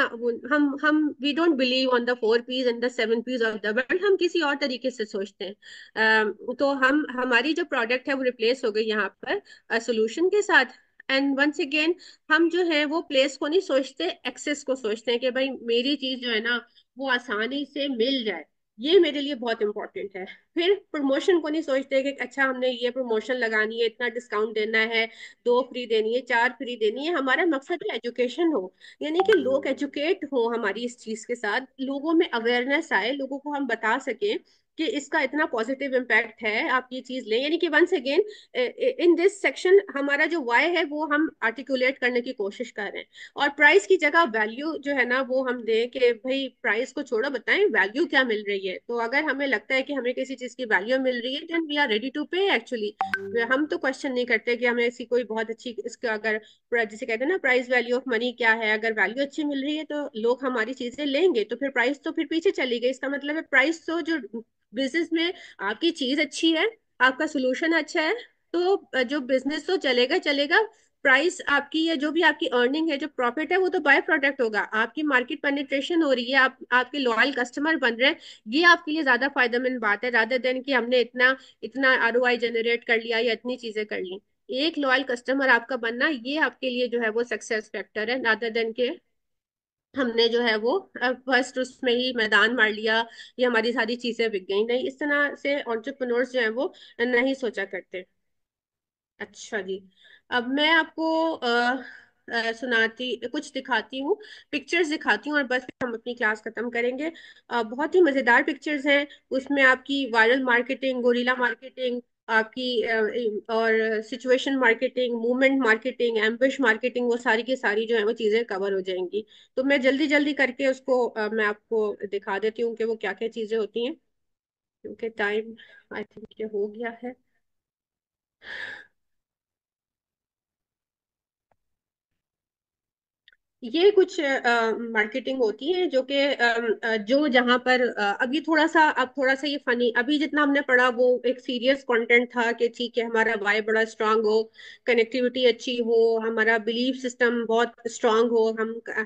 हम we don't believe on the 4Ps and the 7Ps of the world, हम किसी और तरीके से सोचते हैं। तो हम हमारी जो प्रोडक्ट है वो रिप्लेस हो गई यहाँ पर सोल्यूशन के साथ। एंड वंस अगेन हम जो है वो प्लेस को नहीं सोचते, एक्सेस को सोचते हैं कि भाई मेरी चीज जो है ना वो आसानी से मिल जाए। ये मेरे लिए बहुत इंपॉर्टेंट है। फिर प्रमोशन को नहीं सोचते कि अच्छा हमने ये प्रमोशन लगानी है, इतना डिस्काउंट देना है, 2 फ्री देनी है, 4 फ्री देनी है। हमारा मकसद है एजुकेशन हो, यानी कि लोग एजुकेट हो हमारी इस चीज के साथ, लोगों में अवेयरनेस आए, लोगों को हम बता सकें कि इसका इतना पॉजिटिव इम्पैक्ट है, आप ये चीज लें। यानी कि once again in this section हमारा जो वाई है वो हम आर्टिकुलेट करने की कोशिश कर रहे हैं। और प्राइस की जगह वैल्यू जो है ना वो हम दें कि भाई प्राइस को छोड़ो, बताएं वैल्यू क्या मिल रही है। तो अगर हमें लगता है कि हमें किसी चीज की वैल्यू मिल रही है, then we are ready to pay actually. हम तो क्वेश्चन नहीं करते कि हमें ऐसी कोई बहुत अच्छी इसका अगर जिसे कहते हैं ना प्राइस वैल्यू ऑफ मनी क्या है, अगर वैल्यू अच्छी मिल रही है तो लोग हमारी चीजें लेंगे। तो फिर प्राइस तो फिर पीछे चली गई, इसका मतलब है प्राइस तो जो बिजनेस में आपकी चीज अच्छी है, आपका सोल्यूशन अच्छा है, तो जो बिजनेस तो चलेगा चलेगा। प्राइस आपकी या जो भी आपकी अर्निंग है, जो प्रॉफिट है, वो तो बाय प्रोडक्ट होगा। आपकी मार्केट पेनिट्रेशन हो रही है, आप आपके लॉयल कस्टमर बन रहे हैं, ये आपके लिए ज्यादा फायदेमंद बात है, रादर देन कि हमने इतना इतना ROI जनरेट कर लिया या इतनी चीजें कर ली। एक लॉयल कस्टमर आपका बनना, ये आपके लिए जो है वो सक्सेस फैक्टर है, रादर देन के हमने जो है वो फर्स्ट उसमें ही मैदान मार लिया, ये हमारी सारी चीजें बिक गई। नहीं, इस तरह से एंटरप्रेन्योर्स जो है वो नहीं सोचा करते। अच्छा जी, अब मैं आपको सुनाती कुछ दिखाती हूँ, पिक्चर्स दिखाती हूँ, और बस फिर हम अपनी क्लास खत्म करेंगे। बहुत ही मजेदार पिक्चर्स हैं। उसमें आपकी वायरल मार्केटिंग, गोरिल्ला मार्केटिंग, आपकी और situation marketing, movement marketing, ambush marketing, वो सारी की सारी जो है वो चीजें कवर हो जाएंगी। तो मैं जल्दी जल्दी करके उसको मैं आपको दिखा देती हूँ कि वो क्या क्या चीजें होती हैं, क्योंकि टाइम आई थिंक ये हो गया है। ये कुछ मार्केटिंग होती है जो कि जो जहां पर अब ये थोड़ा सा, अब थोड़ा सा ये फनी, अभी जितना हमने पढ़ा वो एक सीरियस कंटेंट था कि ठीक है हमारा वाई बड़ा स्ट्रांग हो, कनेक्टिविटी अच्छी हो, हमारा बिलीफ सिस्टम बहुत स्ट्रांग हो,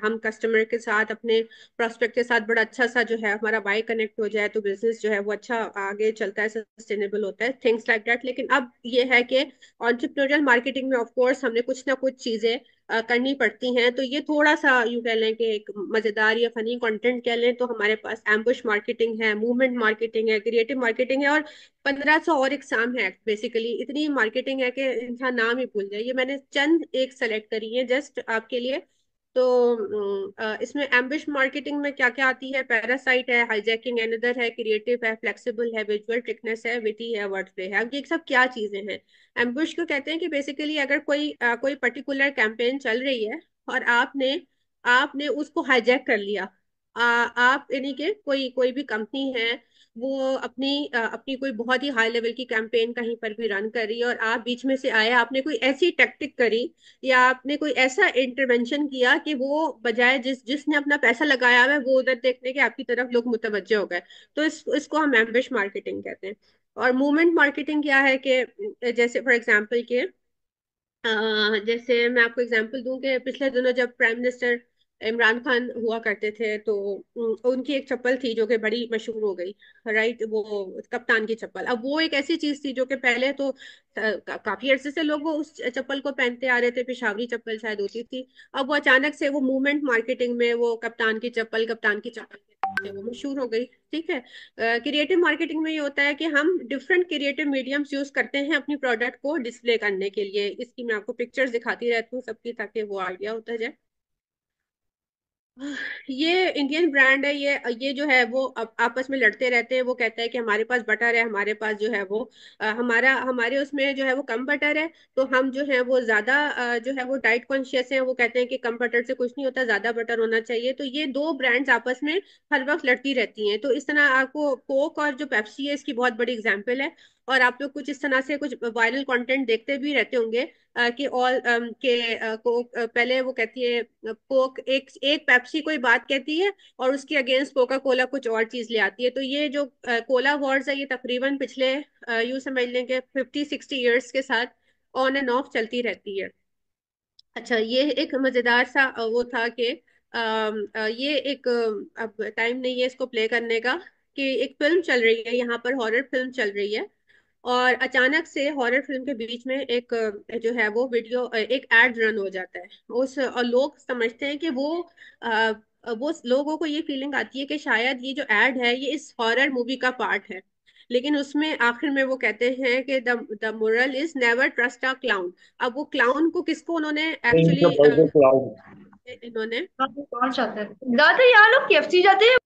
हम कस्टमर के साथ, अपने प्रोस्पेक्ट के साथ बड़ा अच्छा सा जो है हमारा वाई कनेक्ट हो जाए, तो बिजनेस जो है वो अच्छा आगे चलता है, सस्टेनेबल होता है, थिंग्स लाइक दैट। लेकिन अब ये है कि एंटरप्रेन्योरियल मार्केटिंग में ऑफ कोर्स हमने कुछ ना कुछ चीजें करनी पड़ती हैं। तो ये थोड़ा सा यूं कह लें कि एक मजेदार या फनी कंटेंट कह लें, तो हमारे पास एम्बुश मार्केटिंग है, मूवमेंट मार्केटिंग है, क्रिएटिव मार्केटिंग है, और 1500 और एग्जाम है। बेसिकली इतनी मार्केटिंग है कि इंसान नाम ही भूल जाए। ये मैंने चंद एक सेलेक्ट करी है जस्ट आपके लिए। तो इसमें एम्बिश मार्केटिंग में क्या क्या आती है, पैरासाइट है, हाईजैकिंग अनदर है, क्रिएटिव है, फ्लेक्सिबल है, विजुअल ट्रिकनेस है, विटी है, वर्ड प्ले है। अब ये सब क्या चीजें हैं? एम्बुश को कहते हैं कि बेसिकली अगर कोई पर्टिकुलर कैंपेन चल रही है और आपने आपने उसको हाईजैक कर लिया। आप यानी कि कोई कोई भी कंपनी है, वो अपनी कोई बहुत ही हाई लेवल की कैंपेन कहीं पर भी रन कर रही है, और आप बीच में से आए, आपने कोई ऐसी टैक्टिक करी या आपने कोई ऐसा इंटरवेंशन किया कि वो बजाय जिसने अपना पैसा लगाया हुआ है वो उधर देखने के आपकी तरफ लोग मुतवज्जे हो गए। तो इसको हम एम्बिश मार्केटिंग कहते हैं। और मूवमेंट मार्केटिंग क्या है कि जैसे फॉर एग्जांपल के जैसे मैं आपको एग्जांपल दूं कि पिछले दिनों जब प्राइम मिनिस्टर इमरान खान हुआ करते थे, तो उनकी एक चप्पल थी जो कि बड़ी मशहूर हो गई, राइट, वो कप्तान की चप्पल। अब वो एक ऐसी चीज थी जो कि पहले तो काफी अरसे से लोग वो उस चप्पल को पहनते आ रहे थे, पेशावरी चप्पल शायद होती थी। अब वो अचानक से वो मूवमेंट मार्केटिंग में वो कप्तान की चप्पल वो मशहूर हो गई। ठीक है। क्रिएटिव मार्केटिंग में ये होता है कि हम डिफरेंट क्रिएटिव मीडियम्स यूज करते हैं अपनी प्रोडक्ट को डिस्प्ले करने के लिए। इसकी मैं आपको पिक्चर्स दिखाती रहती हूँ सबकी, ताकि वो आइडिया होता जाए। ये इंडियन ब्रांड है। ये जो है वो आपस में लड़ते रहते हैं। वो कहता है कि हमारे पास बटर है, हमारे पास जो है वो हमारे उसमें जो है वो कम बटर है, तो हम जो है वो ज्यादा जो है वो डाइट कॉन्शियस हैं। वो कहते हैं कि कम बटर से कुछ नहीं होता, ज्यादा बटर होना चाहिए। तो ये दो ब्रांड्स आपस में हर वक्त लड़ती रहती हैं। तो इस तरह आपको कोक और जो पेप्सी है इसकी बहुत बड़ी एग्जाम्पल है। और आप लोग कुछ इस तरह से कुछ वायरल कंटेंट देखते भी रहते होंगे कि ऑल के कोक पहले वो कहती है कोक एक एक पेप्सी कोई बात कहती है और उसके अगेंस्ट कोका कोला कुछ और चीज ले आती है। तो ये जो कोला वॉर्स है ये तकरीबन पिछले यूं समझ लें कि 50-60 ईयर्स के साथ ऑन एंड ऑफ चलती रहती है। अच्छा, ये एक मजेदार सा वो था कि ये एक अब टाइम नहीं है इसको प्ले करने का, कि एक फिल्म चल रही है यहाँ पर, हॉरर फिल्म चल रही है। और अचानक से हॉरर फिल्म के बीच में एक जो है वो वीडियो एक एड रन हो जाता है उस, और लोग समझते हैं कि अ, वो लोगों को ये फीलिंग आती है कि शायद ये जो एड है ये इस हॉरर मूवी का पार्ट है। लेकिन उसमें आखिर में वो कहते हैं कि the moral is never trust a clown. अब वो क्लाउन को किसको उन्होंने इनका एक्चुअली बर्गर क्लाउड। इन्होंने हाँ, तो कौन चाहता है ज्यादातर यहाँ लोग केएफसी जाते हैं।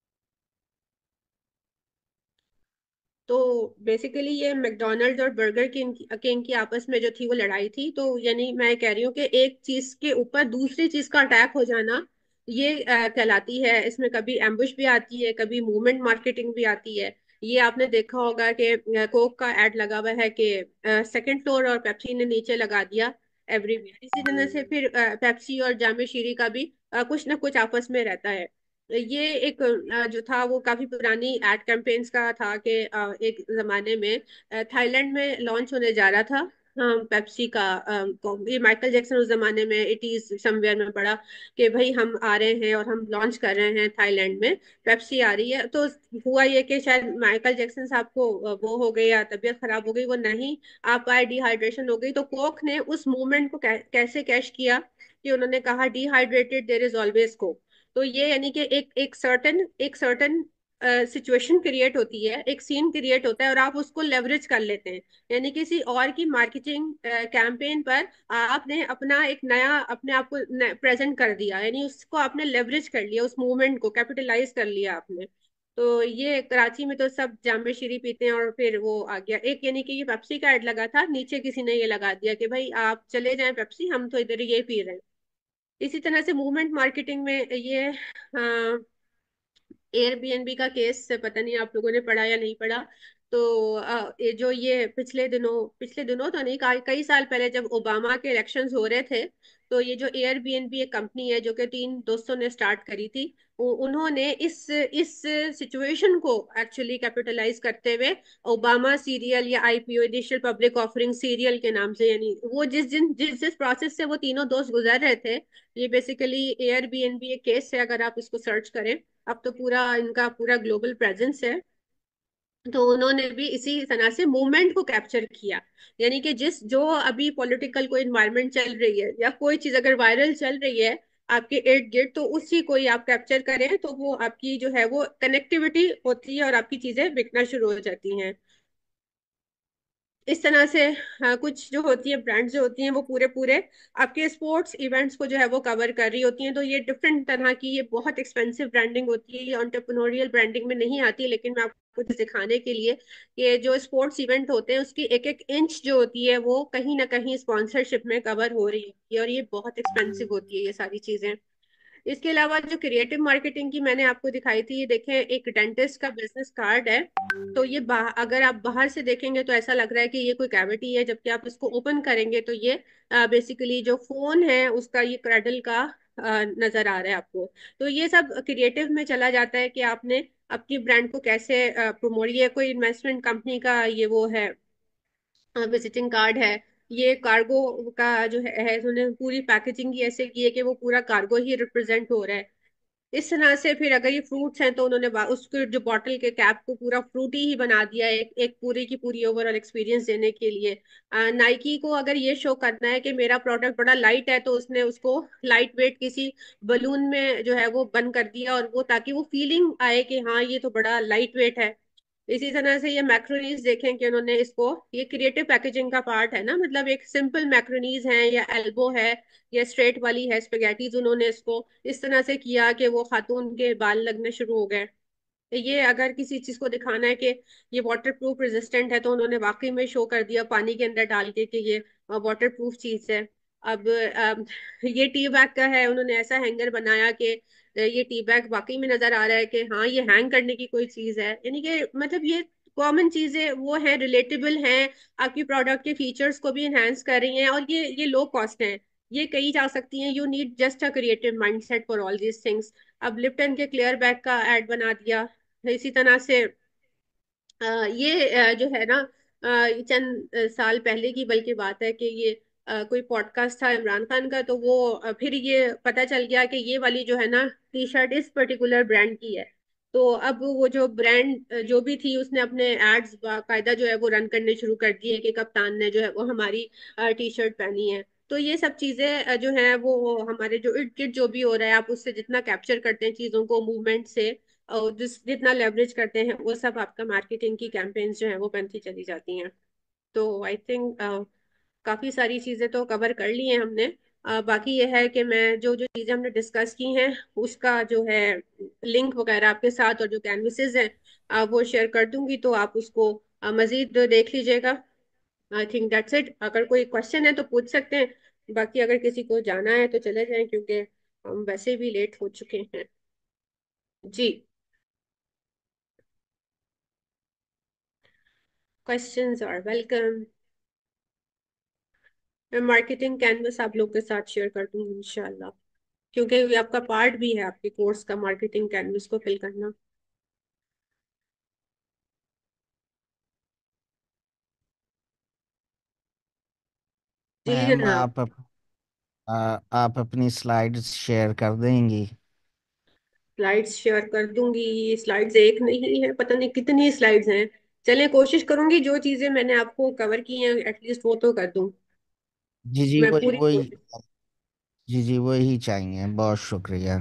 तो बेसिकली ये मैकडोनल्ड्स और बर्गर किंग किंग की आपस में जो थी वो लड़ाई थी। तो यानी मैं कह रही हूँ कि एक चीज के ऊपर दूसरी चीज का अटैक हो जाना ये कहलाती है। इसमें कभी एम्बुश भी आती है, कभी मूवमेंट मार्केटिंग भी आती है। ये आपने देखा होगा कि कोक का एड लगा हुआ है कि सेकंड फ्लोर और पेप्सी ने नीचे लगा दिया एवरीवेयर। इसी तरह से फिर पेप्सी और जामे शीरी का भी कुछ ना कुछ आपस में रहता है। ये एक जो था वो काफी पुरानी एड कैंपेन्स का था कि एक जमाने में थाईलैंड में लॉन्च होने जा रहा था पेप्सी का। ये माइकल जैक्सन उस जमाने में 80s समवेयर में पढ़ा कि भाई हम आ रहे हैं और हम लॉन्च कर रहे हैं थाईलैंड में, पेप्सी आ रही है। तो हुआ ये कि शायद माइकल जैक्सन साहब को वो हो गई या तबीयत खराब हो गई, वो नहीं आ पाए, डिहाइड्रेशन हो गई। तो कोक ने उस मूवमेंट को कैसे कैश किया कि उन्होंने कहा dehydrated there is always coke. तो ये यानी कि एक सर्टन सिचुएशन क्रिएट होती है, एक सीन क्रिएट होता है और आप उसको लेवरेज कर लेते हैं। यानी किसी और की मार्केटिंग कैंपेन पर आपने अपना एक नया अपने आप को प्रेजेंट कर दिया, यानी उसको आपने लेवरेज कर लिया, उस मूवमेंट को कैपिटलाइज कर लिया आपने। तो ये कराची में तो सब जामे शीरी पीते हैं और फिर वो आ गया एक, यानी कि ये पेप्सी का ऐड लगा था, नीचे किसी ने ये लगा दिया कि भाई आप चले जाएं पेप्सी, हम तो इधर ये पी रहे हैं। इसी तरह से मूवमेंट मार्केटिंग में ये एयरबीएनबी का केस पता नहीं आप लोगों ने पढ़ा या नहीं पढ़ा। तो ये जो ये पिछले दिनों तो नहीं, कई साल पहले जब ओबामा के इलेक्शंस हो रहे थे, तो ये जो एयरबीएनबी एक कंपनी है जो कि तीन दोस्तों ने स्टार्ट करी थी, उन्होंने इस सिचुएशन को एक्चुअली कैपिटलाइज करते हुए ओबामा सीरियल या IPO initial public offering serial के नाम से, यानी वो जिस प्रोसेस से वो तीनों दोस्त गुजर रहे थे, ये बेसिकली एयरबीएनबी एक केस है अगर आप इसको सर्च करें। अब तो पूरा इनका पूरा ग्लोबल प्रेजेंस है। तो उन्होंने भी इसी तरह से मूवमेंट को कैप्चर किया। यानी कि जिस जो अभी पॉलिटिकल कोई इन्वायरमेंट चल रही है या कोई चीज अगर वायरल चल रही है आपके इर्द गिर्द, तो उसी को ही आप कैप्चर करें तो वो आपकी जो है वो कनेक्टिविटी होती है और आपकी चीजें बिकना शुरू हो जाती हैं। इस तरह से कुछ जो होती है ब्रांड्स जो होती हैं वो पूरे पूरे आपके स्पोर्ट्स इवेंट्स को जो है वो कवर कर रही होती हैं। तो ये डिफरेंट तरह की, ये बहुत एक्सपेंसिव ब्रांडिंग होती है, ये एंटरप्रेन्योरियल ब्रांडिंग में नहीं आती। लेकिन मैं आपको दिखाने के लिए, ये जो स्पोर्ट्स इवेंट होते हैं उसकी एक एक इंच जो होती है वो कहीं ना कहीं स्पॉन्सरशिप में कवर हो रही होती है, और ये बहुत एक्सपेंसिव होती है ये सारी चीजें। इसके अलावा जो क्रिएटिव मार्केटिंग की मैंने आपको दिखाई थी, ये देखें एक डेंटिस्ट का बिजनेस कार्ड है। तो ये अगर आप बाहर से देखेंगे तो ऐसा लग रहा है कि ये कोई कैविटी है, जबकि आप इसको ओपन करेंगे तो ये बेसिकली जो फोन है उसका ये क्रैडल का नजर आ रहा है आपको। तो ये सब क्रिएटिव में चला जाता है कि आपने अपनी ब्रांड को कैसे प्रमोट, ये कोई इन्वेस्टमेंट कंपनी का ये वो है विजिटिंग कार्ड है। ये कार्गो का जो है उन्होंने पूरी पैकेजिंग ही ऐसे की है कि वो पूरा कार्गो ही रिप्रेजेंट हो रहा है। इस तरह से फिर अगर ये फ्रूट्स हैं तो उन्होंने उसके जो बॉटल के कैप को पूरा फ्रूटी ही बना दिया है, एक पूरी की पूरी ओवरऑल एक्सपीरियंस देने के लिए। नाइकी को अगर ये शो करना है कि मेरा प्रोडक्ट बड़ा लाइट है, तो उसने उसको लाइट वेट किसी बलून में जो है वो बंद कर दिया, और वो ताकि वो फीलिंग आए कि हाँ ये तो बड़ा लाइट वेट है। इसी तरह से ये मैक्रोनीज देखें कि उन्होंने इसको, ये क्रिएटिव पैकेजिंग का पार्ट है ना, मतलब एक सिंपल मैक्रोनीज है या एल्बो है या स्ट्रेट वाली है स्पेगेटीज, उन्होंने इसको इस तरह से किया कि वो खातून के बाल लगने शुरू हो गए। ये अगर किसी चीज को दिखाना है कि ये वाटर प्रूफ रेजिस्टेंट है, तो उन्होंने वाकई में शो कर दिया पानी के अंदर डाल के कि ये वाटर प्रूफ चीज है। अब ये टी बैग का है, उन्होंने ऐसा हैंगर बनाया कि ये टी बैग वाकई में नजर आ रहा है कि हाँ ये हैंग करने की कोई चीज है, यानी कि मतलब ये कॉमन चीजें वो है, रिलेटेबल हैं, आपकी प्रोडक्ट के फीचर्स को भी इनहेंस कर रही हैं, और ये लो कॉस्ट है। ये कही जा सकती हैं, you need just a creative mindset for all these things. अब लिप्टन के क्लियर बैग का एड बना दिया। इसी तरह से ये जो है ना, चंद साल पहले की बल्कि बात है कि ये कोई पॉडकास्ट था इमरान खान का, तो वो फिर ये पता चल गया कि ये वाली जो है ना टी शर्ट इस पर्टिकुलर ब्रांड की है। तो अब वो जो ब्रांड जो भी थी, उसने अपने एड्स बाकायदा जो है वो रन करने शुरू कर दिए कि कप्तान ने जो है वो हमारी टी शर्ट पहनी है। तो ये सब चीजें जो है वो हमारे जो इर्द गिर्द जो भी हो रहा है, आप उससे जितना कैप्चर करते हैं चीजों को मूवमेंट से, और जितना लेवरेज करते हैं, वो सब आपका मार्केटिंग की कैंपेन्स जो है वो बनती चली जाती हैं। तो आई थिंक काफी सारी चीजें तो कवर कर ली हैं हमने। बाकी ये है कि मैं जो जो चीजें हमने डिस्कस की हैं उसका जो है लिंक वगैरह आपके साथ, और जो कैनवसेस हैं वो शेयर कर दूंगी, तो आप उसको मजीद देख लीजिएगा। I think that's it. अगर कोई क्वेश्चन है तो पूछ सकते हैं, बाकी अगर किसी को जाना है तो चले जाएं, क्योंकि हम वैसे भी लेट हो चुके हैं। जी, क्वेश्चंस आर वेलकम। मैं मार्केटिंग कैनवस आप लोग के साथ शेयर कर दूंगी इंशाल्लाह, क्योंकि ये आपका पार्ट भी है आपके कोर्स का, मार्केटिंग कैनवस को फिल करना। जी मैम जनाब। आप अपनी स्लाइड्स शेयर कर देंगी? स्लाइड्स शेयर कर दूंगी। स्लाइड्स एक नहीं है, पता नहीं कितनी स्लाइड्स हैं। चलें, कोशिश करूंगी जो चीजें मैंने आपको कवर की हैं एटलीस्ट वो तो कर दूं। जी जी, मैं वही पूरी वही। कोशिश। जी जी, वही चाहिए, बहुत शुक्रिया।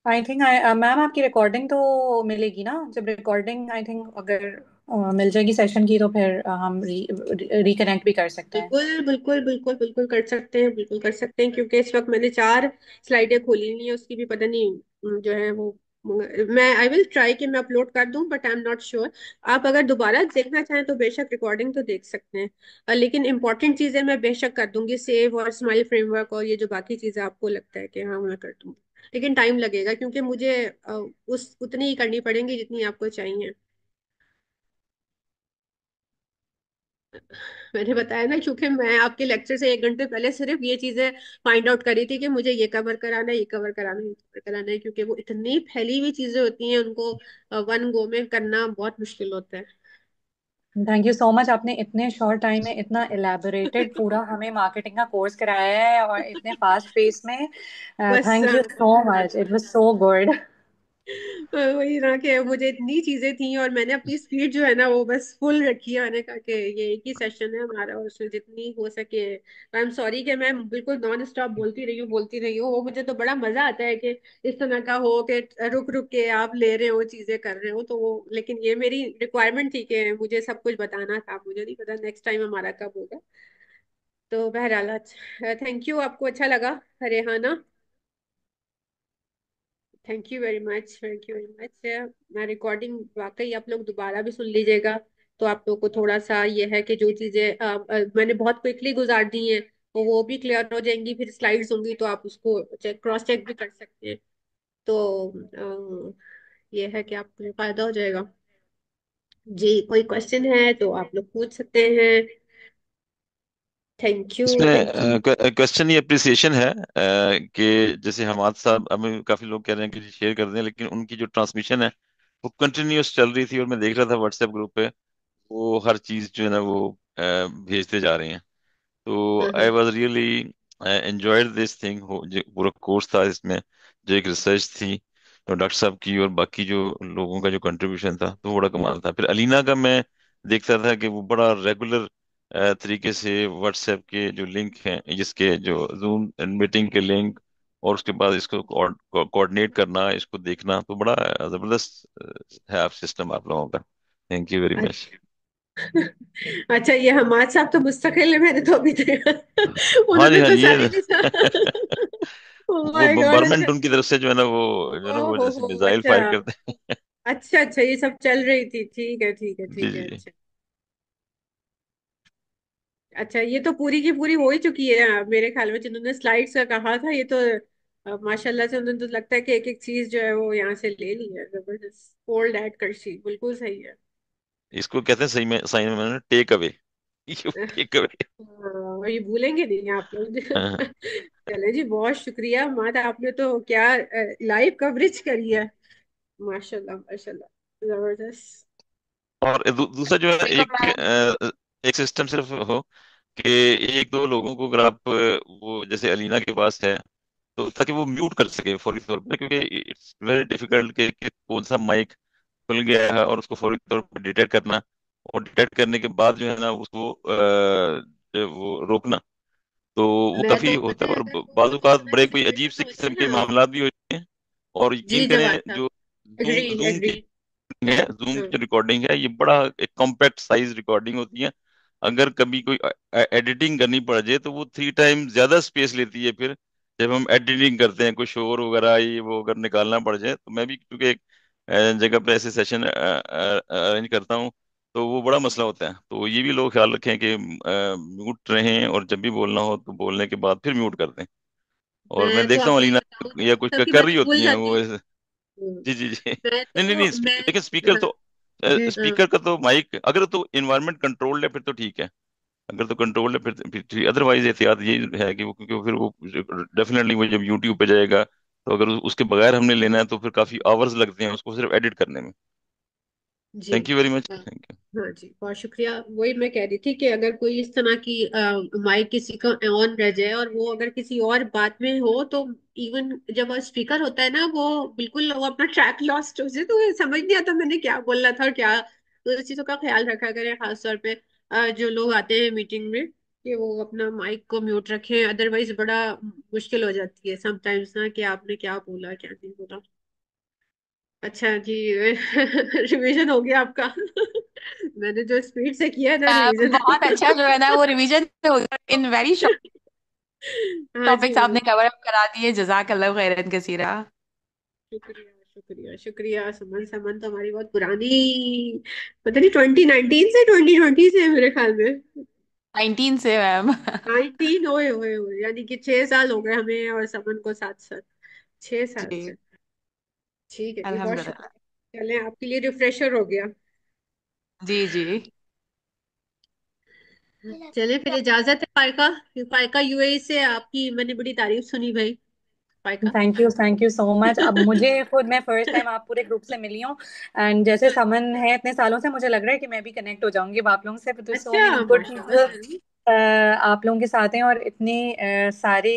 आई थिंक मैम आपकी रिकॉर्डिंग तो मिलेगी ना? जब रिकॉर्डिंग आई थिंक अगर मिल जाएगी सेशन की, तो फिर हम रिकनेक्ट भी कर सकते हैं। बिल्कुल बिल्कुल बिल्कुल बिल्कुल कर सकते हैं, बिल्कुल कर सकते हैं, क्योंकि इस वक्त मैंने 4 स्लाइडें खोली हुई हैं, उसकी भी पता नहीं जो है वो, मैं आई विल ट्राई कि मैं अपलोड कर दूं, but I am not sure. आप अगर दोबारा देखना चाहें तो बेशक रिकॉर्डिंग तो देख सकते हैं। लेकिन इंपॉर्टेंट चीजें मैं बेशक कर दूंगी सेव, और स्माइल फ्रेमवर्क, और ये जो बाकी चीजें आपको लगता है कि हाँ मैं कर दूंगी, लेकिन टाइम लगेगा, क्योंकि मुझे उस उतनी ही करनी पड़ेंगी जितनी आपको चाहिए। मैंने बताया ना, क्योंकि मैं आपके लेक्चर से 1 घंटे पहले सिर्फ ये चीजें फाइंड आउट करी थी कि मुझे ये कवर कराना है, ये कवर कराना है, ये कवर कराना है, क्योंकि वो इतनी फैली हुई चीजें होती हैं, उनको वन गो में करना बहुत मुश्किल होता है। थैंक यू सो मच, आपने इतने शॉर्ट टाइम में इतना इलेबोरेटेड पूरा हमें मार्केटिंग का कोर्स कराया है, और इतने फास्ट पेस में। बस thank you so much, it was so good. वही ना कि मुझे इतनी चीजें थी, और मैंने अपनी स्पीड जो है ना वो बस फुल रखी है। मैंने कहा कि ये एक ही सेशन है हमारा, और उसमें जितनी हो सके। आई एम सॉरी कि मैं बिल्कुल नॉन स्टॉप बोलती रही हूँ। वो मुझे तो बड़ा मजा आता है कि इस तरह का हो कि रुक रुक के आप ले रहे हो, चीजें कर रहे हो, तो वो, लेकिन ये मेरी रिक्वायरमेंट थी कि मुझे सब कुछ बताना था। मुझे नहीं पता नेक्स्ट टाइम हमारा कब होगा। तो बहरहाल, थैंक यू। आपको अच्छा लगा Rehana? Thank you very much, thank you very much. मैं रिकॉर्डिंग वाकई आप लोग दोबारा भी सुन लीजिएगा, तो आप लोग को थोड़ा सा ये है कि जो चीजें मैंने बहुत क्विकली गुजार दी हैं वो भी क्लियर हो जाएंगी। फिर स्लाइड्स होंगी तो आप उसको क्रॉस चेक भी कर सकते हैं। तो ये है कि आपको फायदा हो जाएगा। जी, कोई क्वेश्चन है तो आप लोग पूछ सकते हैं। Thank you, thank you. इसमें क्वेश्चन ये अप्रिसिएशन है कि जैसे हमाद साहब, हमें काफी लोग कह रहे हैं कि शेयर कर दें, लेकिन उनकी जो ट्रांसमिशन है वो कंटिन्यूअस चल रही थी, और मैं देख रहा था व्हाट्सएप ग्रुप पे वो हर चीज जो है ना वो भेजते जा रहे हैं। तो हाँ आई हाँ। Was really enjoyed this thing. जो पूरा कोर्स था इसमें जो एक रिसर्च थी तो डॉक्टर साहब की और बाकी जो लोगों का जो कंट्रीब्यूशन था तो बड़ा कमाल था। फिर अलीना का मैं देखता था कि वो बड़ा रेगुलर तरीके से व्हाट्सएप के जो लिंक हैं, जिसके जो जूम मीटिंग के लिंक, और उसके बाद इसको कोऑर्डिनेट करना, इसको देखना, तो बड़ा जबरदस्त है आप सिस्टम आप लोगों का। Thank you very much. अच्छा, ये हमाद साहब तो मुस्तकिल है, मैंने तो अभी तक हाँ जी, उन्होंने हाँ तो जी, सारे ये के सारे ओह वो माय गॉड। अच्छा। बम्बारमेंट उनकी तरफ से जो है ना वो जैसे हो मिसाइल अच्छा। फायर करते हैं। अच्छा अच्छा, ये सब चल रही थी, ठीक है ठीक है जी ठीक है, जी जी। अच्छा। अच्छा, ये तो पूरी की पूरी हो ही चुकी है मेरे ख्याल में, जिन्होंने स्लाइड्स का कहा था ये तो माशाल्लाह से उन्होंने, तो लगता है कि एक एक चीज जो है वो यहाँ से ले ली है, जबरदस्त। फोल्ड एट करशी बिल्कुल सही है। इसको कहते हैं सही में टेक अवे। ये टेक अवे। वही भूलेंगे नहीं आप लोग। चले जी, बहुत शुक्रिया माद, आपने तो क्या लाइव कवरेज करी है। माशाल्लाह माशाल्लाह, जबरदस्त। और दूसरा जो है एक सिस्टम सिर्फ हो कि एक दो लोगों को अगर आप वो जैसे अलीना के पास है तो ताकि वो म्यूट कर सके फौरी तौर पर, क्योंकि इट्स वेरी डिफिकल्ट कि कौन सा माइक खुल गया है और उसको फौरी तौर पर डिटेक्ट करना, और डिटेक्ट करने के बाद जो है ना उसको वो रोकना। तो वो मैं काफी तो होता पता है, है और अगर कोई बाजू का बड़े कोई अजीब सिचुएशन से होती किस्म है के ना। मामला भी होते हैं। और जी यकीन जवाब करें था। जो जूम एग्री जूम एग्री। की है, जूम की जो रिकॉर्डिंग है ये बड़ा एक कॉम्पैक्ट साइज रिकॉर्डिंग होती है। अगर कभी कोई एडिटिंग करनी पड़ जाए तो वो 3 टाइम ज्यादा स्पेस लेती है फिर, जब हम एडिटिंग करते हैं कोई शोर वगैरह ये वो अगर निकालना पड़ जाए। तो मैं भी क्योंकि एक जगह पे ऐसे सेशन अरेंज करता हूँ, तो वो बड़ा मसला होता है। तो ये भी लोग ख्याल रखें कि म्यूट रहें, और जब भी बोलना हो तो बोलने के बाद फिर म्यूट कर दें। और मैं मैं तो देखता हूँ आपको अलीना बताऊं या तो कुछ सबकी कर रही बातें भूल होती हैं जाती वो हूँ। जी जी जी। मैं नहीं नहीं नहीं, तो मैं लेकिन स्पीकर हाँ, तो हाँ, स्पीकर का तो माइक अगर तो इन्वायरमेंट कंट्रोल्ड है फिर तो ठीक है। अगर तो कंट्रोल्ड है फिर ठीक। अदरवाइज एहतियात ये है कि वो, क्योंकि फिर वो डेफिनेटली वो जब यूट्यूब पे जाएगा तो अगर उसके बगैर हमने लेना है तो फिर काफी आवर्स लगते हैं उसको सिर्फ एडिट करने में। जी। थैंक यू वेरी मच, हाँ थैंक यू। हाँ जी, बहुत शुक्रिया। वही मैं कह रही थी कि अगर कोई इस तरह की माइक किसी का ऑन रह जाए और वो अगर किसी और बात में हो, तो इवन जब स्पीकर होता है ना, वो बिल्कुल वो अपना ट्रैक लॉस्ट हो जाए, तो ये समझ नहीं आता मैंने क्या बोलना था और क्या। तो इस चीजों का ख्याल रखा करें, खासतौर पे जो लोग आते हैं मीटिंग में, कि वो अपना माइक को म्यूट रखें, अदरवाइज बड़ा मुश्किल हो जाती है समटाइम्स ना, कि आपने क्या बोला क्या नहीं बोला। अच्छा जी। रिवीजन हो गया आपका। मैंने जो स्पीड से किया है ना बहुत अच्छा जो है ना वो revision. Revision in very short हाँ जी। टॉपिक्स आपने कवर अप करा दिए, जजाकल्लाह खैरन कसीरा। शुक्रिया शुक्रिया शुक्रिया। समन समन तो हमारी बहुत पुरानी, पता नहीं 2019 से 2020 से है मेरे ख्याल में। 19 से मैम। 19 ओए, यानी कि 6 साल हो गए हमें और समन को, साथ साथ 6 साल जी से। ठीक है जी, बहुत अल्हम्दुलिल्लाह। शुक्रिया। चलें, आपके लिए रिफ्रेशर हो गया। जी जी। चले फिर, इजाजत है फायका। फायका यूएई से, आपकी मैंने बड़ी तारीफ सुनी भाई, Faika. Thank you so much. अब मुझे खुद, मैं फर्स्ट टाइम आप पूरे ग्रुप से मिली हूँ, एंड जैसे समन है इतने सालों से, मुझे लग रहा है कि मैं भी कनेक्ट हो जाऊंगी अब आप लोगों से। तो सो अच्छा, मेनी गुड माशाल्लाह पीपल जरूर। आप लोगों के साथ हैं, और इतने सारे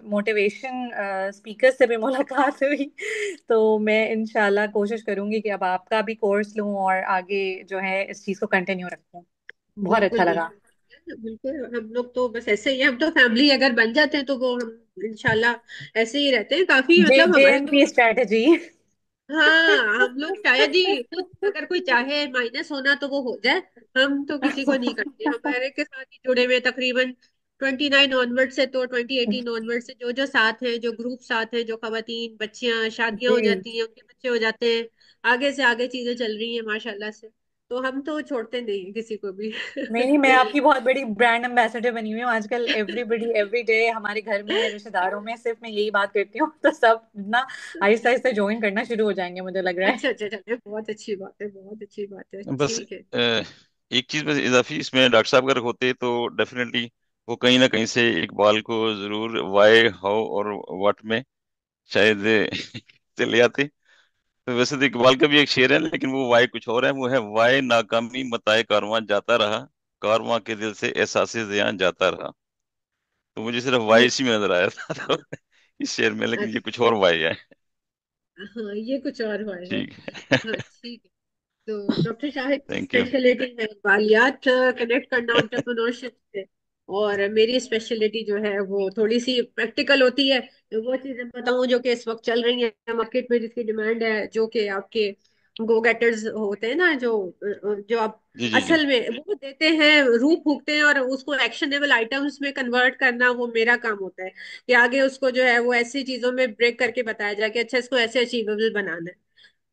मोटिवेशन स्पीकर्स से भी मुलाकात हुई। तो मैं इंशाल्लाह कोशिश करूंगी कि अब आपका भी कोर्स लूं और आगे जो है इस चीज़ को कंटिन्यू रखूं। बहुत अच्छा बिल्कुल लगा। बिल्कुल बिल्कुल, हम लोग तो बस ऐसे ही हैं, हम तो फैमिली अगर बन जाते हैं तो वो हम इंशाल्लाह ऐसे ही रहते हैं काफी, जे मतलब जे हमारे एन तो। P strategy. हाँ, हम लोग शायद ही खुद, अगर कोई चाहे माइनस होना तो वो हो जाए। हम तो किसी को नहीं करते, हमारे के साथ ही जुड़े हुए तकरीबन 29 ऑनवर्ड से, तो 2018 ऑनवर्ड से जो जो साथ हैं, जो ग्रुप साथ हैं, जो खवातीन बच्चियां शादियां हो जी जाती हैं, उनके बच्चे हो जाते हैं, आगे से आगे चीजें चल रही हैं माशाल्लाह से। तो हम तो छोड़ते नहीं हैं किसी को भी। नहीं नहीं, मैं आपकी बहुत बड़ी ब्रांड एम्बेसडर बनी हुई हूँ आजकल। एवरीबडी एवरी डे हमारे घर में, रिश्तेदारों में सिर्फ मैं यही बात करती हूँ, तो सब ना आहिस्ता आहिस्ता ज्वाइन करना शुरू हो जाएंगे, मुझे लग रहा है। अच्छा अच्छा, चलिए बहुत अच्छी बात है, बहुत अच्छी बात है, बस ठीक है। एक चीज बस इजाफी इसमें डॉक्टर साहब अगर होते तो डेफिनेटली वो कहीं ना कहीं से इकबाल को जरूर वाई हाउ और व्हाट में शायद से ले आते। तो वैसे तो इकबाल का भी एक शेर है, लेकिन वो वाई कुछ और है। वो है वाई नाकामी मताए कारवां जाता रहा, कारवां के दिल से एहसासे ज़ियां जाता रहा। तो मुझे सिर्फ वाई ये इसी में नजर आया था तो इस शेर में, लेकिन ये कुछ अच्छा, और वाई है। हाँ ये कुछ और हुआ है। ठीक हाँ है। ठीक है। तो डॉक्टर शाहिद की थैंक यू। स्पेशलिटी है बालियात कनेक्ट करना एंटरप्रेन्योरशिप से, और मेरी स्पेशलिटी जो है वो थोड़ी सी प्रैक्टिकल होती है। तो वो चीजें बताऊं जो कि इस वक्त चल रही है मार्केट में, जिसकी डिमांड है, जो कि आपके गो गेटर्स होते हैं ना, जो आप जी जी जी। असल में वो देते हैं, रूप फूकते हैं, और उसको एक्शनेबल आइटम्स में कन्वर्ट करना वो मेरा काम होता है, कि आगे उसको जो है वो ऐसी चीजों में ब्रेक करके बताया जाए कि अच्छा इसको ऐसे अचीवेबल बनाना है।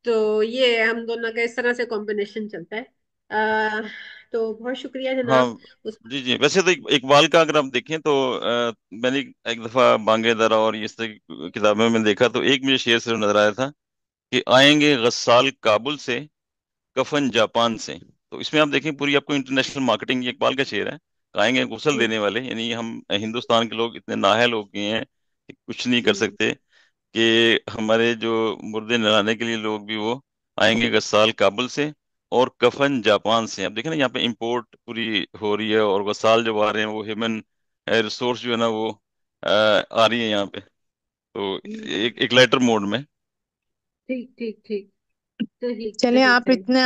तो ये हम दोनों का इस तरह से कॉम्बिनेशन चलता है। आ, तो बहुत शुक्रिया जनाब। हाँ उस जी जी। वैसे तो इकबाल का अगर आप देखें तो मैंने एक दफा बांगे दरा और इस तरह की किताबों में देखा तो एक मुझे शेर से नजर आया था कि आएंगे गस्साल काबुल से, कफन जापान से। तो इसमें आप देखें पूरी आपको इंटरनेशनल मार्केटिंग, ये इकबाल का शेर है। आएंगे गुसल देने वाले, यानी हम हिंदुस्तान के लोग इतने नाअहल हो गए हैं कि कुछ नहीं कर सकते, कि हमारे जो मुर्दे नहलाने के लिए लोग भी वो आएंगे गस्साल काबुल से और कफन जापान से। अब देखें ना यहाँ पे इंपोर्ट पूरी हो रही है, और गस्साल जब आ रहे हैं वो ह्यूमन रिसोर्स जो है ना वो आ रही है यहाँ पे, तो एक लाइटर मोड में। ठीक ठीक ठीक। सही चले, सही आप सही। इतना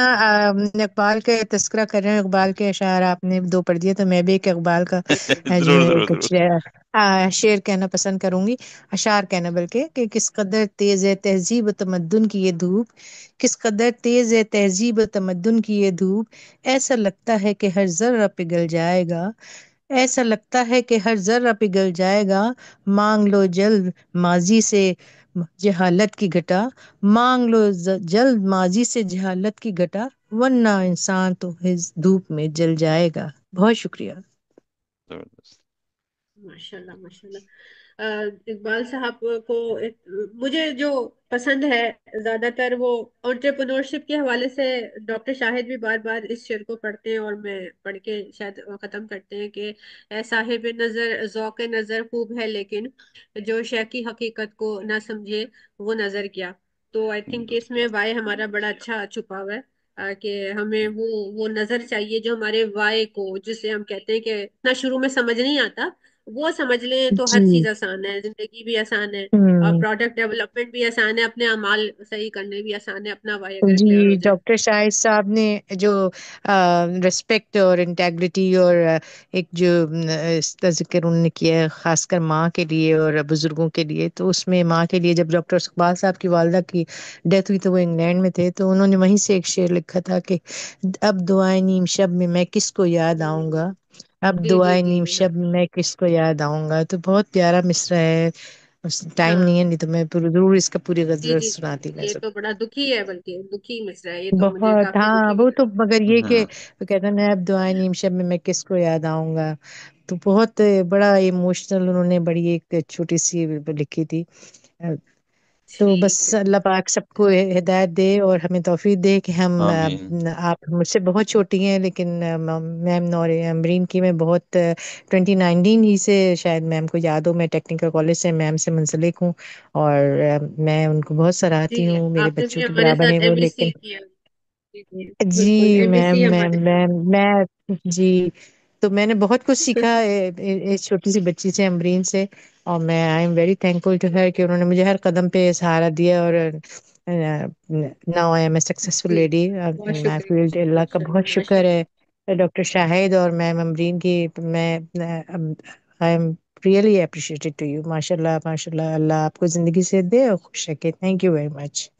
इकबाल का तस्करा कर रहे हैं, इकबाल के अशार आपने दो पढ़ दिए, तो मैं भी एक इकबाल का जो जरूर है जरूर कुछ जरूर। शेर कहना पसंद करूंगी। अशार कहना बल्कि, कि किस कदर तेज है तहजीब व तमद्दुन की ये धूप, किस कदर तेज है तहजीब व तमद्दुन की ये धूप, ऐसा लगता है कि हर जर्रा पिघल जाएगा, ऐसा लगता है कि हर जर्रा पिघल जाएगा, मांग लो जल्द माजी से जहालत की घटा, मांग लो जल्द माजी से जहालत की घटा, वरना इंसान तो इस धूप में जल जाएगा। बहुत शुक्रिया। जबरदस्त। माशाल्लाह माशाल्लाह। इकबाल साहब को मुझे जो पसंद है ज्यादातर, वो एंटरप्रेन्योरशिप के हवाले से डॉक्टर शाहिद भी बार बार इस शेर को पढ़ते हैं, और मैं पढ़ के शायद खत्म करते हैं कि "ऐ साहिब नजर ज़ौक़ नजर खूब है, लेकिन जो शय की हकीकत को ना समझे वो नजर क्या"। तो आई थिंक इसमें वाई हमारा बड़ा अच्छा छुपा हुआ है, कि हमें वो नजर चाहिए जो हमारे वाई को, जिसे हम कहते हैं कि ना शुरू में समझ नहीं आता, वो समझ लें तो हर चीज जी। आसान है, जिंदगी भी आसान है, और हम्म। प्रोडक्ट डेवलपमेंट भी आसान है, अपने अमाल सही करने भी आसान है, अपना वाई अगर क्लियर हो जी, जाए। डॉक्टर शाहिद साहब ने जो रिस्पेक्ट और इंटेग्रिटी और एक जो इसका जिक्र उन्होंने किया है, खासकर माँ के लिए और बुजुर्गों के लिए, तो उसमें माँ के लिए जब डॉक्टर इकबाल साहब की वालदा की डेथ हुई तो वो इंग्लैंड में थे, तो उन्होंने वहीं से एक शेर लिखा था कि अब दुआए नीम शब में मैं किसको याद आऊंगा, अब जी जी दुआए जी नीम जी। हाँ शब में मैं किसको याद आऊंगा। तो बहुत प्यारा मिसरा है। बस टाइम नहीं है, हाँ। नहीं तो मैं जरूर इसका पूरी जी गजल जी जी सुनाती जी, मैं ये सब। तो बड़ा दुखी है, बल्कि दुखी मिसरा है, ये तो मुझे बहुत, काफी हाँ दुखी भी वो तो, लगा। मगर ये कि हाँ वो कहते हैं ना, अब दुआएं नीम शब में मैं किसको याद आऊंगा, तो बहुत बड़ा इमोशनल उन्होंने बड़ी एक छोटी सी लिखी थी। तो बस ठीक है। अल्लाह पाक सबको हिदायत दे और हमें तौफीक दे कि हम आमीन। आप मुझसे बहुत छोटी हैं, लेकिन मैम नौर अमरीन की मैं बहुत 2019 ही से शायद मैम को याद हो, मैं टेक्निकल कॉलेज से मैम से मुंसलिक हूँ, और मैं उनको बहुत सराहती जी, हूँ, मेरे आपने भी बच्चों के हमारे बराबर हैं साथ वो, एमएससी लेकिन किया। जी जी। बिल्कुल, जी मैम, एमएससी मैम हमारे साथ। मैं जी, तो मैंने बहुत कुछ सीखा इस छोटी सी बच्ची से, अमरीन से, और मैं I am very thankful to her कि उन्होंने मुझे हर कदम पे सहारा दिया, और now I am a successful जी, लेडी बहुत इन माय शुक्रिया। फील्ड। अल्लाह का बहुत माशाल्लाह शुक्र माशाल्लाह। है डॉक्टर शाहिद और मैम अमरीन की। मैं I am really appreciated to you. माशाल्लाह माशाल्लाह, अल्लाह आपको जिंदगी से दे और खुश रखे। Thank you very much.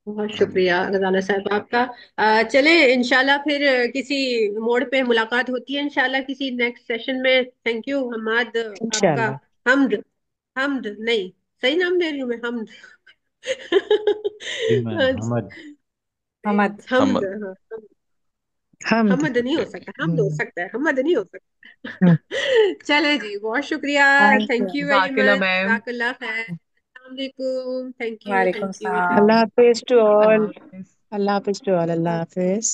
बहुत आमीन। शुक्रिया रजाना साहब आपका। चले इंशाल्लाह फिर किसी मोड़ पे मुलाकात होती है इंशाल्लाह, किसी नेक्स्ट सेशन में। थैंक यू हमाद आपका। इंशाल्लाह। हमद, हमद नहीं, सही नाम दे रही हूँ मैं, हमद। जी मैम, हमद। मोहम्मद। हमद, हम। हाँ। हम हमद नहीं ओके हो ओके। सकता, हमद हो सकता है, हमद नहीं हो सकता। चले जी, बहुत शुक्रिया। Thank you. Thank you very जाकिला मच, मैम। जज़ाकल्लाह खैर। अस्सलाम वालेकुम। थैंक यू वालेकुम थैंक यू थैंक सलाम। अल्लाह हाफिज टू अल्लाह ऑल। हाफिज। अल्लाह हाफिज टू ऑल। अल्लाह हाफिज।